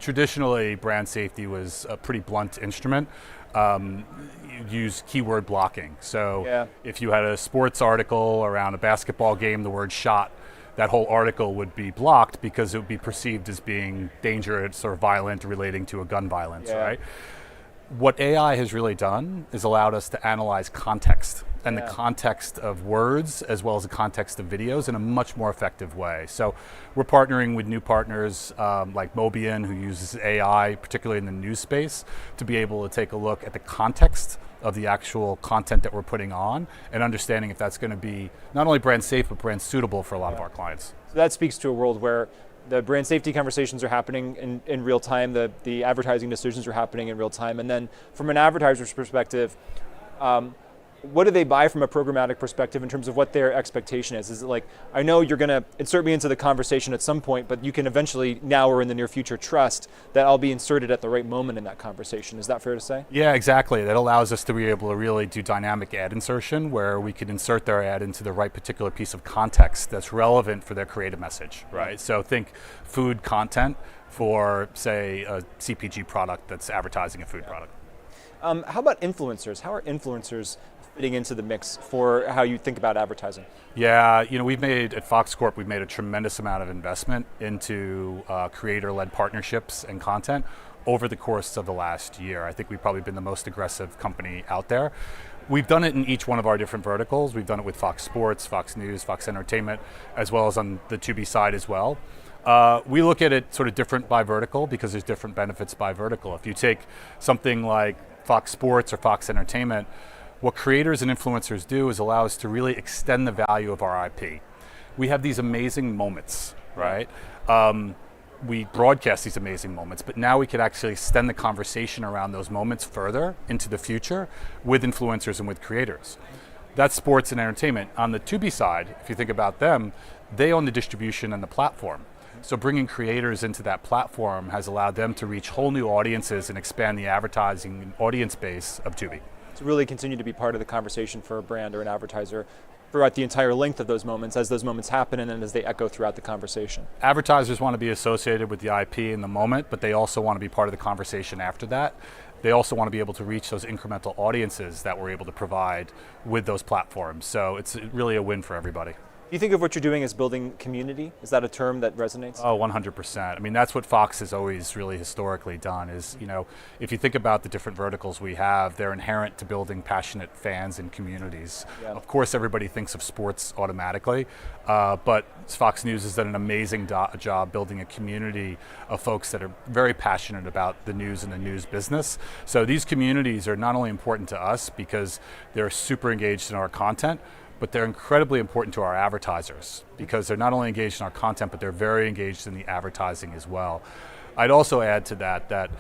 Speaker 11: Traditionally, brand safety was a pretty blunt instrument. You use keyword blocking. So if you had a sports article around a basketball game, the word shot, that whole article would be blocked because it would be perceived as being dangerous or violent relating to a gun violence, right? What AI has really done is allowed us to analyze context and the context of words as well as the context of videos in a much more effective way. So we're partnering with new partners like Mobian, who uses AI, particularly in the news space, to be able to take a look at the context of the actual content that we're putting on and understanding if that's going to be not only brand safe, but brand suitable for a lot of our clients.
Speaker 1: So that speaks to a world where the brand safety conversations are happening in real time, the advertising decisions are happening in real time, and then from an advertiser's perspective, what do they buy from a programmatic perspective in terms of what their expectation is? Is it like, I know you're going to insert me into the conversation at some point, but you can eventually, now or in the near future, trust that I'll be inserted at the right moment in that conversation. Is that fair to say?
Speaker 11: Yeah, exactly. That allows us to be able to really do dynamic ad insertion, where we can insert their ad into the right particular piece of context that's relevant for their creative message, right? So think food content for, say, a CPG product that's advertising a food product.
Speaker 1: How about influencers? How are influencers fitting into the mix for how you think about advertising?
Speaker 11: Yeah, at Fox Corp, we've made a tremendous amount of investment into creator-led partnerships and content over the course of the last year. I think we've probably been the most aggressive company out there. We've done it in each one of our different verticals. We've done it with Fox Sports, Fox News, Fox Entertainment, as well as on the Tubi side as well. We look at it sort of different by vertical because there's different benefits by vertical. If you take something like Fox Sports or Fox Entertainment, what creators and influencers do is allow us to really extend the value of our IP. We have these amazing moments, right? We broadcast these amazing moments, but now we could actually extend the conversation around those moments further into the future with influencers and with creators. That's sports and entertainment. On the Tubi side, if you think about them, they own the distribution and the platform. So bringing creators into that platform has allowed them to reach whole new audiences and expand the advertising audience base of Tubi.
Speaker 1: To really continue to be part of the conversation for a brand or an advertiser throughout the entire length of those moments, as those moments happen and then as they echo throughout the conversation.
Speaker 11: Advertisers want to be associated with the IP in the moment, but they also want to be part of the conversation after that. They also want to be able to reach those incremental audiences that we're able to provide with those platforms. So it's really a win for everybody.
Speaker 1: Do you think of what you're doing as building community? Is that a term that resonates?
Speaker 11: Oh, 100%. I mean, that's what Fox has always really historically done is, if you think about the different verticals we have, they're inherent to building passionate fans and communities. Yeah. Of course, everybody thinks of sports automatically, but Fox News has done an amazing job building a community of folks that are very passionate about the news and the news business. So these communities are not only important to us because they're super engaged in our content, but they're incredibly important to our advertisers because they're not only engaged in our content, but they're very engaged in the advertising as well. I'd also add to that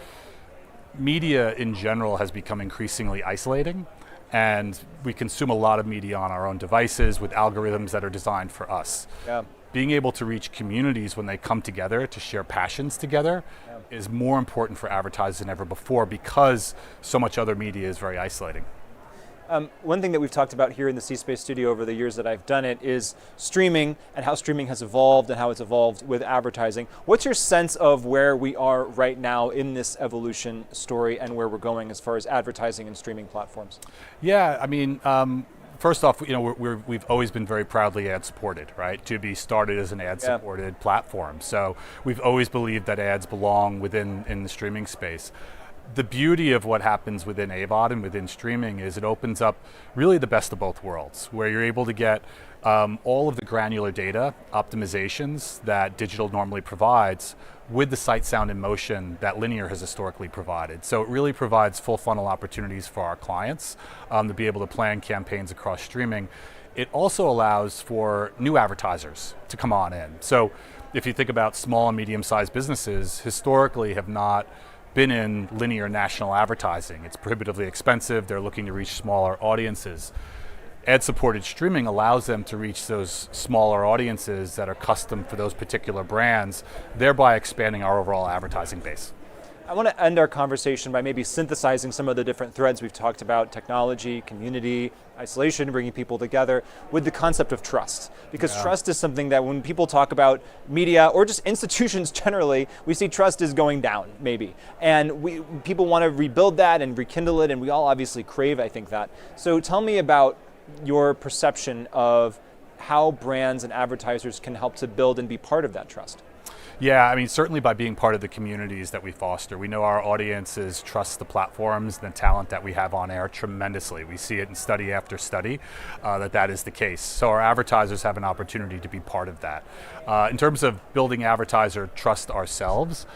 Speaker 11: media in general has become increasingly isolating, and we consume a lot of media on our own devices with algorithms that are designed for us. Yeah. Being able to reach communities when they come together to share passions together is more important for advertisers than ever before because so much other media is very isolating.
Speaker 1: One thing that we've talked about here in the C-Space studio over the years that I've done it is streaming and how streaming has evolved and how it's evolved with advertising. What's your sense of where we are right now in this evolution story and where we're going as far as advertising and streaming platforms?
Speaker 11: Yeah, I mean, first off, we've always been very proudly ad-supported, right? Tubi started as an ad-supported platform, so we've always believed that ads belong in the streaming space. The beauty of what happens within AVOD and within streaming is it opens up really the best of both worlds, where you're able to get all of the granular data optimizations that digital normally provides with the sight, sound, and motion that linear has historically provided. So it really provides full funnel opportunities for our clients to be able to plan campaigns across streaming. It also allows for new advertisers to come on in. So if you think about small and medium-sized businesses, historically have not been in linear national advertising. It's prohibitively expensive. They're looking to reach smaller audiences. Ad-supported streaming allows them to reach those smaller audiences that are custom for those particular brands, thereby expanding our overall advertising base.
Speaker 1: I want to end our conversation by maybe synthesizing some of the different threads we've talked about: technology, community, isolation, bringing people together, with the concept of trust. Because trust is something that when people talk about media or just institutions generally, we see trust is going down, maybe. And people want to rebuild that and rekindle it, and we all obviously crave, I think, that. So tell me about your perception of how brands and advertisers can help to build and be part of that trust.
Speaker 11: Yeah, I mean, certainly by being part of the communities that we foster. We know our audiences trust the platforms and the talent that we have on air tremendously. We see it in study after study that is the case. So our advertisers have an opportunity to be part of that. In terms of building advertiser trust ourselves,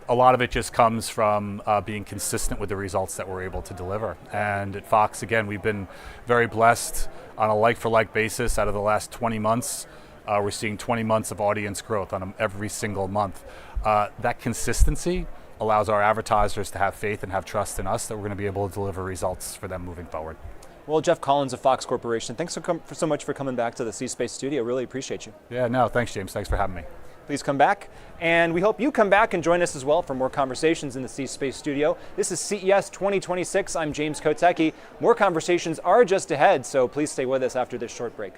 Speaker 11: a lot of it just comes from being consistent with the results that we're able to deliver. And at Fox, again, we've been very blessed on a like-for-like basis. Out of the last 20 months, we're seeing 20 months of audience growth on every single month. That consistency allows our advertisers to have faith and have trust in us that we're going to be able to deliver results for them moving forward.
Speaker 1: Well, Jeff Collins of Fox Corporation, thanks so much for coming back to the C-Space studio. Really appreciate you.
Speaker 11: Yeah, no, thanks, James. Thanks for having me.
Speaker 1: Please come back. And we hope you come back and join us as well for more conversations in the C-Space studio. This is CES 2026. I'm James Kotecki. More conversations are just ahead, so please stay with us after this short break.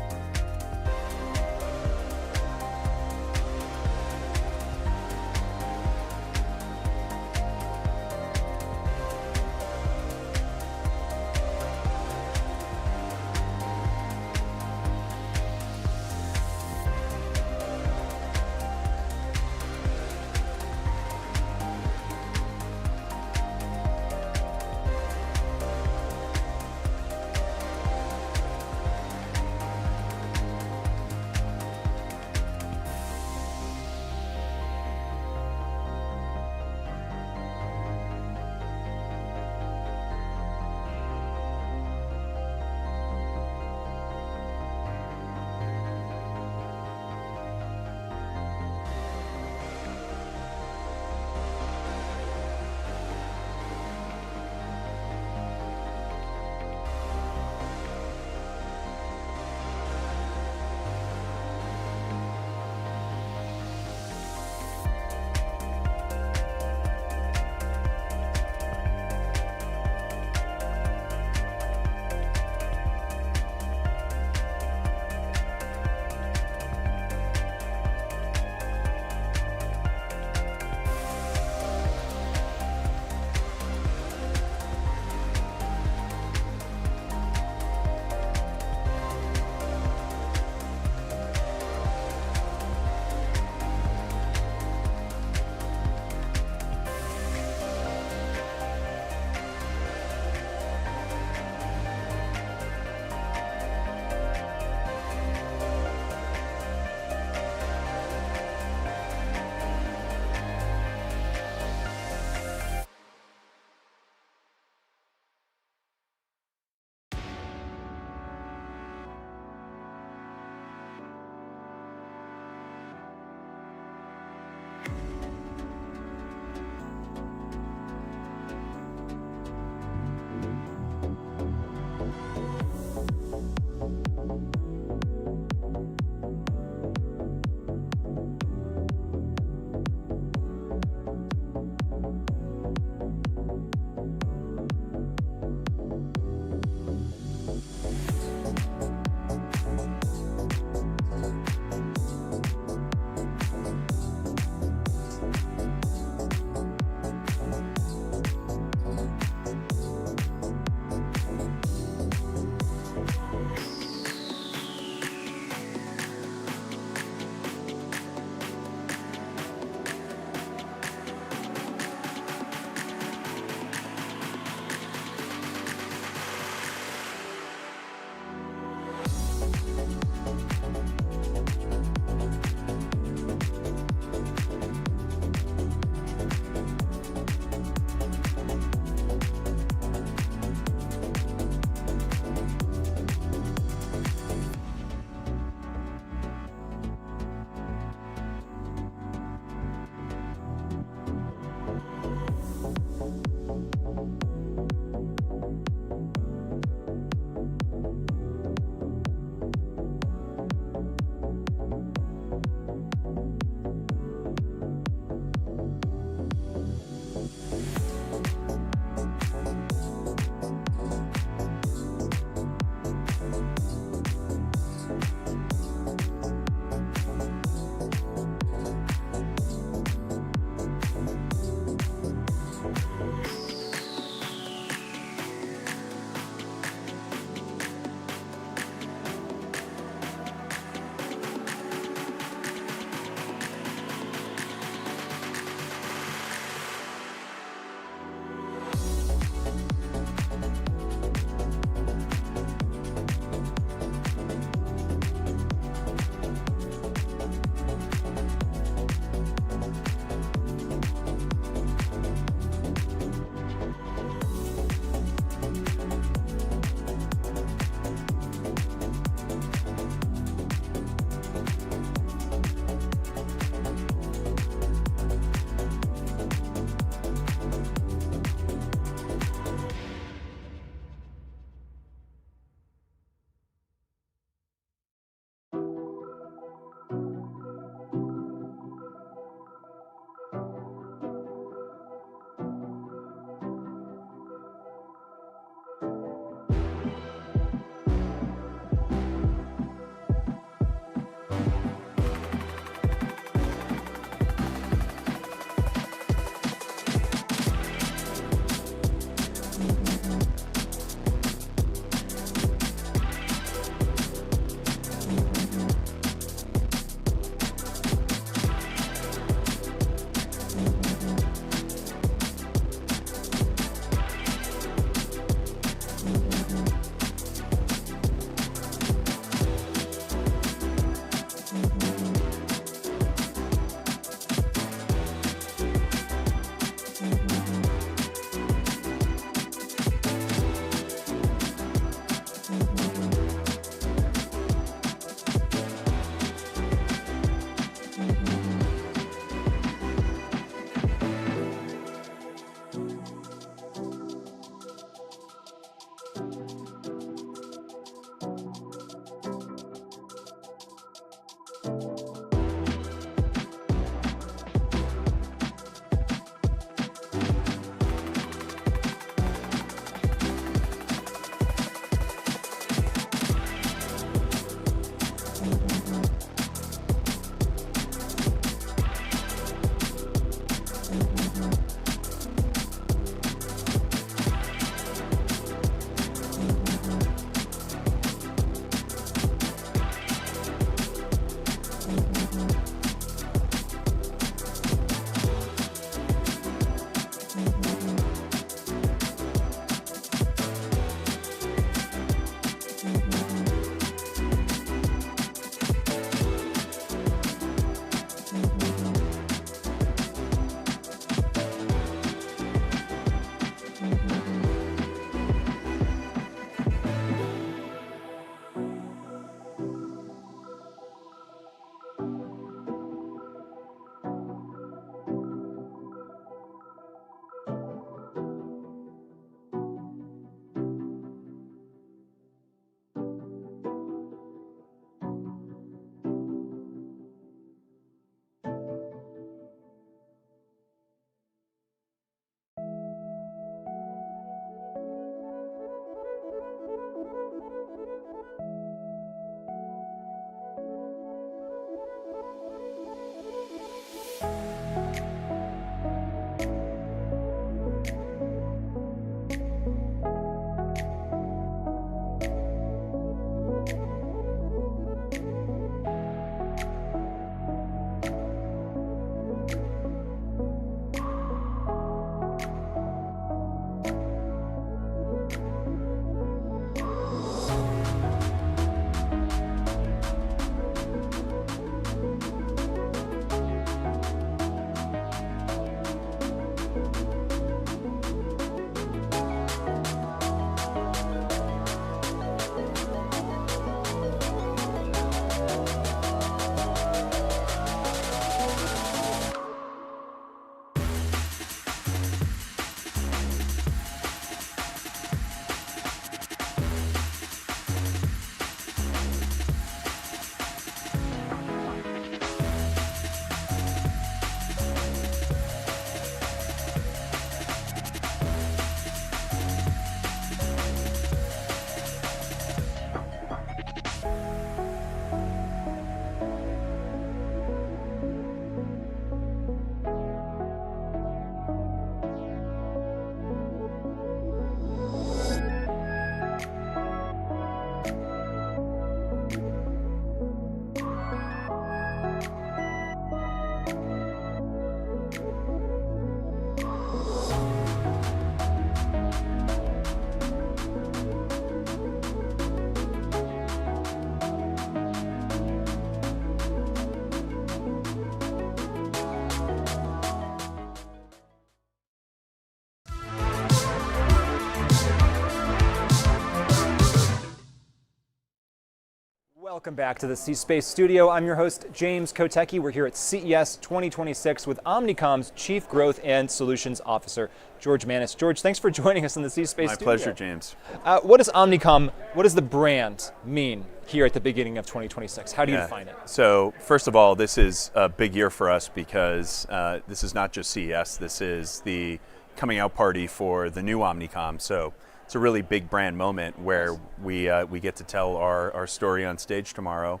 Speaker 1: Welcome back to the C-Space Studio. I'm your host, James Kotecki. We're here at CES 2026 with Omnicom's Chief Growth and Solutions Officer, George Manis. George, thanks for joining us in the C-Space Studio.
Speaker 12: My pleasure, James.
Speaker 1: What does Omnicom, what does the brand mean here at the beginning of 2026? How do you define it?
Speaker 12: So first of all, this is a big year for us because this is not just CES, this is the coming out party for the new Omnicom. So it's a really big brand moment where we get to tell our story on stage tomorrow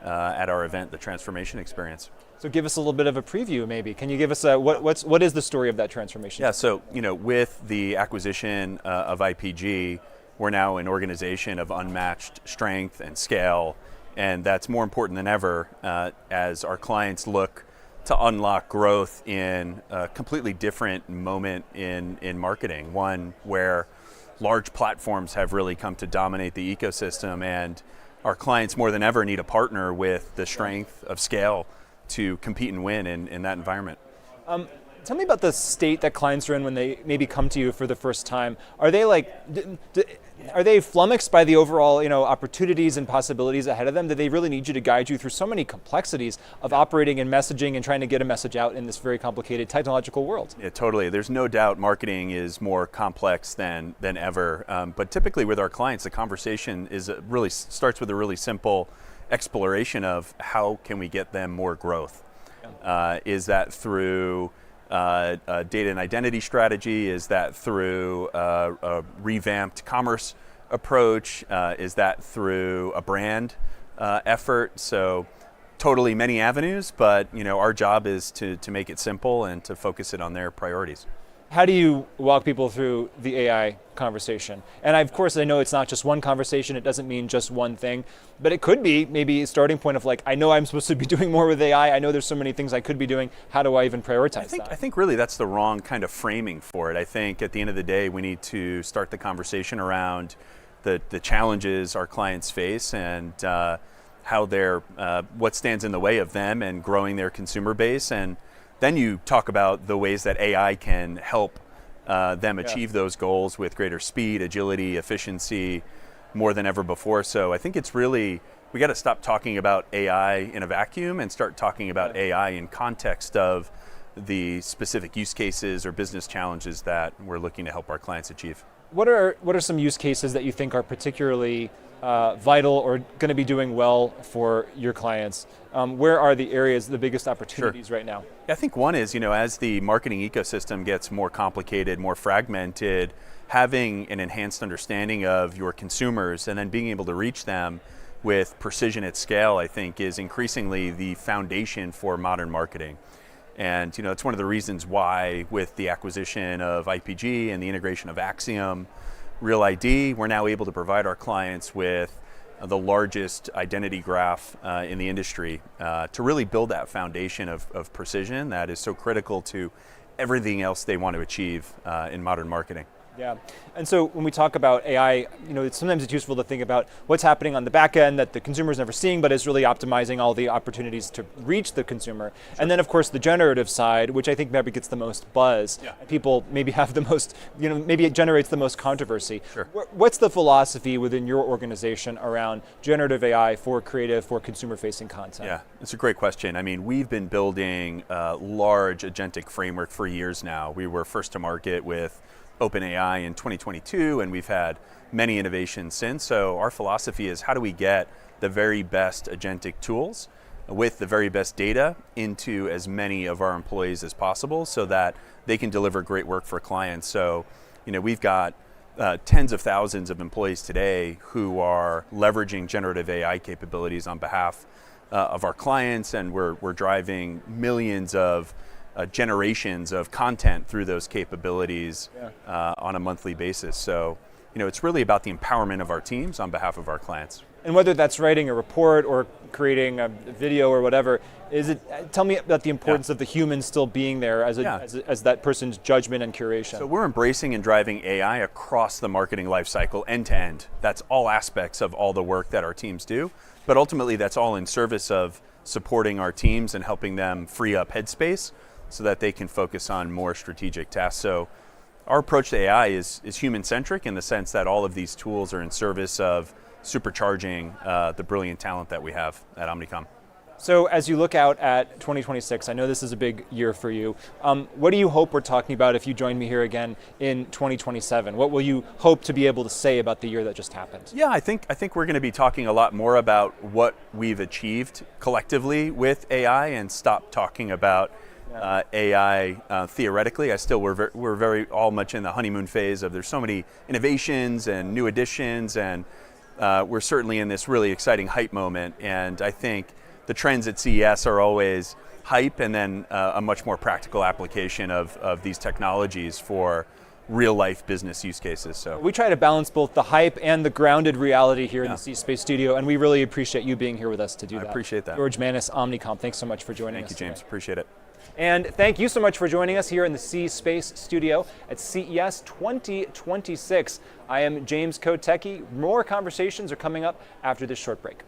Speaker 12: at our event, the Transformation Experience.
Speaker 1: So give us a little bit of a preview, maybe. Can you give us what is the story of that transformation?
Speaker 12: Yeah. So with the acquisition of IPG, we're now an organization of unmatched strength and scale, and that's more important than ever as our clients look to unlock growth in a completely different moment in marketing, one where large platforms have really come to dominate the ecosystem, and our clients more than ever need a partner with the strength of scale to compete and win in that environment.
Speaker 1: Tell me about the state that clients are in when they maybe come to you for the first time. Are they are they flummoxed by the overall opportunities and possibilities ahead of them? Do they really need you to guide you through so many complexities of operating and messaging and trying to get a message out in this very complicated technological world?
Speaker 12: Yeah, totally. There's no doubt marketing is more complex than ever. But typically with our clients, the conversation starts with a really simple exploration of how can we get them more growth? Is that through data and identity strategy? Is that through a revamped commerce approach? Is that through a brand effort? So totally many avenues, but our job is to make it simple and to focus it on their priorities.
Speaker 1: How do you walk people through the AI conversation? And of course, I know it's not just one conversation. It doesn't mean just one thing, but it could be maybe a starting point of I know I'm supposed to be doing more with AI. I know there's so many things I could be doing. How do I even prioritize that?
Speaker 12: I think really that's the wrong kind of framing for it. I think at the end of the day, we need to start the conversation around the challenges our clients face and how what stands in the way of them and growing their consumer base. And then you talk about the ways that AI can help them achieve those goals with greater speed, agility, efficiency, more than ever before. So I think it's really, we got to stop talking about AI in a vacuum and start talking about AI in context of the specific use cases or business challenges that we're looking to help our clients achieve.
Speaker 1: What are some use cases that you think are particularly vital or going to be doing well for your clients? Where are the areas, the biggest opportunities right now?
Speaker 12: I think one is, as the marketing ecosystem gets more complicated, more fragmented, having an enhanced understanding of your consumers and then being able to reach them with precision at scale, I think is increasingly the foundation for modern marketing. And it's one of the reasons why with the acquisition of IPG and the integration of Acxiom, Real ID, we're now able to provide our clients with the largest identity graph in the industry to really build that foundation of precision that is so critical to everything else they want to achieve in modern marketing.
Speaker 1: Yeah, and so when we talk about AI, sometimes it's useful to think about what's happening on the back end that the consumer's never seeing, but is really optimizing all the opportunities to reach the consumer. Sure. And then of course the generative side, which I think maybe gets the most buzz. Yeah. People maybe have the most, maybe it generates the most controversy. Sure. What's the philosophy within your organization around generative AI for creative, for consumer-facing content?
Speaker 12: Yeah, it's a great question. I mean, we've been building a large agentic framework for years now. We were first to market with OpenAI in 2022, and we've had many innovations since. So our philosophy is how do we get the very best agentic tools with the very best data into as many of our employees as possible so that they can deliver great work for clients. So, we've got tens of thousands of employees today who are leveraging generative AI capabilities on behalf of our clients, and we're driving millions of generations of content through those capabilities on a monthly basis. So, it's really about the empowerment of our teams on behalf of our clients.
Speaker 1: And whether that's writing a report or creating a video or whatever, tell me about the importance of the human still being there as that person's judgment and curation.
Speaker 12: So we're embracing and driving AI across the marketing lifecycle end to end. That's all aspects of all the work that our teams do, but ultimately that's all in service of supporting our teams and helping them free up headspace so that they can focus on more strategic tasks. So our approach to AI is human-centric in the sense that all of these tools are in service of supercharging the brilliant talent that we have at Omnicom.
Speaker 1: So as you look out at 2026, I know this is a big year for you. What do you hope we're talking about if you join me here again in 2027? What will you hope to be able to say about the year that just happened?
Speaker 12: Yeah, I think we're going to be talking a lot more about what we've achieved collectively with AI and stop talking about AI theoretically. We're very all much in the honeymoon phase of there's so many innovations and new additions, and we're certainly in this really exciting hype moment. And I think the trends at CES are always hype and then a much more practical application of these technologies for real life business use cases. So
Speaker 1: we try to balance both the hype and the grounded reality here in the C Space studio, and we really appreciate you being here with us to do that.
Speaker 12: I appreciate that.
Speaker 1: George Manis, Omnicom, thanks so much for joining us.
Speaker 12: Thank you, James. Appreciate it.
Speaker 1: And thank you so much for joining us here in the C Space studio at CES 2026. I am James Kotecki. More conversations are coming up after this short break.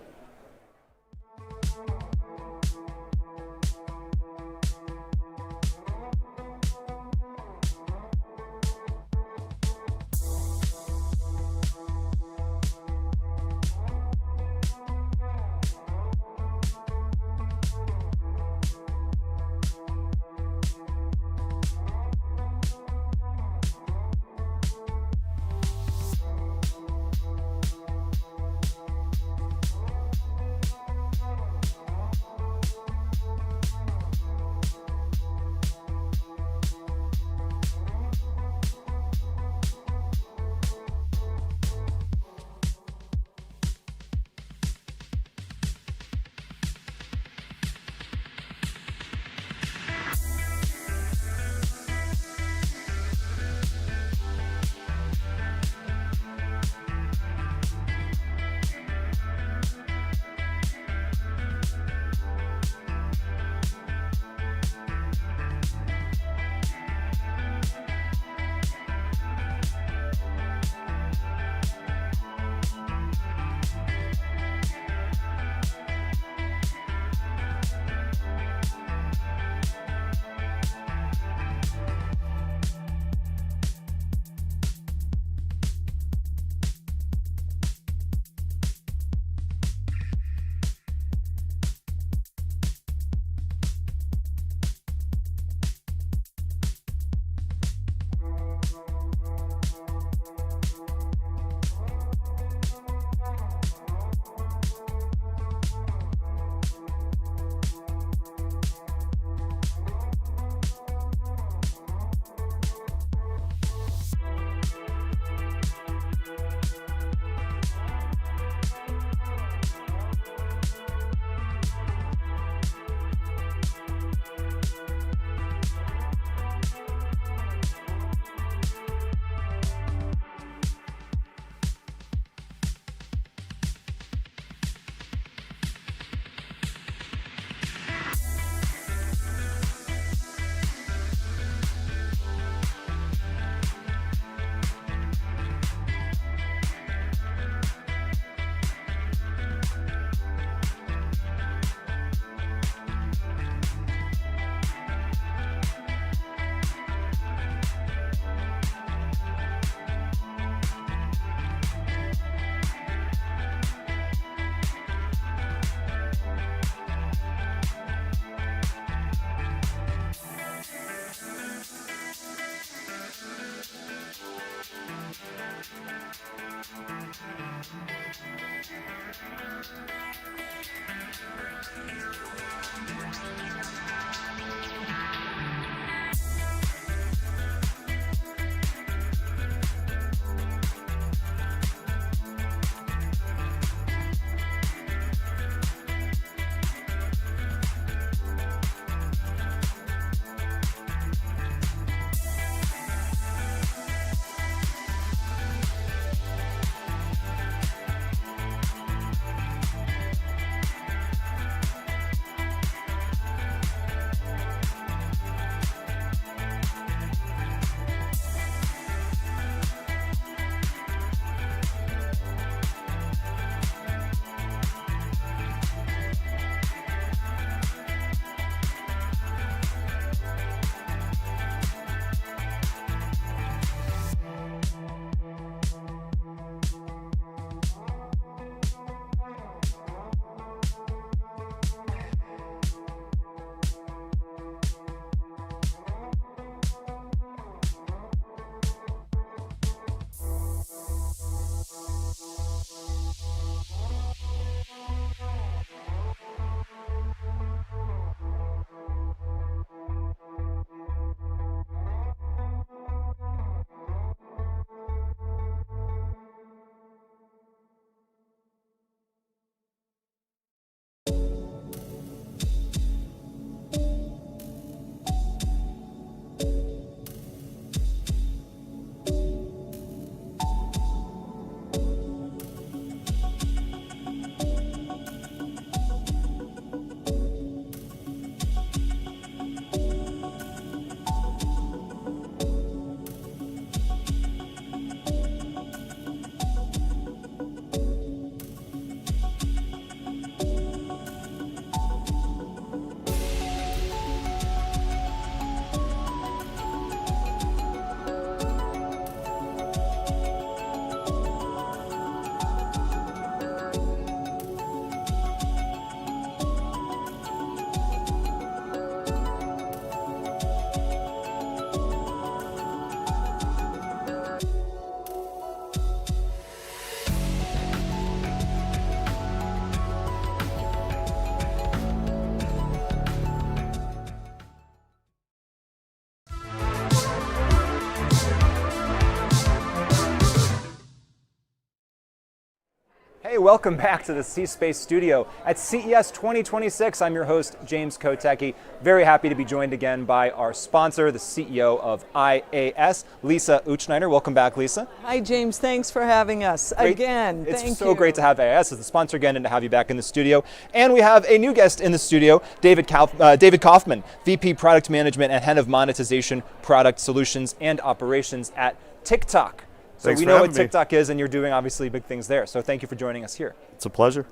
Speaker 1: welcome back to the C-Space studio at CES 2026. I'm your host, James Kotecki. Very happy to be joined again by our sponsor, the CEO of IAS, Lisa Uchneider. Welcome back, Lisa.
Speaker 13: Hi, James. Thanks for having us again.
Speaker 1: It's
Speaker 13: Thank
Speaker 1: so
Speaker 13: you.
Speaker 1: great to have IAS as the sponsor again and to have you back in the studio. And we have a new guest in the studio, David Kaufman, VP Product Management and Head of Monetization, Product Solutions, and Operations at TikTok. So
Speaker 14: Thanks
Speaker 1: we
Speaker 14: for
Speaker 1: know what
Speaker 14: having me.
Speaker 1: TikTok is, and you're doing obviously big things there. So thank you for joining us here.
Speaker 14: It's a pleasure.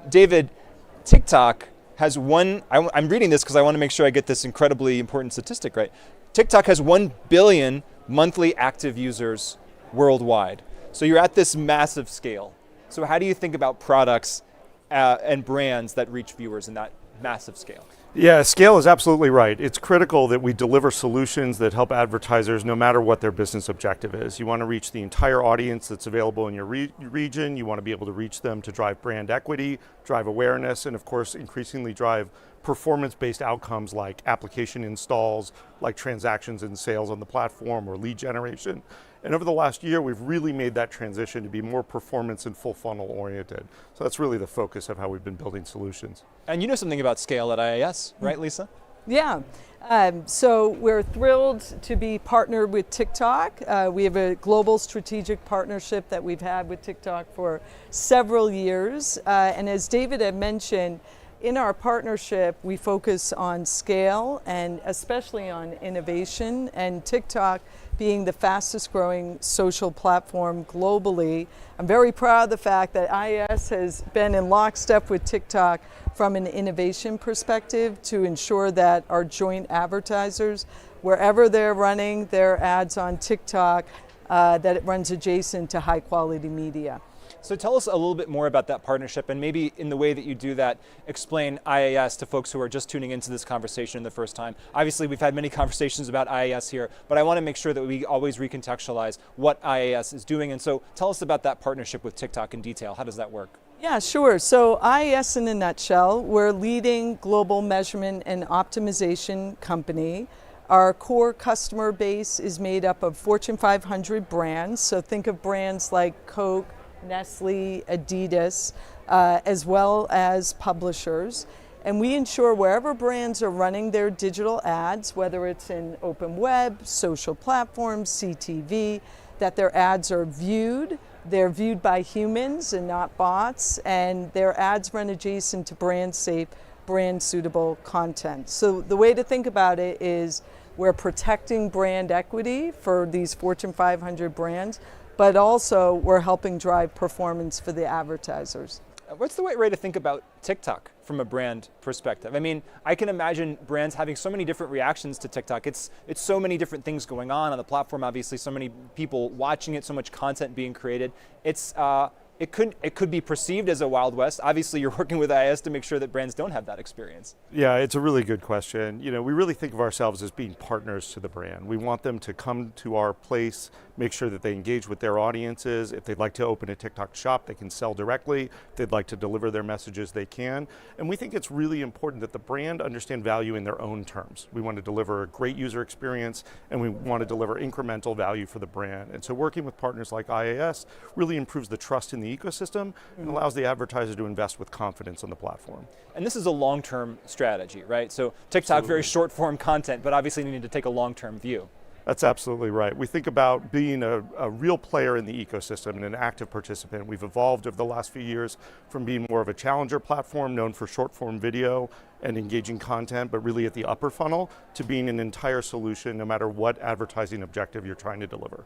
Speaker 1: David, TikTok has I'm reading this because I want to make sure I get this incredibly important statistic right. TikTok has 1 billion monthly active users worldwide. So you're at this massive scale. So how do you think about products and brands that reach viewers in that massive scale?
Speaker 14: Yeah, scale is absolutely right. It's critical that we deliver solutions that help advertisers no matter what their business objective is. You want to reach the entire audience that's available in your region. You want to be able to reach them to drive brand equity, drive awareness, and of course, increasingly drive performance-based outcomes like application installs, like transactions and sales on the platform or lead generation. And over the last year, we've really made that transition to be more performance and full funnel oriented. So that's really the focus of how we've been building solutions.
Speaker 1: And you know something about scale at IAS, right, Lisa?
Speaker 13: Yeah. So we're thrilled to be partnered with TikTok. We have a global strategic partnership that we've had with TikTok for several years. And as David had mentioned, in our partnership, we focus on scale and especially on innovation, and TikTok being the fastest growing social platform globally. I'm very proud of the fact that IAS has been in lockstep with TikTok from an innovation perspective to ensure that our joint advertisers, wherever they're running their ads on TikTok, that it runs adjacent to high quality media.
Speaker 1: So tell us a little bit more about that partnership, and maybe in the way that you do that, explain IAS to folks who are just tuning into this conversation the first time. Obviously, we've had many conversations about IAS here, but I want to make sure that we always recontextualize what IAS is doing. And so tell us about that partnership with TikTok in detail. How does that work?
Speaker 13: Yeah, sure. So IAS in a nutshell, we're a leading global measurement and optimization company. Our core customer base is made up of Fortune 500 brands. So think of brands like Coke, Nestle, Adidas, as well as publishers. And we ensure wherever brands are running their digital ads, whether it's in open web, social platforms, CTV, that their ads are viewed. They're viewed by humans and not bots, and their ads run adjacent to brand safe, brand suitable content. So the way to think about it is we're protecting brand equity for these Fortune 500 brands, but also we're helping drive performance for the advertisers.
Speaker 1: What's the right way to think about TikTok from a brand perspective? I mean, I can imagine brands having so many different reactions to TikTok. It's so many different things going on the platform, obviously, so many people watching it, so much content being created. It could be perceived as a Wild West. Obviously, you're working with IAS to make sure that brands don't have that experience.
Speaker 14: Yeah, it's a really good question. You know, we really think of ourselves as being partners to the brand. We want them to come to our place, make sure that they engage with their audiences. If they'd like to open a TikTok shop, they can sell directly. If they'd like to deliver their messages, they can. And we think it's really important that the brand understand value in their own terms. We want to deliver a great user experience, and we want to deliver incremental value for the brand. And so working with partners like IAS really improves the trust in the ecosystem and allows the advertiser to invest with confidence on the platform.
Speaker 1: And this is a long-term strategy, right? So TikTok,
Speaker 14: Absolutely.
Speaker 1: very short-form content, but obviously you need to take a long-term view.
Speaker 14: That's absolutely right. We think about being a real player in the ecosystem and an active participant. We've evolved over the last few years from being more of a challenger platform known for short-form video and engaging content, but really at the upper funnel, to being an entire solution no matter what advertising objective you're trying to deliver.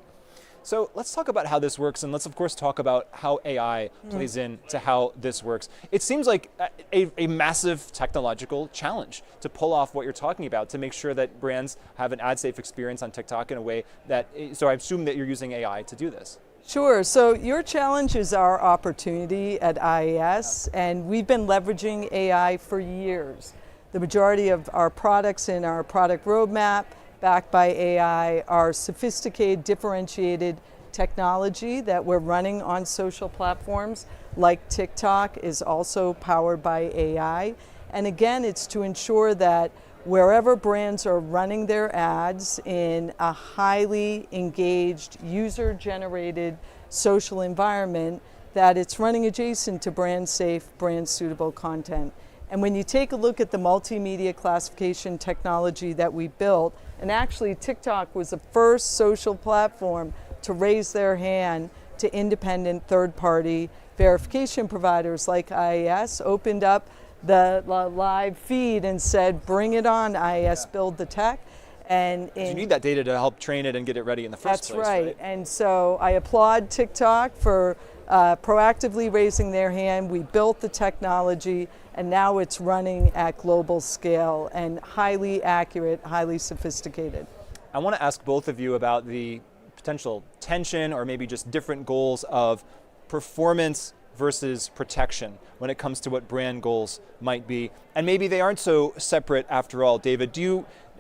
Speaker 1: So let's talk about how this works, and let's of course talk about how AI plays into how this works. It seems like a massive technological challenge to pull off what you're talking about, to make sure that brands have an ad safe experience on TikTok in a way that, so I assume that you're using AI to do this.
Speaker 13: Sure, so your challenge is our opportunity at IAS, and we've been leveraging AI for years. The majority of our products in our product roadmap backed by AI are sophisticated, differentiated technology that we're running on social platforms like TikTok is also powered by AI. And again, it's to ensure that wherever brands are running their ads in a highly engaged, user-generated social environment, that it's running adjacent to brand safe, brand suitable content. And when you take a look at the multimedia classification technology that we built, and actually TikTok was the first social platform to raise their hand to independent third-party verification providers like IAS, opened up the live feed and said, bring it on, IAS, build the tech. And
Speaker 1: you need that data to help train it and get it ready in the first place.
Speaker 13: That's right. And so I applaud TikTok for proactively raising their hand. We built the technology, and now it's running at global scale and highly accurate, highly sophisticated.
Speaker 1: I want to ask both of you about the potential tension or maybe just different goals of performance versus protection when it comes to what brand goals might be. And maybe they aren't so separate after all. David,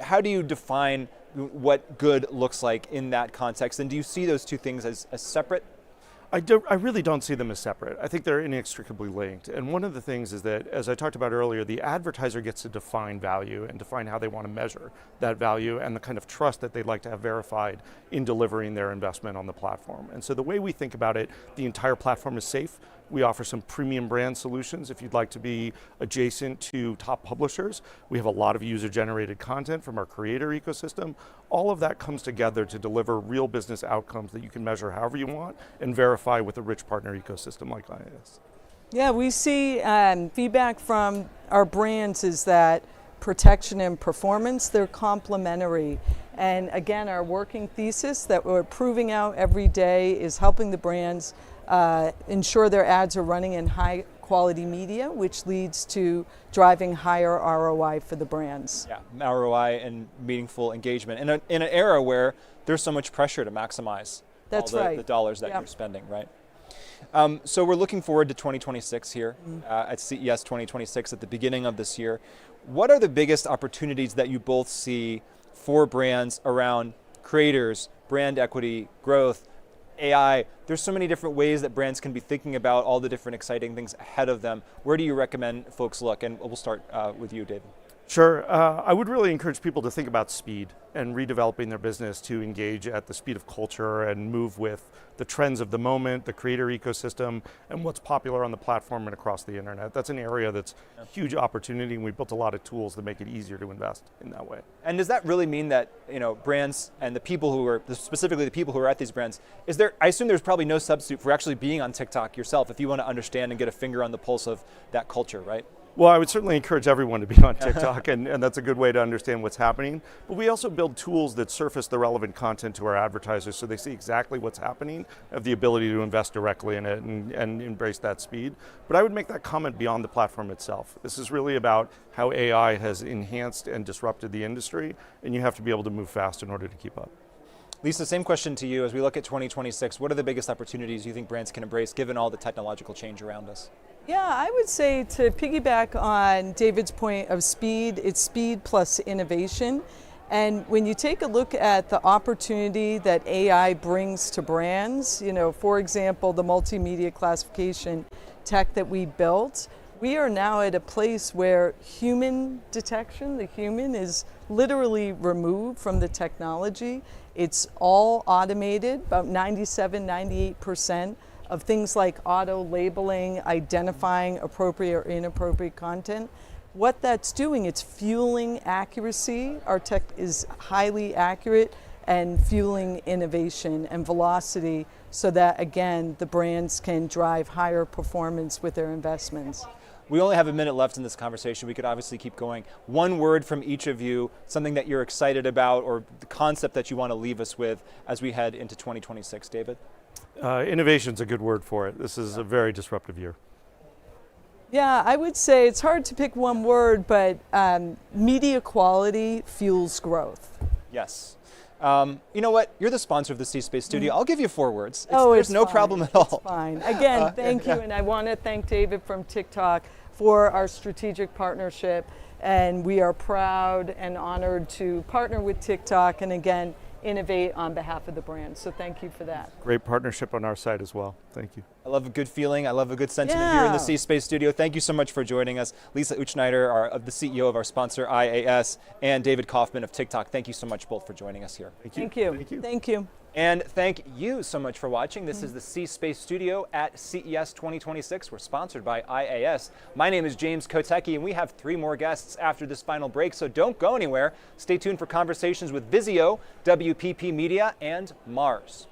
Speaker 1: how do you define what good looks like in that context? And do you see those two things as separate?
Speaker 14: I really don't see them as separate. I think they're inextricably linked. And one of the things is that, as I talked about earlier, the advertiser gets to define value and define how they want to measure that value and the kind of trust that they'd like to have verified in delivering their investment on the platform. And so the way we think about it, the entire platform is safe. We offer some premium brand solutions if you'd like to be adjacent to top publishers. We have a lot of user-generated content from our creator ecosystem. All of that comes together to deliver real business outcomes that you can measure however you want and verify with a rich partner ecosystem like IAS.
Speaker 13: Yeah, we see feedback from our brands is that protection and performance, they're complementary. And again, our working thesis that we're proving out every day is helping the brands ensure their ads are running in high quality media, which leads to driving higher ROI for the brands.
Speaker 1: Yeah, ROI and meaningful engagement in an era where there's so much pressure to maximize the dollars that you're spending, right? So we're looking forward to 2026 here at CES 2026 at the beginning of this year. What are the biggest opportunities that you both see for brands around creators, brand equity, growth, AI? There's so many different ways that brands can be thinking about all the different exciting things ahead of them. Where do you recommend folks look? And we'll start with you, David.
Speaker 14: Sure. I would really encourage people to think about speed and redeveloping their business to engage at the speed of culture and move with the trends of the moment, the creator ecosystem, and what's popular on the platform and across the internet. That's an area that's a huge opportunity, and we built a lot of tools that make it easier to invest in that way.
Speaker 1: And does that really mean that brands and the people who are, specifically the people who are at these brands, I assume there's probably no substitute for actually being on TikTok yourself if you want to understand and get a finger on the pulse of that culture, right?
Speaker 14: Well, I would certainly encourage everyone to be on TikTok, and that's a good way to understand what's happening. But we also build tools that surface the relevant content to our advertisers so they see exactly what's happening, have the ability to invest directly in it and embrace that speed. But I would make that comment beyond the platform itself. This is really about how AI has enhanced and disrupted the industry, and you have to be able to move fast in order to keep up.
Speaker 1: Lisa, same question to you. As we look at 2026, what are the biggest opportunities you think brands can embrace given all the technological change around us?
Speaker 13: Yeah, I would say to piggyback on David's point of speed, it's speed plus innovation. And when you take a look at the opportunity that AI brings to brands, for example, the multimedia classification tech that we built, we are now at a place where human detection, the human is literally removed from the technology. It's all automated, about 97, 98%. Of things like auto labeling, identifying appropriate or inappropriate content. What that's doing, it's fueling accuracy. Our tech is highly accurate and fueling innovation and velocity so that, again, the brands can drive higher performance with their investments.
Speaker 1: We only have a minute left in this conversation. We could obviously keep going. One word from each of you, something that you're excited about or the concept that you want to leave us with as we head into 2026. David?
Speaker 14: Innovation's a good word for it. This is a very disruptive year.
Speaker 13: Yeah, I would say it's hard to pick one word, but media quality fuels growth.
Speaker 1: Yes. You know what? You're the sponsor of the C-Space Studio. I'll give you 4 words.
Speaker 13: There's
Speaker 1: no problem at all.
Speaker 13: It's fine. Again, thank you, and I want to thank David from TikTok for our strategic partnership, and we are proud and honored to partner with TikTok and, again, innovate on behalf of the brand. So thank you for that.
Speaker 14: Great partnership on our side as well. Thank you.
Speaker 1: I love a good feeling. I love a good sentiment here in the C Space studio. Thank you so much for joining us. Lisa Uchneider, the CEO of our sponsor, IAS, and David Kaufman of TikTok. Thank you so much both for joining us here.
Speaker 13: Thank you. Thank you.
Speaker 1: And thank you so much for watching. This is the C Space studio at CES 2026. We're sponsored by IAS. My name is James Kotecki, and we have 3 more guests after this final break, so don't go anywhere. Stay tuned for conversations with Vizio, WPP Media, and Mars.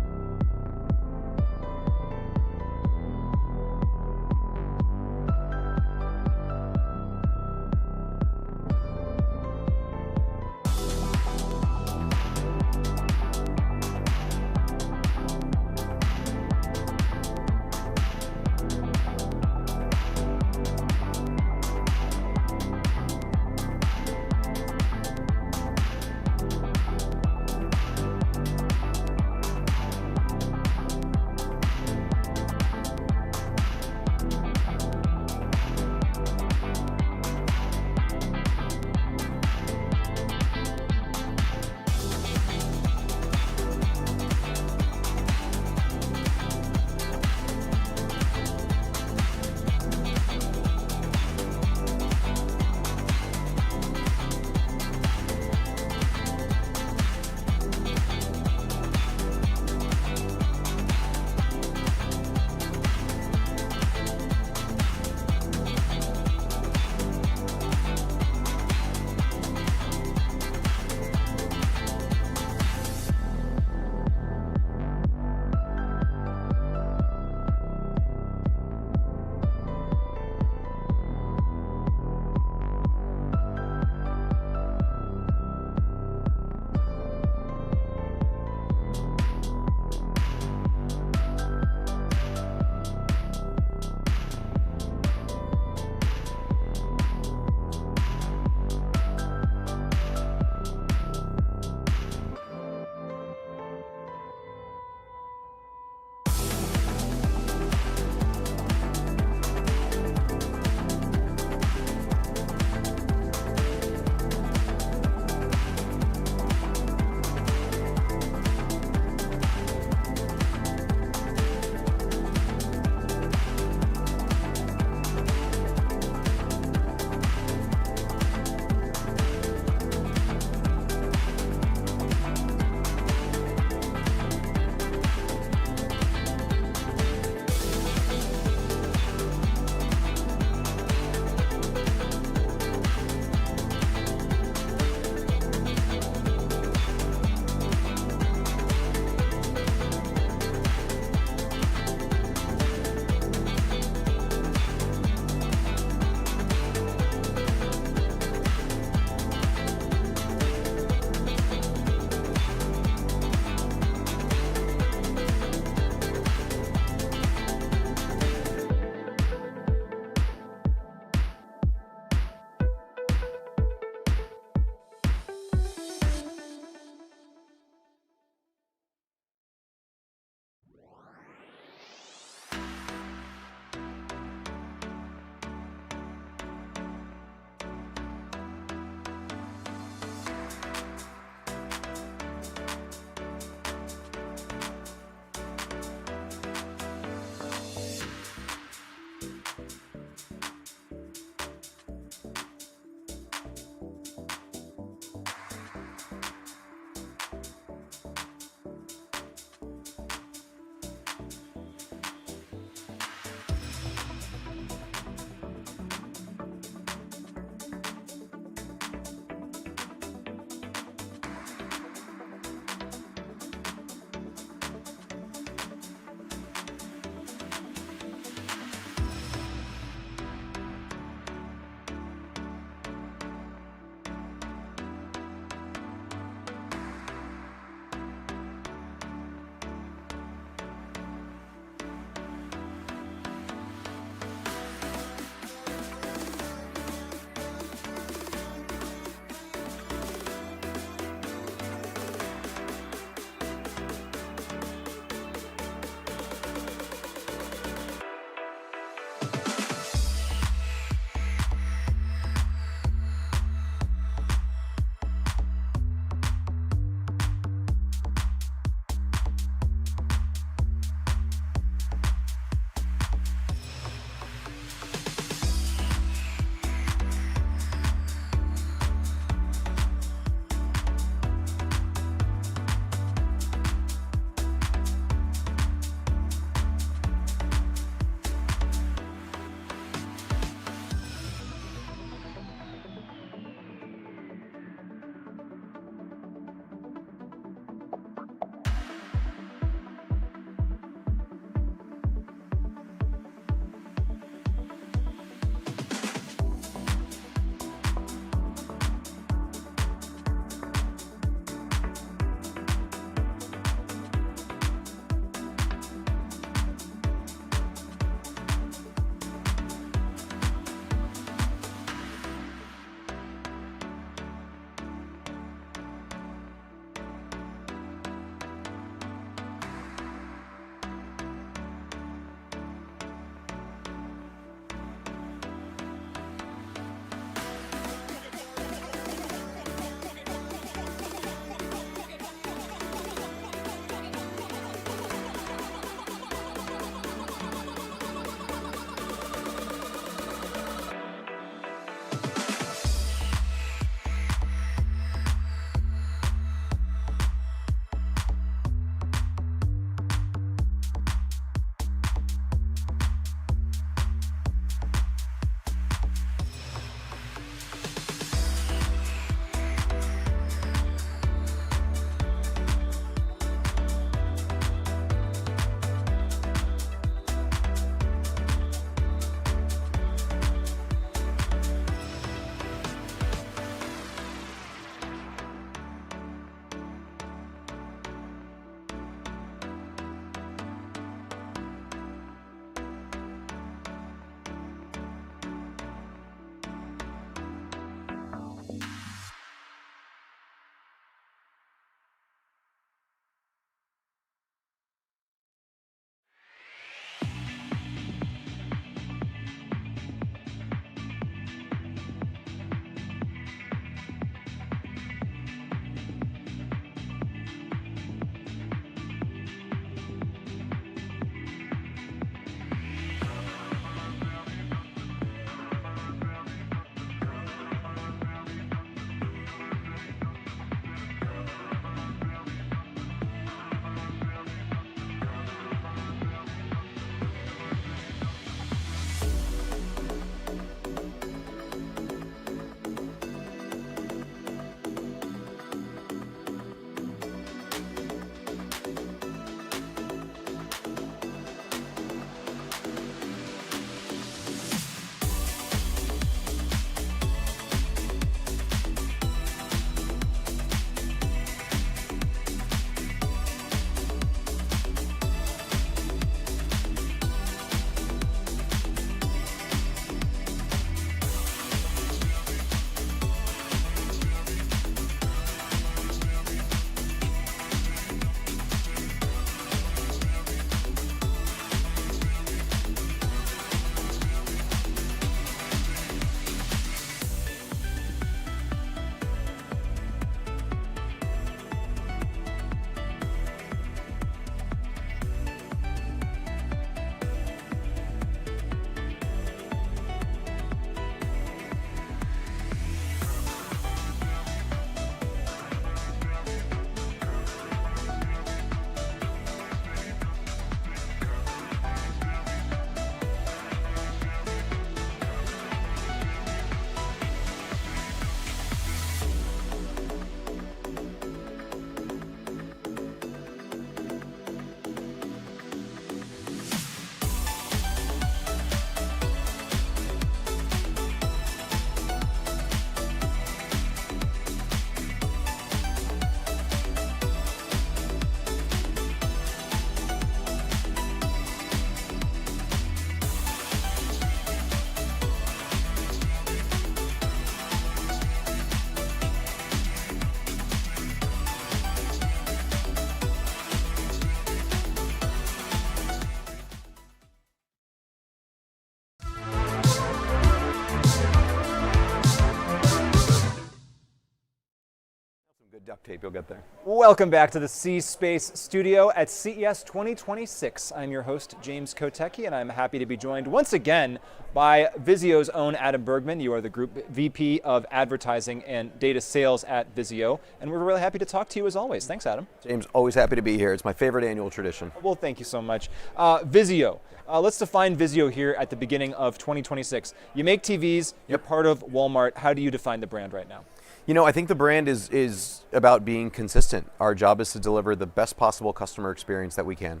Speaker 15: duct tape, you'll get there.
Speaker 1: Welcome back to the C-Space studio at CES 2026. I'm your host, James Kotecki, and I'm happy to be joined once again by Vizio's own Adam Bergman. You are the Group VP of Advertising and Data Sales at Vizio, and we're really happy to talk to you as always. Thanks, Adam.
Speaker 15: James, always happy to be here. It's my favorite annual tradition.
Speaker 1: Well, thank you so much. Vizio. Let's define Vizio here at the beginning of 2026. You make TVs, you're part of Walmart. How do you define the brand right now?
Speaker 15: You know, I think the brand is about being consistent. Our job is to deliver the best possible customer experience that we can.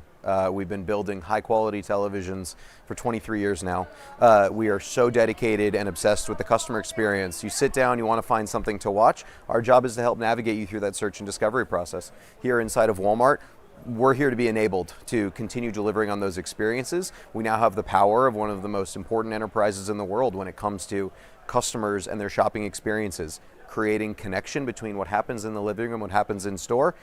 Speaker 15: We've been building high quality televisions for 23 years now. We are so dedicated and obsessed with the customer experience. You sit down, you want to find something to watch. Our job is to help navigate you through that search and discovery process. Here inside of Walmart, we're here to be enabled to continue delivering on those experiences. We now have the power of one of the most important enterprises in the world when it comes to customers and their shopping experiences. Creating connection between what happens in the living room, what happens in store,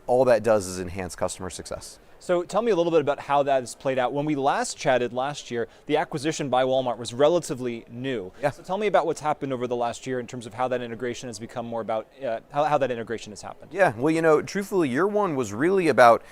Speaker 15: all that does is enhance customer success.
Speaker 1: So tell me a little bit about how that has played out. When we last chatted last year, the acquisition by Walmart was relatively new.
Speaker 15: Yeah.
Speaker 1: So tell me about what's happened over the last year in terms of how that integration has become more about, how that integration has happened.
Speaker 15: Yeah, well, you know, truthfully, year one was really about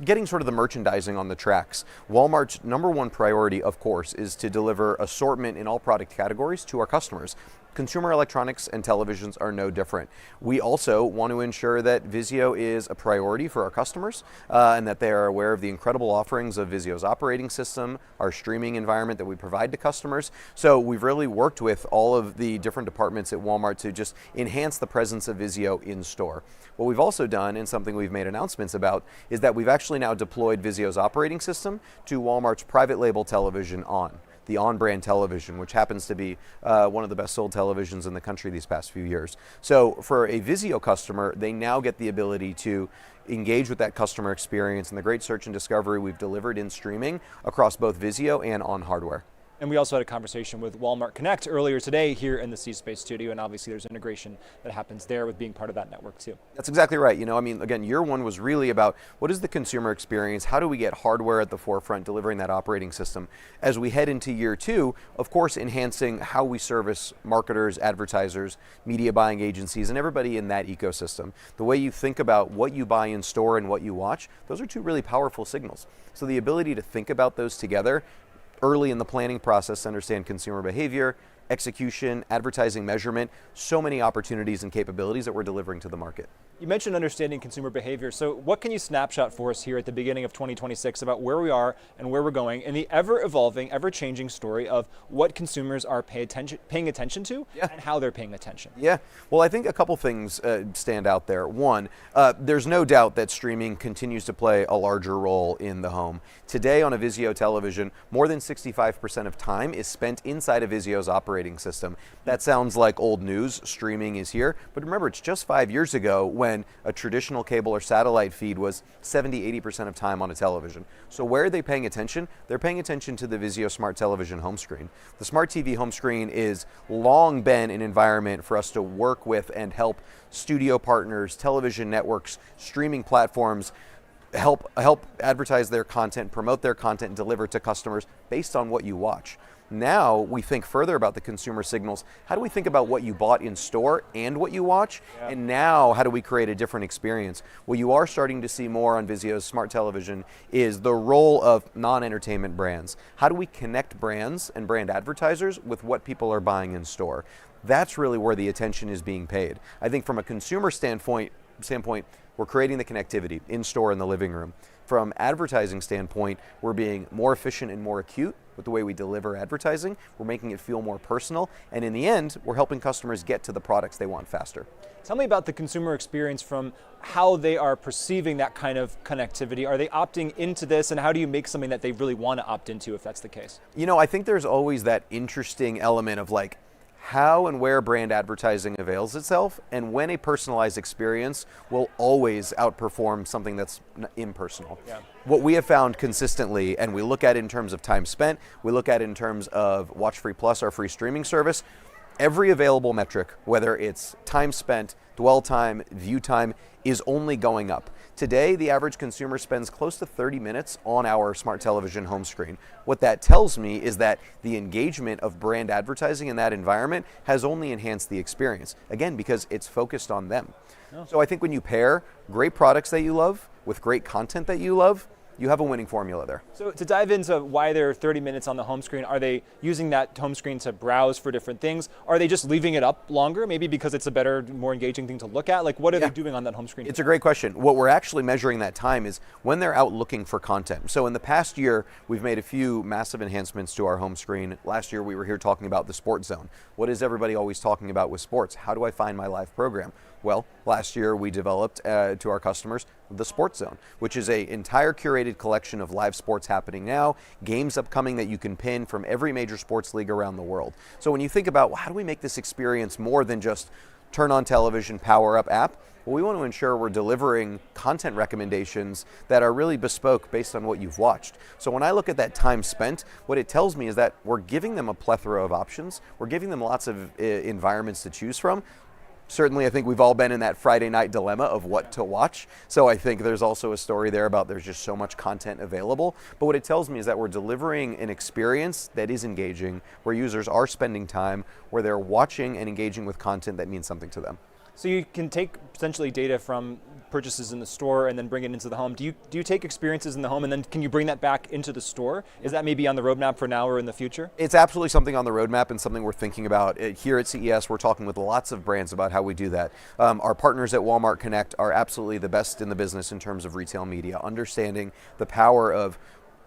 Speaker 15: getting sort of the merchandising on the tracks. Walmart's number one priority, of course, is to deliver assortment in all product categories to our customers. Consumer electronics and televisions are no different. We also want to ensure that Vizio is a priority for our customers and that they are aware of the incredible offerings of Vizio's operating system, our streaming environment that we provide to customers. So we've really worked with all of the different departments at Walmart to just enhance the presence of Vizio in store. What we've also done, and something we've made announcements about, is that we've actually now deployed Vizio's operating system to Walmart's private label television the on-brand television, which happens to be one of the best sold televisions in the country these past few years. So for a Vizio customer, they now get the ability to engage with that customer experience and the great search and discovery we've delivered in streaming across both Vizio and on hardware.
Speaker 1: And we also had a conversation with Walmart Connect earlier today here in the C-Space studio, and obviously there's integration that happens there with being part of that network too.
Speaker 15: That's exactly right. You know, I mean, again, year one was really about what is the consumer experience? How do we get hardware at the forefront, delivering that operating system? As we head into year two, of course, enhancing how we service marketers, advertisers, media buying agencies, and everybody in that ecosystem. The way you think about what you buy in store and what you watch, those are two really powerful signals. So the ability to think about those together early in the planning process to understand consumer behavior, execution, advertising measurement, so many opportunities and capabilities that we're delivering to the market.
Speaker 1: You mentioned understanding consumer behavior. So what can you snapshot for us here at the beginning of 2026 about where we are and where we're going in the ever-evolving, ever-changing story of what consumers are paying attention to and how they're paying attention?
Speaker 15: Yeah, well, I think a couple things stand out there. One, there's no doubt that streaming continues to play a larger role in the home. Today on a Vizio television, more than 65% of time is spent inside of Vizio's operating system. That sounds like old news. Streaming is here. But remember, it's just 5 years ago when a traditional cable or satellite feed was 70-80% of time on a television. So where are they paying attention? They're paying attention to the Vizio Smart Television home screen. The Smart TV home screen is long been an environment for us to work with and help studio partners, television networks, streaming platforms help advertise their content, promote their content, and deliver to customers based on what you watch. Now we think further about the consumer signals. How do we think about what you bought in store and what you watch? Yeah. And now how do we create a different experience? What you are starting to see more on Vizio's smart television is the role of non-entertainment brands. How do we connect brands and brand advertisers with what people are buying in store? That's really where the attention is being paid. I think from a consumer standpoint, we're creating the connectivity in store in the living room. From advertising standpoint, we're being more efficient and more acute with the way we deliver advertising. We're making it feel more personal. And in the end, we're helping customers get to the products they want faster.
Speaker 1: Tell me about the consumer experience from how they are perceiving that kind of connectivity. Are they opting into this, and how do you make something that they really want to opt into if that's the case?
Speaker 15: You know, I think there's always that interesting element of like, how and where brand advertising avails itself, and when a personalized experience will always outperform something that's impersonal. Yeah. What we have found consistently, and we look at it in terms of time spent, we look at it in terms of Watch Free Plus, our free streaming service, every available metric, whether it's time spent, dwell time, view time, is only going up. Today, the average consumer spends close to 30 minutes on our smart television home screen. What that tells me is that the engagement of brand advertising in that environment has only enhanced the experience. Again, because it's focused on them. So I think when you pair great products that you love with great content that you love, you have a winning formula there.
Speaker 1: So to dive into why there are 30 minutes on the home screen, are they using that home screen to browse for different things? Are they just leaving it up longer, maybe because it's a better, more engaging thing to look at? Like, what are they doing on that home screen?
Speaker 15: It's a great question. What we're actually measuring that time is when they're out looking for content. So in the past year, we've made a few massive enhancements to our home screen. Last year, we were here talking about the sports zone. What is everybody always talking about with sports? How do I find my live program? Well, last year we developed to our customers the Sports Zone, which is an entire curated collection of live sports happening now, games upcoming that you can pin from every major sports league around the world. So when you think about, well, how do we make this experience more than just turn on television, power up app? Well, we want to ensure we're delivering content recommendations that are really bespoke based on what you've watched. So when I look at that time spent, what it tells me is that we're giving them a plethora of options. We're giving them lots of environments to choose from. Certainly, I think we've all been in that Friday night dilemma of what to watch. So I think there's also a story there about there's just so much content available. But what it tells me is that we're delivering an experience that is engaging, where users are spending time, where they're watching and engaging with content that means something to them.
Speaker 1: So you can take potentially data from purchases in the store and then bring it into the home. Do you take experiences in the home and then can you bring that back into the store? Is that maybe on the roadmap for now or in the future?
Speaker 15: It's absolutely something on the roadmap and something we're thinking about. Here at CES, we're talking with lots of brands about how we do that. Our partners at Walmart Connect are absolutely the best in the business in terms of retail media, understanding the power of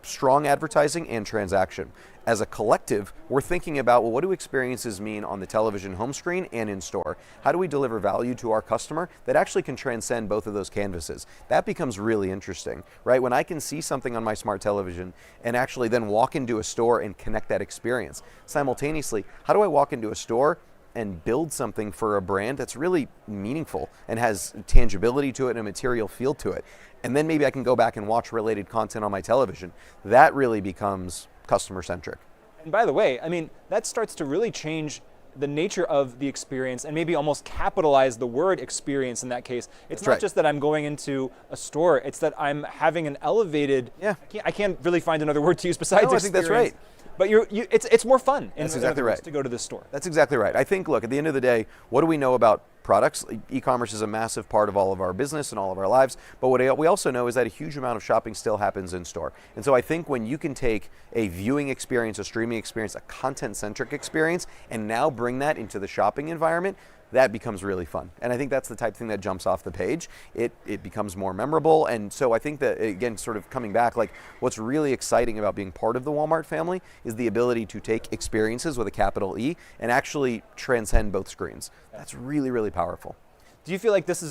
Speaker 15: strong advertising and transaction. As a collective, we're thinking about, well, what do experiences mean on the television home screen and in store? How do we deliver value to our customer that actually can transcend both of those canvases? That becomes really interesting, right? When I can see something on my smart television and actually then walk into a store and connect that experience. Simultaneously, how do I walk into a store and build something for a brand that's really meaningful and has tangibility to it and a material feel to it? And then maybe I can go back and watch related content on my television. That really becomes customer-centric.
Speaker 1: And by the way, I mean, that starts to really change the nature of the experience and maybe almost capitalize the word experience in that case. It's
Speaker 15: That's
Speaker 1: not
Speaker 15: right.
Speaker 1: just that I'm going into a store, it's that I'm having an elevated, I can't really find another word to use besides
Speaker 15: No, I think that's right.
Speaker 1: But it's more fun
Speaker 15: That's
Speaker 1: in
Speaker 15: exactly
Speaker 1: other words,
Speaker 15: right.
Speaker 1: to go to the store.
Speaker 15: That's exactly right. I think, look, at the end of the day, what do we know about products? E-commerce is a massive part of all of our business and all of our lives, but what we also know is that a huge amount of shopping still happens in store. And so I think when you can take a viewing experience, a streaming experience, a content-centric experience, and now bring that into the shopping environment, that becomes really fun. And I think that's the type of thing that jumps off the page. It becomes more memorable. And so I think that, again, sort of coming back, like what's really exciting about being part of the Walmart family is the ability to take experiences with a capital E and actually transcend both screens. That's really, really powerful.
Speaker 1: Do you feel like this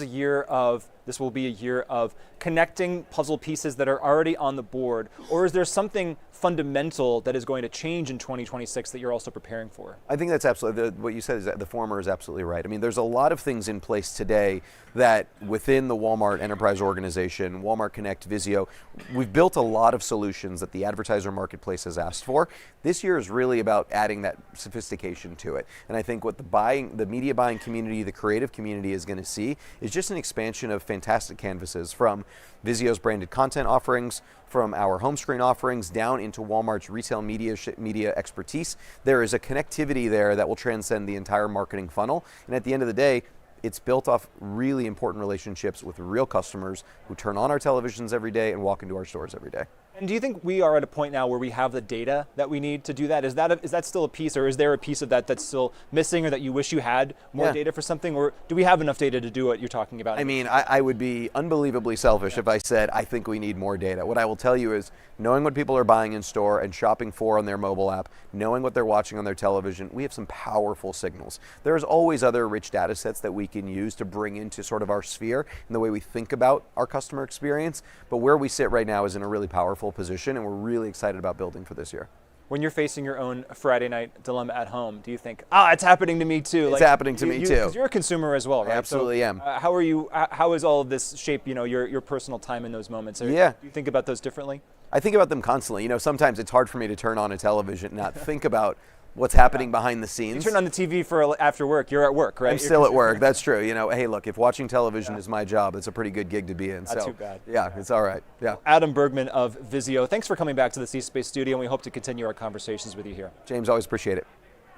Speaker 1: will be a year of connecting puzzle pieces that are already on the board, or is there something fundamental that is going to change in 2026 that you're also preparing for?
Speaker 15: I think that's absolutely, what you said is that the former is absolutely right. I mean, there's a lot of things in place today that within the Walmart enterprise organization, Walmart Connect, Vizio, we've built a lot of solutions that the advertiser marketplace has asked for. This year is really about adding that sophistication to it. And I think what the media buying community, the creative community is going to see is just an expansion of fantastic canvases from Vizio's branded content offerings, from our home screen offerings down into Walmart's retail media expertise. There is a connectivity there that will transcend the entire marketing funnel. And at the end of the day, it's built off really important relationships with real customers who turn on our televisions every day and walk into our stores every day.
Speaker 1: And do you think we are at a point now where we have the data that we need to do that? Is that still a piece, or is there a piece of that that's still missing, or that you wish you had more data for something, or do we have enough data to do what you're talking about?
Speaker 15: I mean, I would be unbelievably selfish if I said I think we need more data. What I will tell you is knowing what people are buying in store and shopping for on their mobile app, knowing what they're watching on their television, we have some powerful signals. There's always other rich data sets that we can use to bring into sort of our sphere and the way we think about our customer experience, but where we sit right now is in a really powerful position, and we're really excited about building for this year.
Speaker 1: When you're facing your own Friday night dilemma at home, do you think, it's happening to me too?
Speaker 15: It's happening to me too.
Speaker 1: Because you're a consumer as well, right?
Speaker 15: I absolutely am.
Speaker 1: How is all of this shape, your personal time in those moments? Do you think about those differently?
Speaker 15: I think about them constantly. Sometimes it's hard for me to turn on a television and not think about what's happening behind the scenes.
Speaker 1: You turn on the TV for after work, you're at work, right?
Speaker 15: I'm still at work, that's true. You know, hey, look, if watching television is my job, it's a pretty good gig to be in.
Speaker 1: Not too bad.
Speaker 15: Yeah, it's all right. Yeah.
Speaker 1: Adam Bergman of Vizio, thanks for coming back to the C-Space studio, and we hope to continue our conversations with you here.
Speaker 15: James, always appreciate it.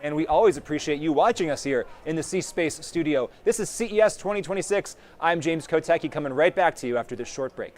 Speaker 1: And we always appreciate you watching us here in the C-Space studio. This is CES 2026. I'm James Kotecki, coming right back to you after this short break.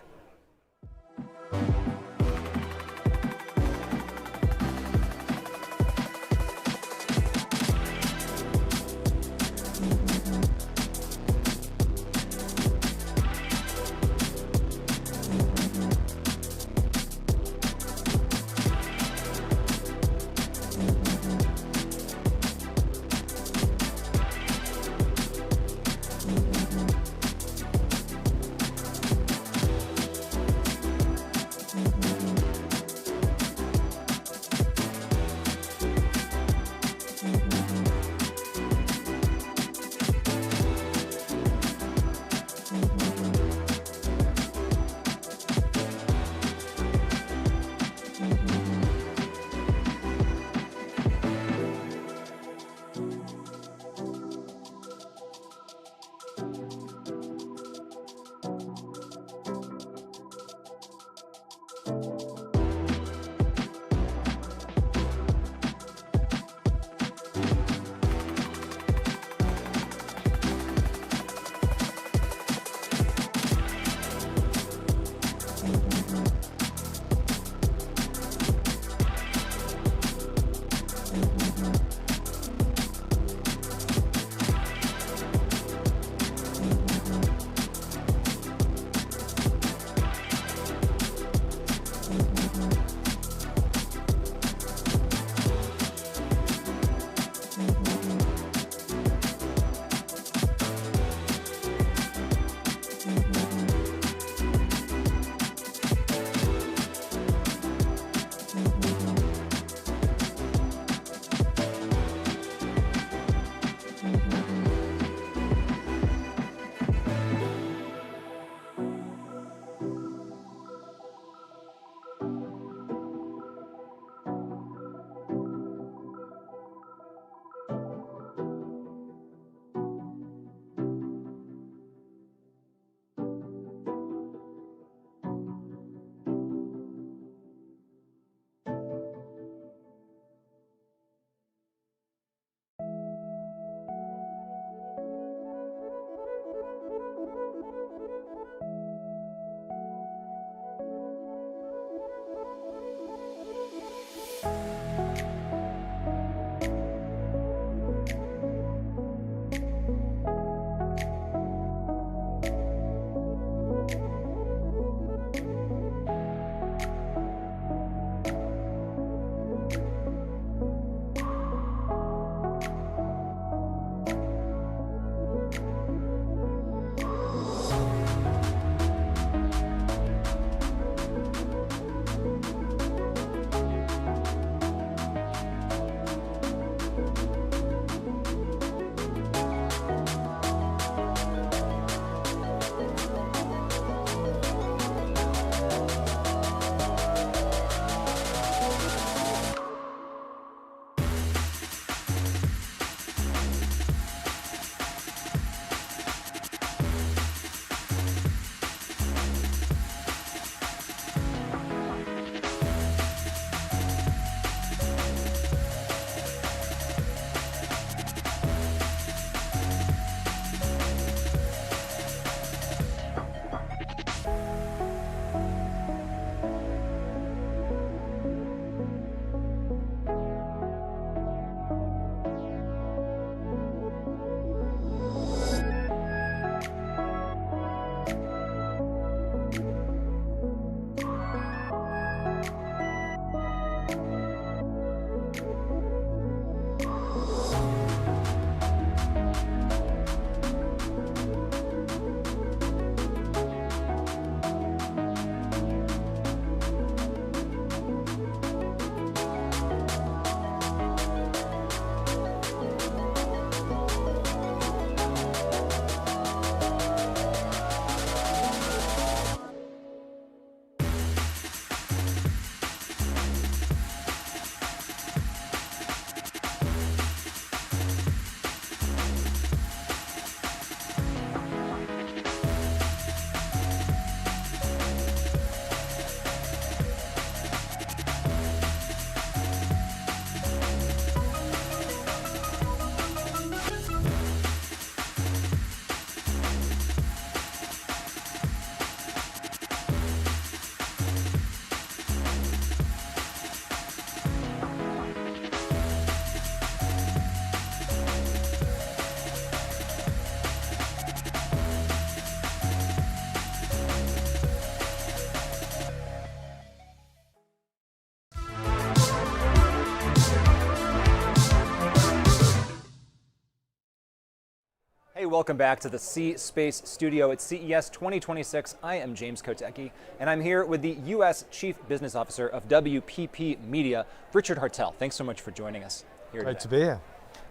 Speaker 1: Welcome back to the C Space Studio at CES 2026. I am James Kotecki, and I'm here with the U.S. Chief Business Officer of WPP Media, Richard Hartel. Thanks so much for joining us here today.
Speaker 16: Great to be here.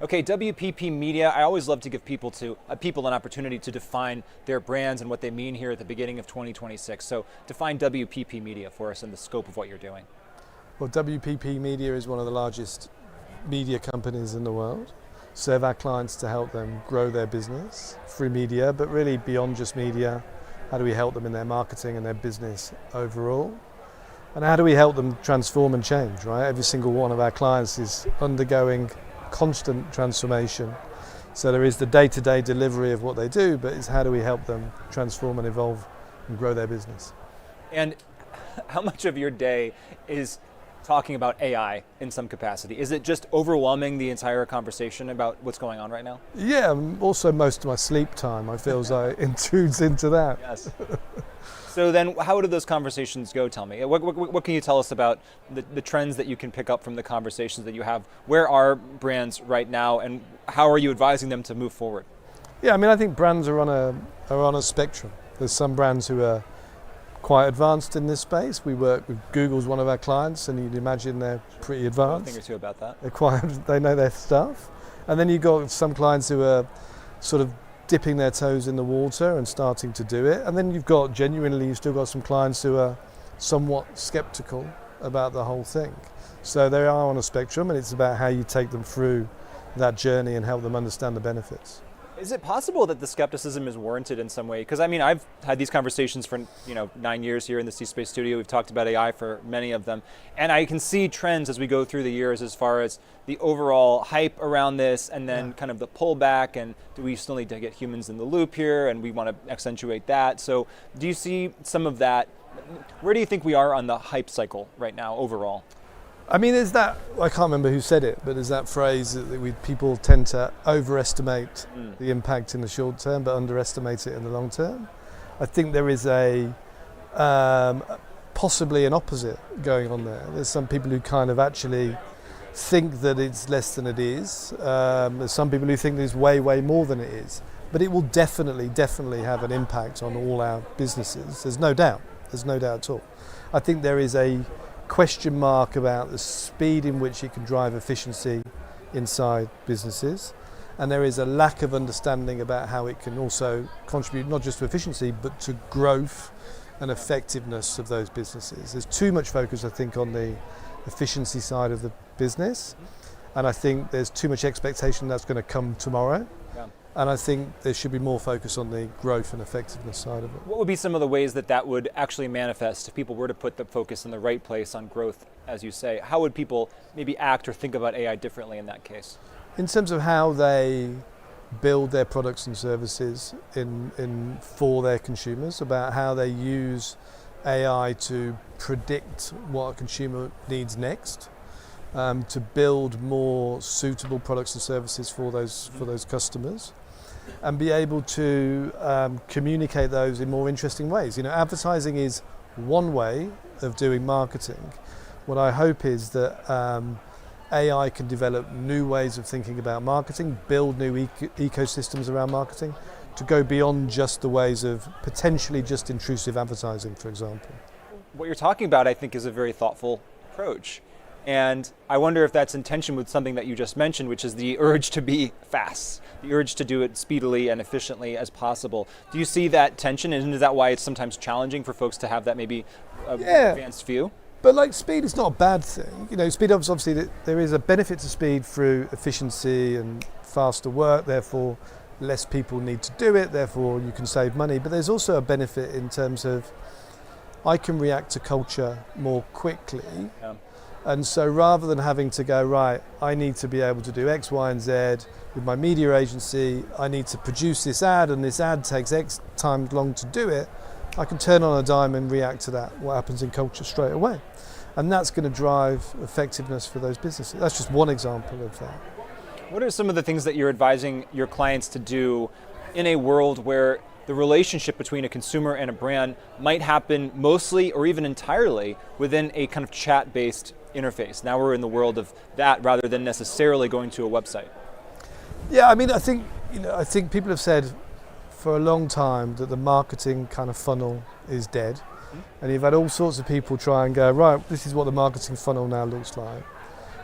Speaker 1: Okay, WPP Media, I always love to give people an opportunity to define their brands and what they mean here at the beginning of 2026. So define WPP Media for us and the scope of what you're doing.
Speaker 16: Well, WPP Media is one of the largest media companies in the world. Serve our clients to help them grow their business through media, but really beyond just media. How do we help them in their marketing and their business overall? And how do we help them transform and change, right? Every single one of our clients is undergoing constant transformation. So there is the day-to-day delivery of what they do, but it's how do we help them transform and evolve and grow their business.
Speaker 1: And how much of your day is talking about AI in some capacity? Is it just overwhelming the entire conversation about what's going on right now?
Speaker 16: Yeah, also most of my sleep time, I feel like intrudes into that.
Speaker 1: Yes. So then how do those conversations go, tell me? What can you tell us about the trends that you can pick up from the conversations that you have? Where are brands right now and how are you advising them to move forward?
Speaker 16: Yeah, I mean, I think brands are on a spectrum. There's some brands who are quite advanced in this space. We work with Google's one of our clients, and you'd imagine they're pretty advanced.
Speaker 1: A thing or two about that.
Speaker 16: They know their stuff. And then you've got some clients who are sort of dipping their toes in the water and starting to do it. And then you've still got some clients who are somewhat skeptical about the whole thing. So they are on a spectrum, and it's about how you take them through that journey and help them understand the benefits.
Speaker 1: Is it possible that the skepticism is warranted in some way? Because I mean, I've had these conversations for 9 years here in the C Space Studio. We've talked about AI for many of them, and I can see trends as we go through the years as far as the overall hype around this, and then kind of the pullback. And do we still need to get humans in the loop here? And we want to accentuate that. So, do you see some of that? Where do you think we are on the hype cycle right now overall?
Speaker 16: I mean, there's that, I can't remember who said it, but there's that phrase that people tend to overestimate the impact in the short term, but underestimate it in the long term. I think there is possibly an opposite going on there. There's some people who kind of actually think that it's less than it is. There's some people who think there's way, way more than it is. But it will definitely have an impact on all our businesses. There's no doubt at all. I think there is a question mark about the speed in which it can drive efficiency inside businesses, and there is a lack of understanding about how it can also contribute not just to efficiency but to growth and effectiveness of those businesses. There's too much focus, I think, on the efficiency side of the business, and I think there's too much expectation that's going to come tomorrow. And I think there should be more focus on the growth and effectiveness side of it.
Speaker 1: What would be some of the ways that would actually manifest if people were to put the focus in the right place on growth, as you say? How would people maybe act or think about AI differently in that case?
Speaker 16: In terms of how they build their products and services for their consumers, about how they use AI to predict what a consumer needs next, to build more suitable products and services for those customers, and be able to communicate those in more interesting ways. Advertising is one way of doing marketing. What I hope is that AI can develop new ways of thinking about marketing, build new ecosystems around marketing, to go beyond just the ways of potentially just intrusive advertising, for example.
Speaker 1: What you're talking about, I think, is a very thoughtful approach. And I wonder if that's in tension with something that you just mentioned, which is the urge to be fast, the urge to do it speedily and efficiently as possible. Do you see that tension, and is that why it's sometimes challenging for folks to have that maybe advanced view?
Speaker 16: But speed is not a bad thing. Speed, obviously, there is a benefit to speed through efficiency and faster work, therefore less people need to do it, therefore you can save money. But there's also a benefit in terms of I can react to culture more quickly. Yeah. And so rather than having to go, right, I need to be able to do X, Y, and Z with my media agency, I need to produce this ad, and this ad takes X time long to do it, I can turn on a dime and react to that, what happens in culture straight away. And that's going to drive effectiveness for those businesses. That's just one example of that.
Speaker 1: What are some of the things that you're advising your clients to do in a world where the relationship between a consumer and a brand might happen mostly or even entirely within a kind of chat-based interface? Now we're in the world of that rather than necessarily going to a website.
Speaker 16: Yeah, I mean, I think, I think people have said for a long time that the marketing kind of funnel is dead. And you've had all sorts of people try and go, right, this is what the marketing funnel now looks like.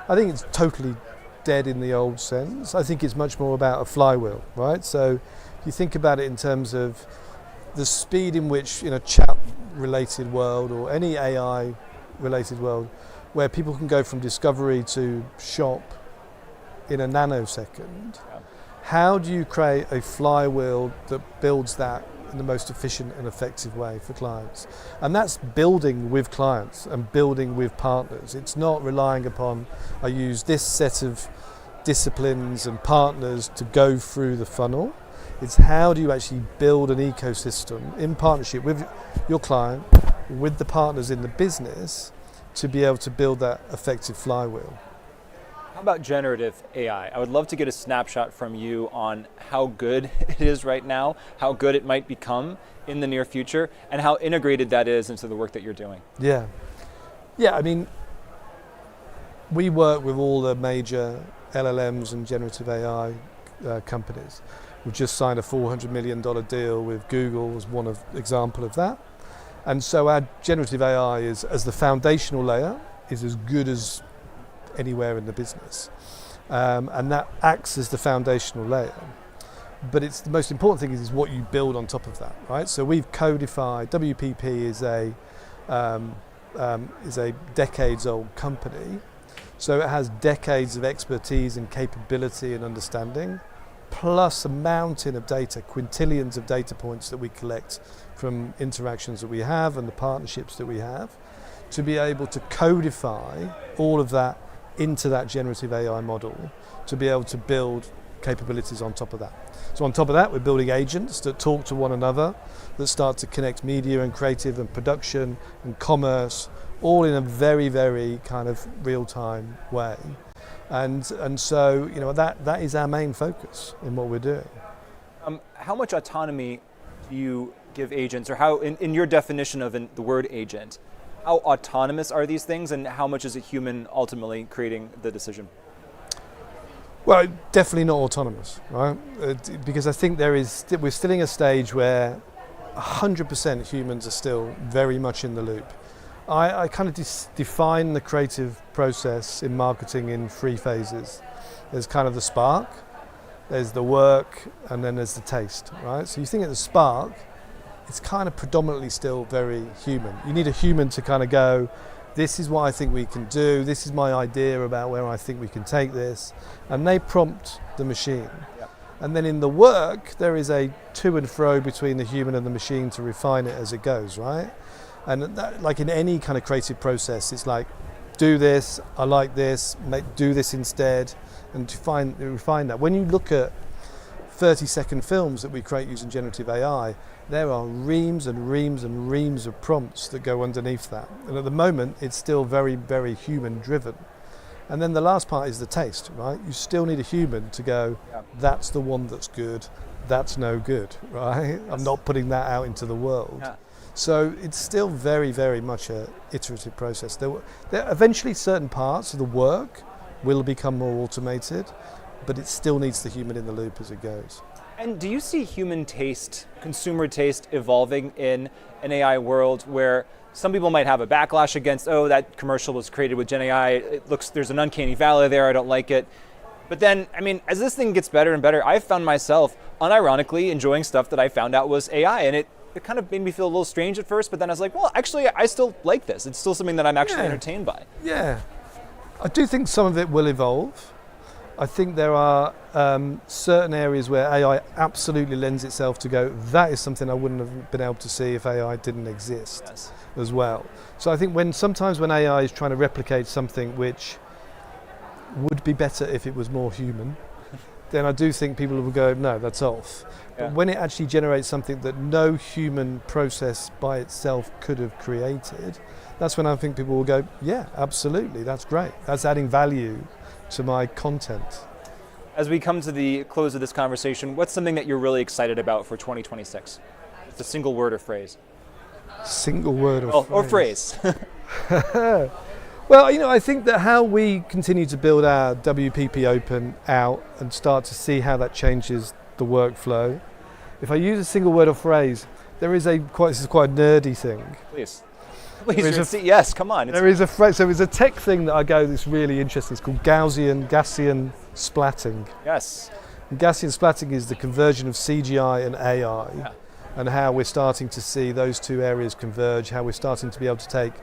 Speaker 16: I think it's totally dead in the old sense. I think it's much more about a flywheel, right? So if you think about it in terms of the speed in which in a chat-related world or any AI-related world, where people can go from discovery to shop in a nanosecond, how do you create a flywheel that builds that in the most efficient and effective way for clients? And that's building with clients and building with partners. It's not relying upon, I use this set of disciplines and partners to go through the funnel. It's how do you actually build an ecosystem in partnership with your client, with the partners in the business, to be able to build that effective flywheel.
Speaker 1: How about generative AI? I would love to get a snapshot from you on how good it is right now, how good it might become in the near future, and how integrated that is into the work that you're doing.
Speaker 16: Yeah, I mean, we work with all the major LLMs and generative AI companies. We've just signed a $400 million deal with Google as one example of that. And so our generative AI is, as the foundational layer, is as good as anywhere in the business, and that acts as the foundational layer. But it's the most important thing is what you build on top of that, right? So we've codified. WPP is a decades-old company, so it has decades of expertise and capability and understanding, plus a mountain of data, quintillions of data points that we collect from interactions that we have and the partnerships that we have, to be able to codify all of that into that generative AI model to be able to build capabilities on top of that. So on top of that, we're building agents that talk to one another, that start to connect media and creative and production and commerce, all in a very, very kind of real-time way. And so, that is our main focus in what we're doing.
Speaker 1: How much autonomy do you give agents, or how, in your definition of the word agent, how autonomous are these things, and how much is a human ultimately creating the decision?
Speaker 16: Well, definitely not autonomous, right? Because I think we're still in a stage where 100% humans are still very much in the loop. I kind of define the creative process in marketing in 3 phases. There's kind of the spark, there's the work, and then there's the taste, right? So you think at the spark, it's kind of predominantly still very human. You need a human to kind of go, this is what I think we can do, this is my idea about where I think we can take this, and they prompt the machine.
Speaker 1: Yeah.
Speaker 16: And then in the work, there is a to and fro between the human and the machine to refine it as it goes, right? And that, like in any kind of creative process, it's like, do this, I like this, do this instead, and refine that. When you look at 30-second films that we create using generative AI, there are reams and reams and reams of prompts that go underneath that. And at the moment, it's still very, very human driven. And then the last part is the taste, right? You still need a human to go, that's the one that's good, that's no good, right? Yes. I'm not putting that out into the world. Yeah. So it's still very, very much an iterative process. There eventually certain parts of the work will become more automated, but it still needs the human in the loop as it goes.
Speaker 1: And do you see human taste, consumer taste, evolving in an AI world where some people might have a backlash against, oh, that commercial was created with Gen AI, there's an uncanny valley there, I don't like it. But then, I mean, as this thing gets better and better, I've found myself unironically enjoying stuff that I found out was AI, and it kind of made me feel a little strange at first, but then I was like, well, actually, I still like this. It's still something that I'm actually entertained by.
Speaker 16: Yeah, I do think some of it will evolve. I think there are certain areas where AI absolutely lends itself to go, that is something I wouldn't have been able to see if AI didn't exist as well. So I think sometimes when AI is trying to replicate something which would be better if it was more human, then I do think people will go, no, that's off. Yeah. But when it actually generates something that no human process by itself could have created, that's when I think people will go, yeah, absolutely, that's great. That's adding value to my content.
Speaker 1: As we come to the close of this conversation, what's something that you're really excited about for 2026? It's a single word or phrase.
Speaker 16: Single word or
Speaker 1: phrase.
Speaker 16: Well, I think that how we continue to build our WPP Open out and start to see how that changes the workflow. If I use a single word or phrase, this is quite a nerdy thing.
Speaker 1: Please, you're at CES, come on.
Speaker 16: There is a phrase, so there's a tech thing that I go that's really interesting. It's called Gaussian splatting.
Speaker 1: Yes.
Speaker 16: And Gaussian splatting is the conversion of CGI and AI, and how we're starting to see those two areas converge, how we're starting to be able to take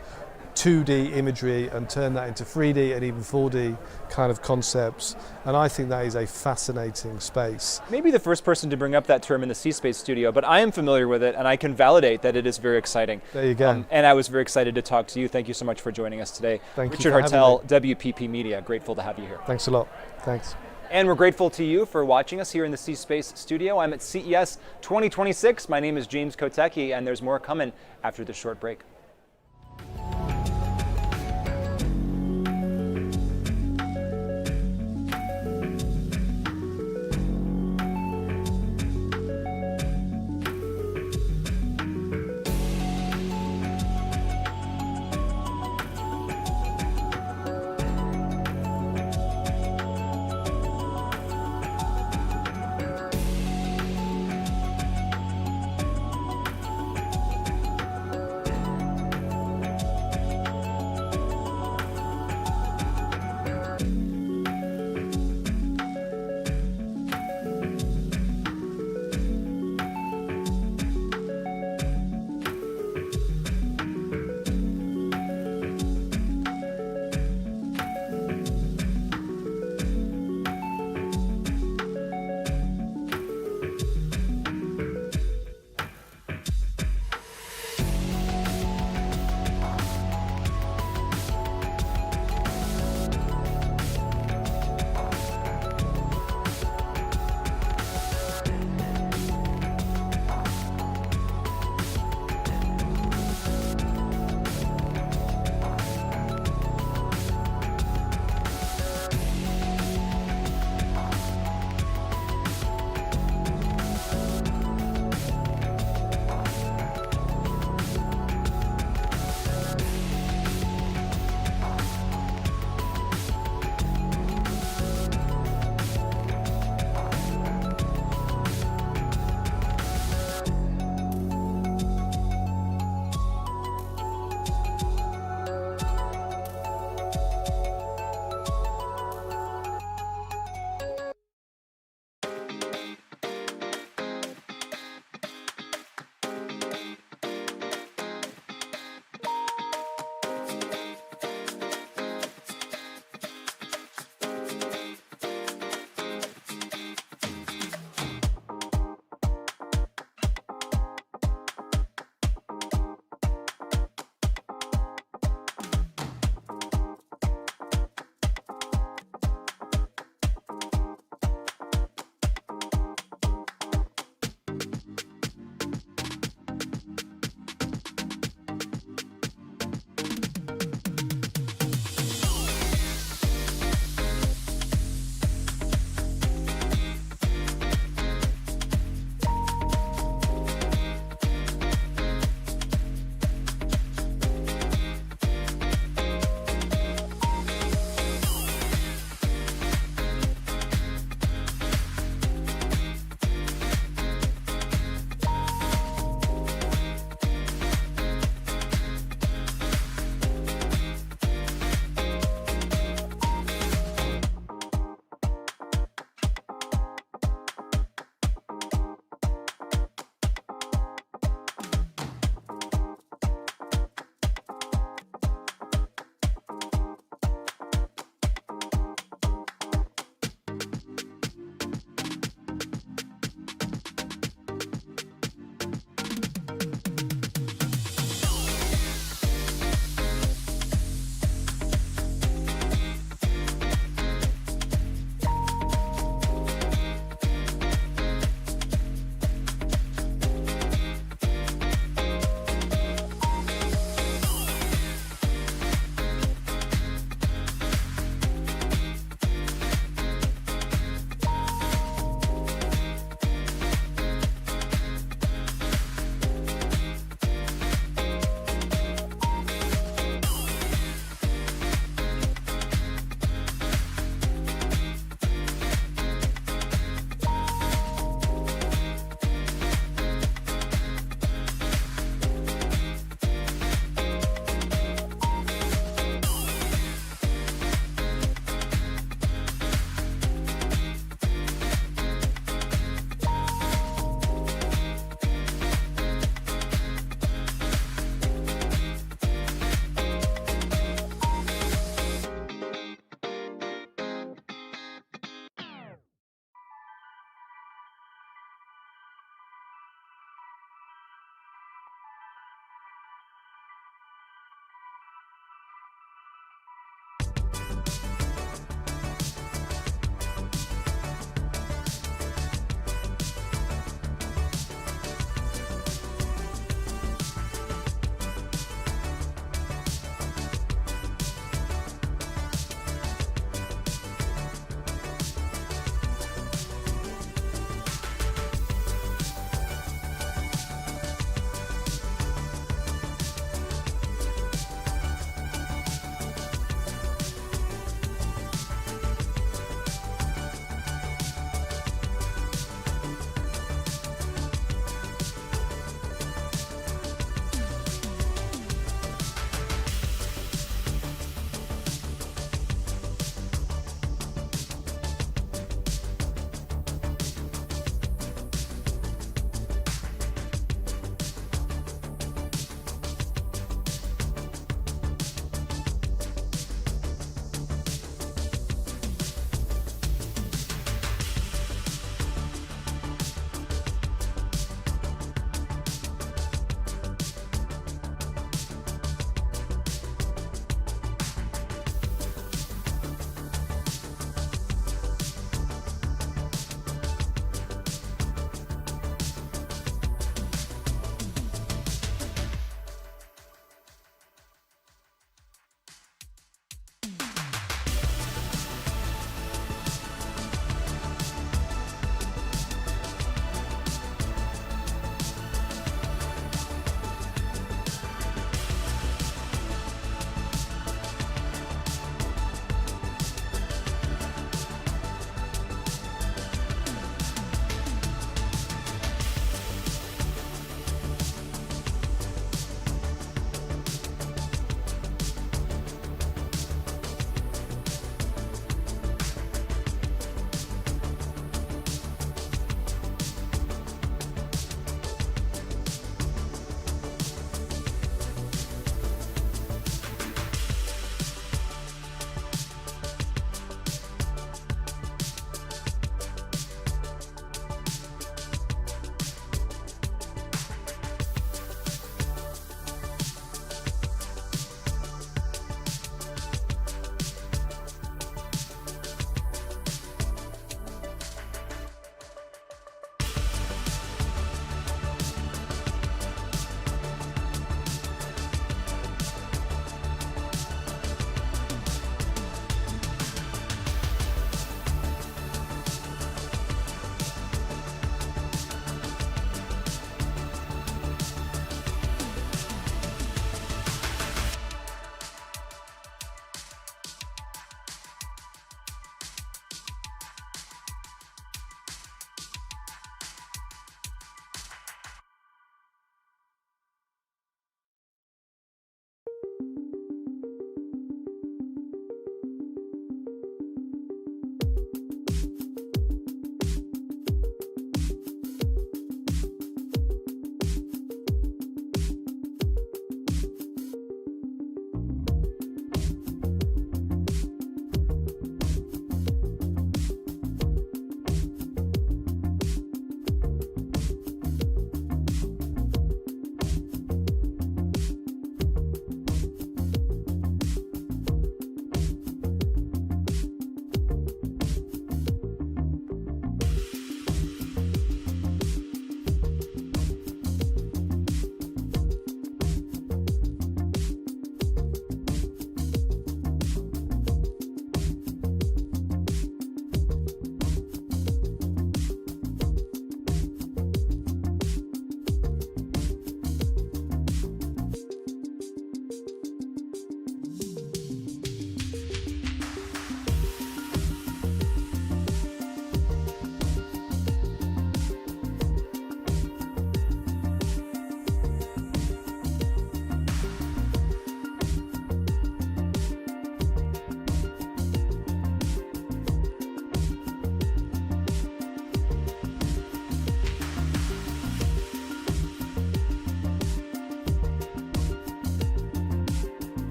Speaker 16: 2D imagery and turn that into 3D and even 4D kind of concepts. And I think that is a fascinating space.
Speaker 1: Maybe the first person to bring up that term in the C-Space studio, but I am familiar with it and I can validate that it is very exciting.
Speaker 16: There you go.
Speaker 1: And I was very excited to talk to you. Thank you so much for joining us today.
Speaker 16: Thank
Speaker 1: Richard
Speaker 16: you for
Speaker 1: Hartel,
Speaker 16: having me.
Speaker 1: WPP Media, grateful to have you here.
Speaker 16: Thanks a lot. Thanks.
Speaker 1: And we're grateful to you for watching us here in the C-Space studio. I'm at CES 2026. My name is James Kotecki, and there's more coming after this short break.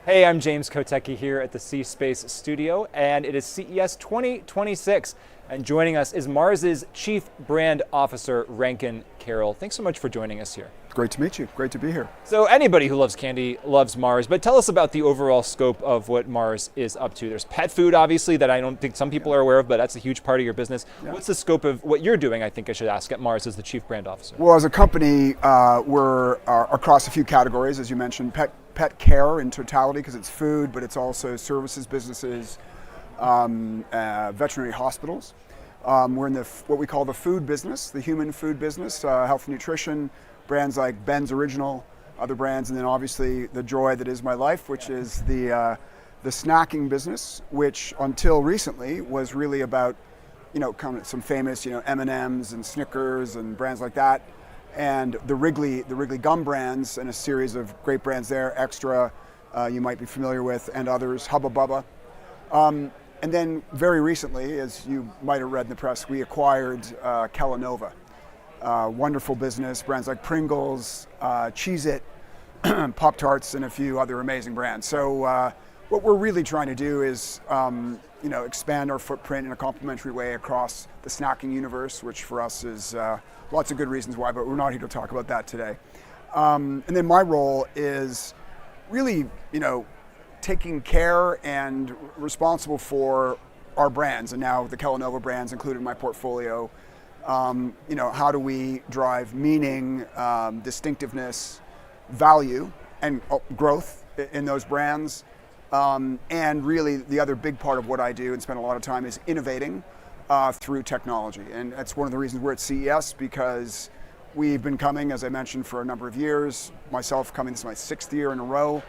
Speaker 1: Hey, I'm James Kotecki here at the C-Space studio, and it is CES 2026. And joining us is Mars's Chief Brand Officer, Rankin Carroll. Thanks so much for joining us here.
Speaker 17: Great to meet you. Great to be here.
Speaker 1: So anybody who loves candy loves Mars, but tell us about the overall scope of what Mars is up to. There's pet food, obviously, that I don't think some people are aware of, but that's a huge part of your business. Yeah. What's the scope of what you're doing, I think I should ask, at Mars as the Chief Brand Officer?
Speaker 17: Well, as a company, we're across a few categories, as you mentioned, pet care in totality, because it's food, but it's also services businesses, veterinary hospitals. We're in what we call the food business, the human food business, health and nutrition, brands like Ben's Original, other brands, and then obviously the joy that is my life, which is the snacking business, which until recently was really about, kind of some famous, M&Ms and Snickers and brands like that, and the Wrigley gum brands and a series of great brands there, Extra, you might be familiar with, and others, Hubba Bubba. And then very recently, as you might have read in the press, we acquired Kellanova. Wonderful business, brands like Pringles, Cheez-It, Pop-Tarts, and a few other amazing brands. So what we're really trying to do is expand our footprint in a complementary way across the snacking universe, which for us is lots of good reasons why, but we're not here to talk about that today. And then my role is really, taking care and responsible for our brands, and now the Kellanova brands included in my portfolio. How do we drive meaning, distinctiveness, value, and growth in those brands? And really the other big part of what I do and spend a lot of time is innovating through technology. And that's one of the reasons we're at CES, because we've been coming, as I mentioned, for a number of years, myself coming, this is my 6th year in a row.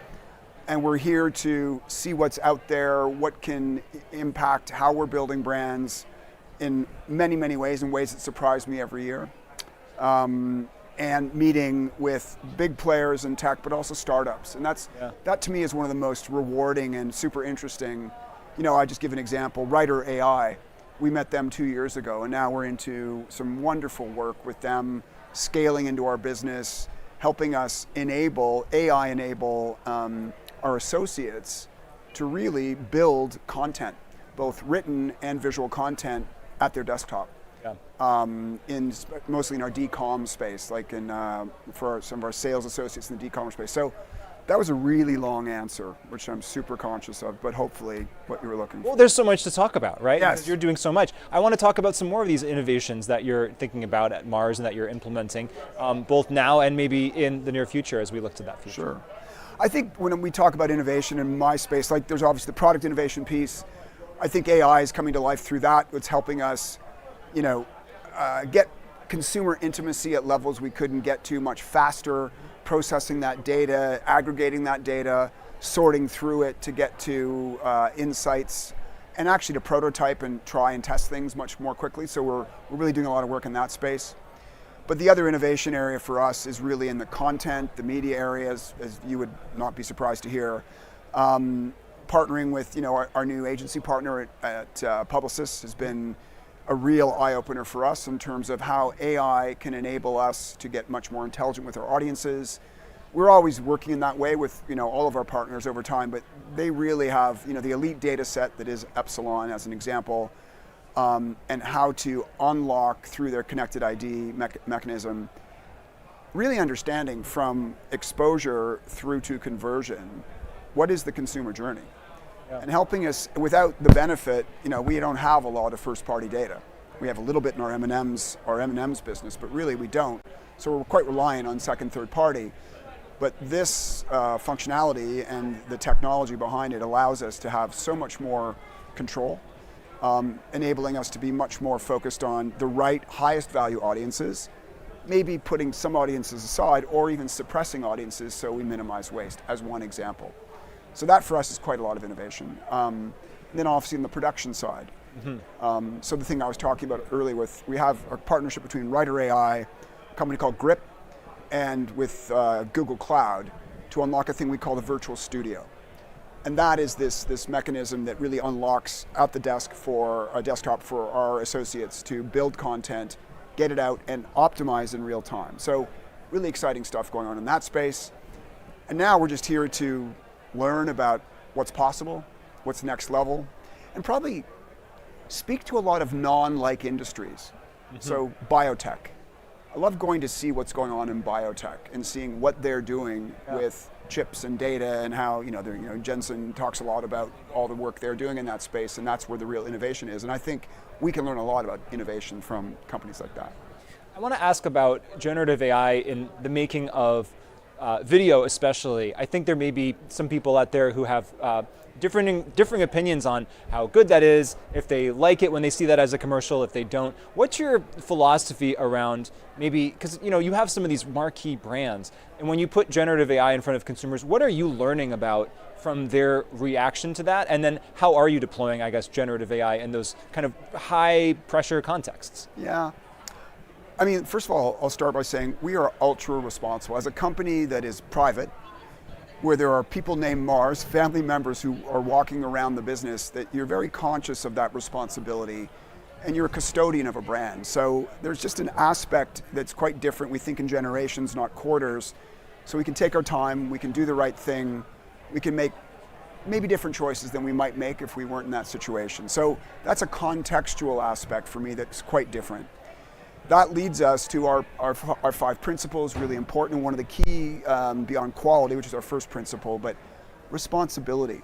Speaker 17: And we're here to see what's out there, what can impact how we're building brands in many, many ways, in ways that surprise me every year. And meeting with big players in tech, but also startups. And that to me is one of the most rewarding and super interesting. I just give an example, Writer AI. We met them 2 years ago, and now we're into some wonderful work with them, scaling into our business, helping us enable our associates to really build content, both written and visual content, at their desktop. Yeah. Mostly in our DCOM space, like for some of our sales associates in the DCOM space. So that was a really long answer, which I'm super conscious of, but hopefully what you were looking for.
Speaker 1: Well, there's so much to talk about, right?
Speaker 17: Yes.
Speaker 1: You're doing so much. I want to talk about some more of these innovations that you're thinking about at Mars and that you're implementing, both now and maybe in the near future as we look to that future.
Speaker 17: Sure. I think when we talk about innovation in my space, like there's obviously the product innovation piece. I think AI is coming to life through that. It's helping us, get consumer intimacy at levels we couldn't get to much faster, processing that data, aggregating that data, sorting through it to get to insights, and actually to prototype and try and test things much more quickly. So we're really doing a lot of work in that space. But the other innovation area for us is really in the content, the media areas, as you would not be surprised to hear. Partnering with our new agency partner at Publicis has been a real eye-opener for us in terms of how AI can enable us to get much more intelligent with our audiences. We're always working in that way with all of our partners over time, but they really have the elite data set that is Epsilon as an example, and how to unlock through their connected ID mechanism, really understanding from exposure through to conversion, what is the consumer journey? Yeah. And helping us without the benefit, we don't have a lot of first-party data. We have a little bit in our M&Ms business, but really we don't. So we're quite reliant on second, third party. But this functionality and the technology behind it allows us to have so much more control, enabling us to be much more focused on the right, highest value audiences, maybe putting some audiences aside or even suppressing audiences so we minimize waste, as one example. So that for us is quite a lot of innovation. And then obviously in the production side. Mm-hmm. So the thing I was talking about earlier we have a partnership between Writer AI, a company called Grip, and with Google Cloud to unlock a thing we call the virtual studio. And that is this mechanism that really unlocks at the desk for a desktop for our associates to build content, get it out, and optimize in real time. So really exciting stuff going on in that space. And now we're just here to learn about what's possible, what's next level, and probably speak to a lot of non-like industries. So biotech. I love going to see what's going on in biotech and seeing what they're doing with chips and data, and how Jensen talks a lot about all the work they're doing in that space, and that's where the real innovation is. And I think we can learn a lot about innovation from companies like that.
Speaker 1: I want to ask about generative AI in the making of video especially. I think there may be some people out there who have differing opinions on how good that is, if they like it when they see that as a commercial, if they don't. What's your philosophy around maybe, because you have some of these marquee brands, and when you put generative AI in front of consumers, what are you learning about from their reaction to that? And then how are you deploying, I guess, generative AI in those kind of high pressure contexts?
Speaker 17: Yeah. I mean, first of all, I'll start by saying we are ultra responsible. As a company that is private, where there are people named Mars, family members who are walking around the business, that you're very conscious of that responsibility, and you're a custodian of a brand. So there's just an aspect that's quite different. We think in generations, not quarters. So we can take our time, we can do the right thing, we can make maybe different choices than we might make if we weren't in that situation. So that's a contextual aspect for me that's quite different. That leads us to our 5 principles, really important. And one of the key, beyond quality, which is our first principle, but responsibility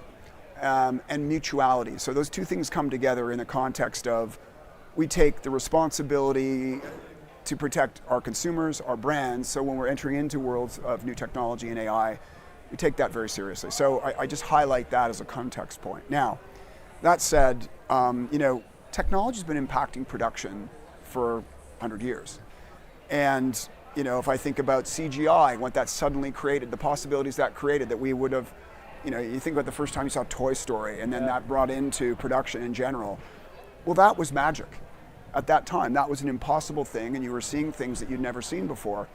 Speaker 17: and mutuality. So those two things come together in the context of, we take the responsibility to protect our consumers, our brands. So when we're entering into worlds of new technology and AI, we take that very seriously. So I just highlight that as a context point. Now, that said, technology's been impacting production for 100 years. And if I think about CGI, what that suddenly created, the possibilities that created, that we would have, you think about the first time you saw Toy Story, and then that brought into production in general. Well, that was magic. At that time, that was an impossible thing, and you were seeing things that you'd never seen before.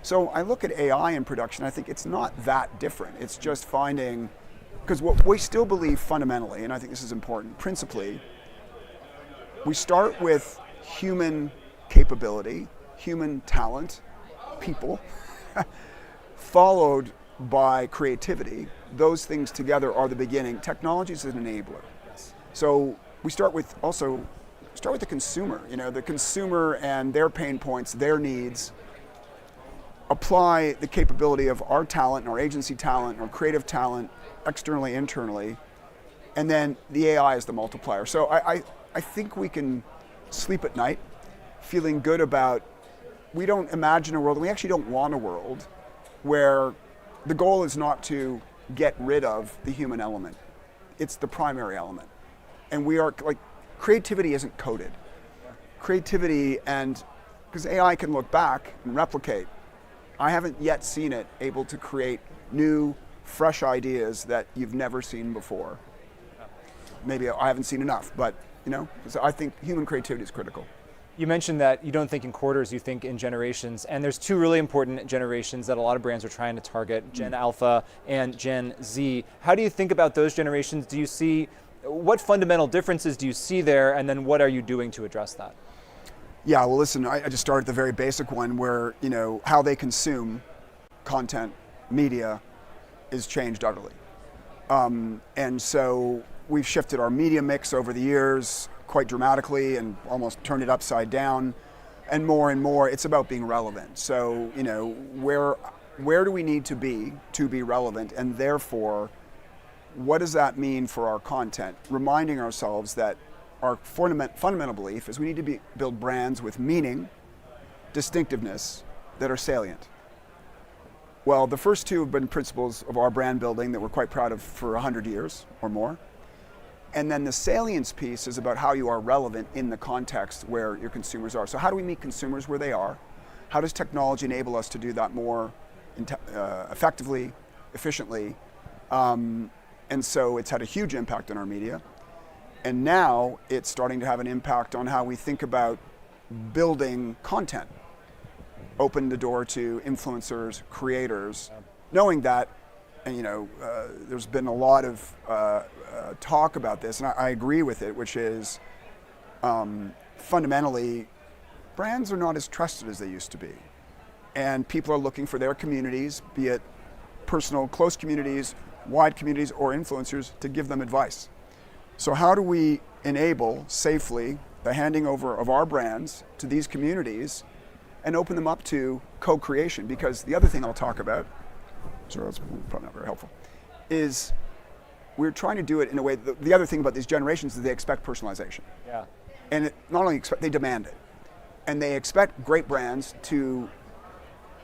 Speaker 17: So I look at AI in production, I think it's not that different. It's just finding, because what we still believe fundamentally, and I think this is important, principally, we start with human capability, human talent, people, followed by creativity. Those things together are the beginning. Technology is an enabler. So we start with the consumer, the consumer and their pain points, their needs, apply the capability of our talent and our agency talent, our creative talent, externally, internally, and then the AI is the multiplier. So I think we can sleep at night feeling good about, we don't imagine a world, and we actually don't want a world, where the goal is not to get rid of the human element. It's the primary element. And we are, creativity isn't coded. Creativity, and because AI can look back and replicate, I haven't yet seen it able to create new, fresh ideas that you've never seen before. Maybe I haven't seen enough, but so I think human creativity is critical.
Speaker 1: You mentioned that you don't think in quarters, you think in generations, and there's 2 really important generations that a lot of brands are trying to target, Gen Alpha and Gen Z. How do you think about those generations? Do you see, what fundamental differences do you see there, and then what are you doing to address that?
Speaker 17: Yeah, well listen, I just started the very basic one where, how they consume content, media, is changed utterly. And so we've shifted our media mix over the years quite dramatically and almost turned it upside down, and more it's about being relevant. So where do we need to be relevant, and therefore what does that mean for our content? Reminding ourselves that our fundamental belief is we need to build brands with meaning, distinctiveness, that are salient. Well, the first 2 have been principles of our brand building that we're quite proud of for 100 years or more. And then the salience piece is about how you are relevant in the context where your consumers are. So how do we meet consumers where they are? How does technology enable us to do that more effectively, efficiently? And so it's had a huge impact on our media. And now it's starting to have an impact on how we think about building content. Open the door to influencers, creators, knowing that, and there's been a lot of talk about this, and I agree with it, which is fundamentally, brands are not as trusted as they used to be. And people are looking for their communities, be it personal, close communities, wide communities or influencers to give them advice. So how do we enable safely the handing over of our brands to these communities and open them up to co-creation? Because the other thing I'll talk about, so that's probably not very helpful, is we're trying to do it in a way, the other thing about these generations is they expect personalization.
Speaker 1: Yeah.
Speaker 17: And not only expect, they demand it. And they expect great brands to,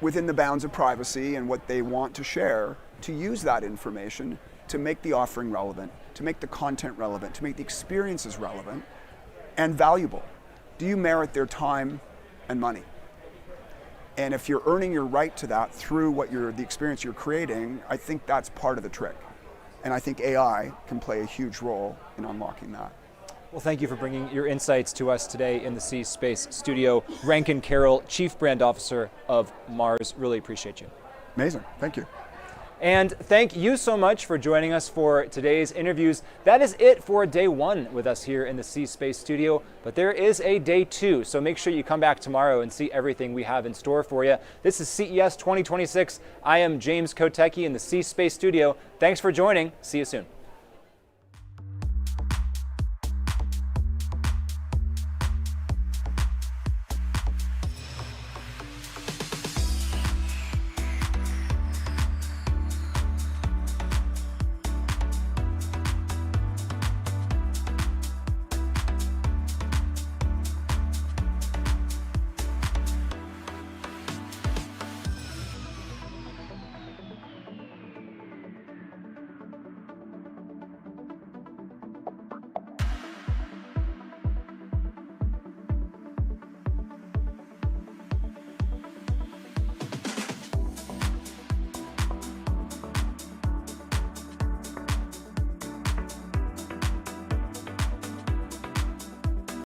Speaker 17: within the bounds of privacy and what they want to share, to use that information to make the offering relevant, to make the content relevant, to make the experiences relevant and valuable. Do you merit their time and money? And if you're earning your right to that through the experience you're creating, I think that's part of the trick. And I think AI can play a huge role in unlocking that.
Speaker 1: Well, thank you for bringing your insights to us today in the C Space studio. Rankin Carroll, Chief Brand Officer of Mars. Really appreciate you.
Speaker 17: Amazing. Thank you.
Speaker 1: And thank you so much for joining us for today's interviews. That is it for day 1 with us here in the C Space studio, but there is a day 2, so make sure you come back tomorrow and see everything we have in store for you. This is CES 2026. I am James Kotecki in the C Space studio. Thanks for joining. See you soon.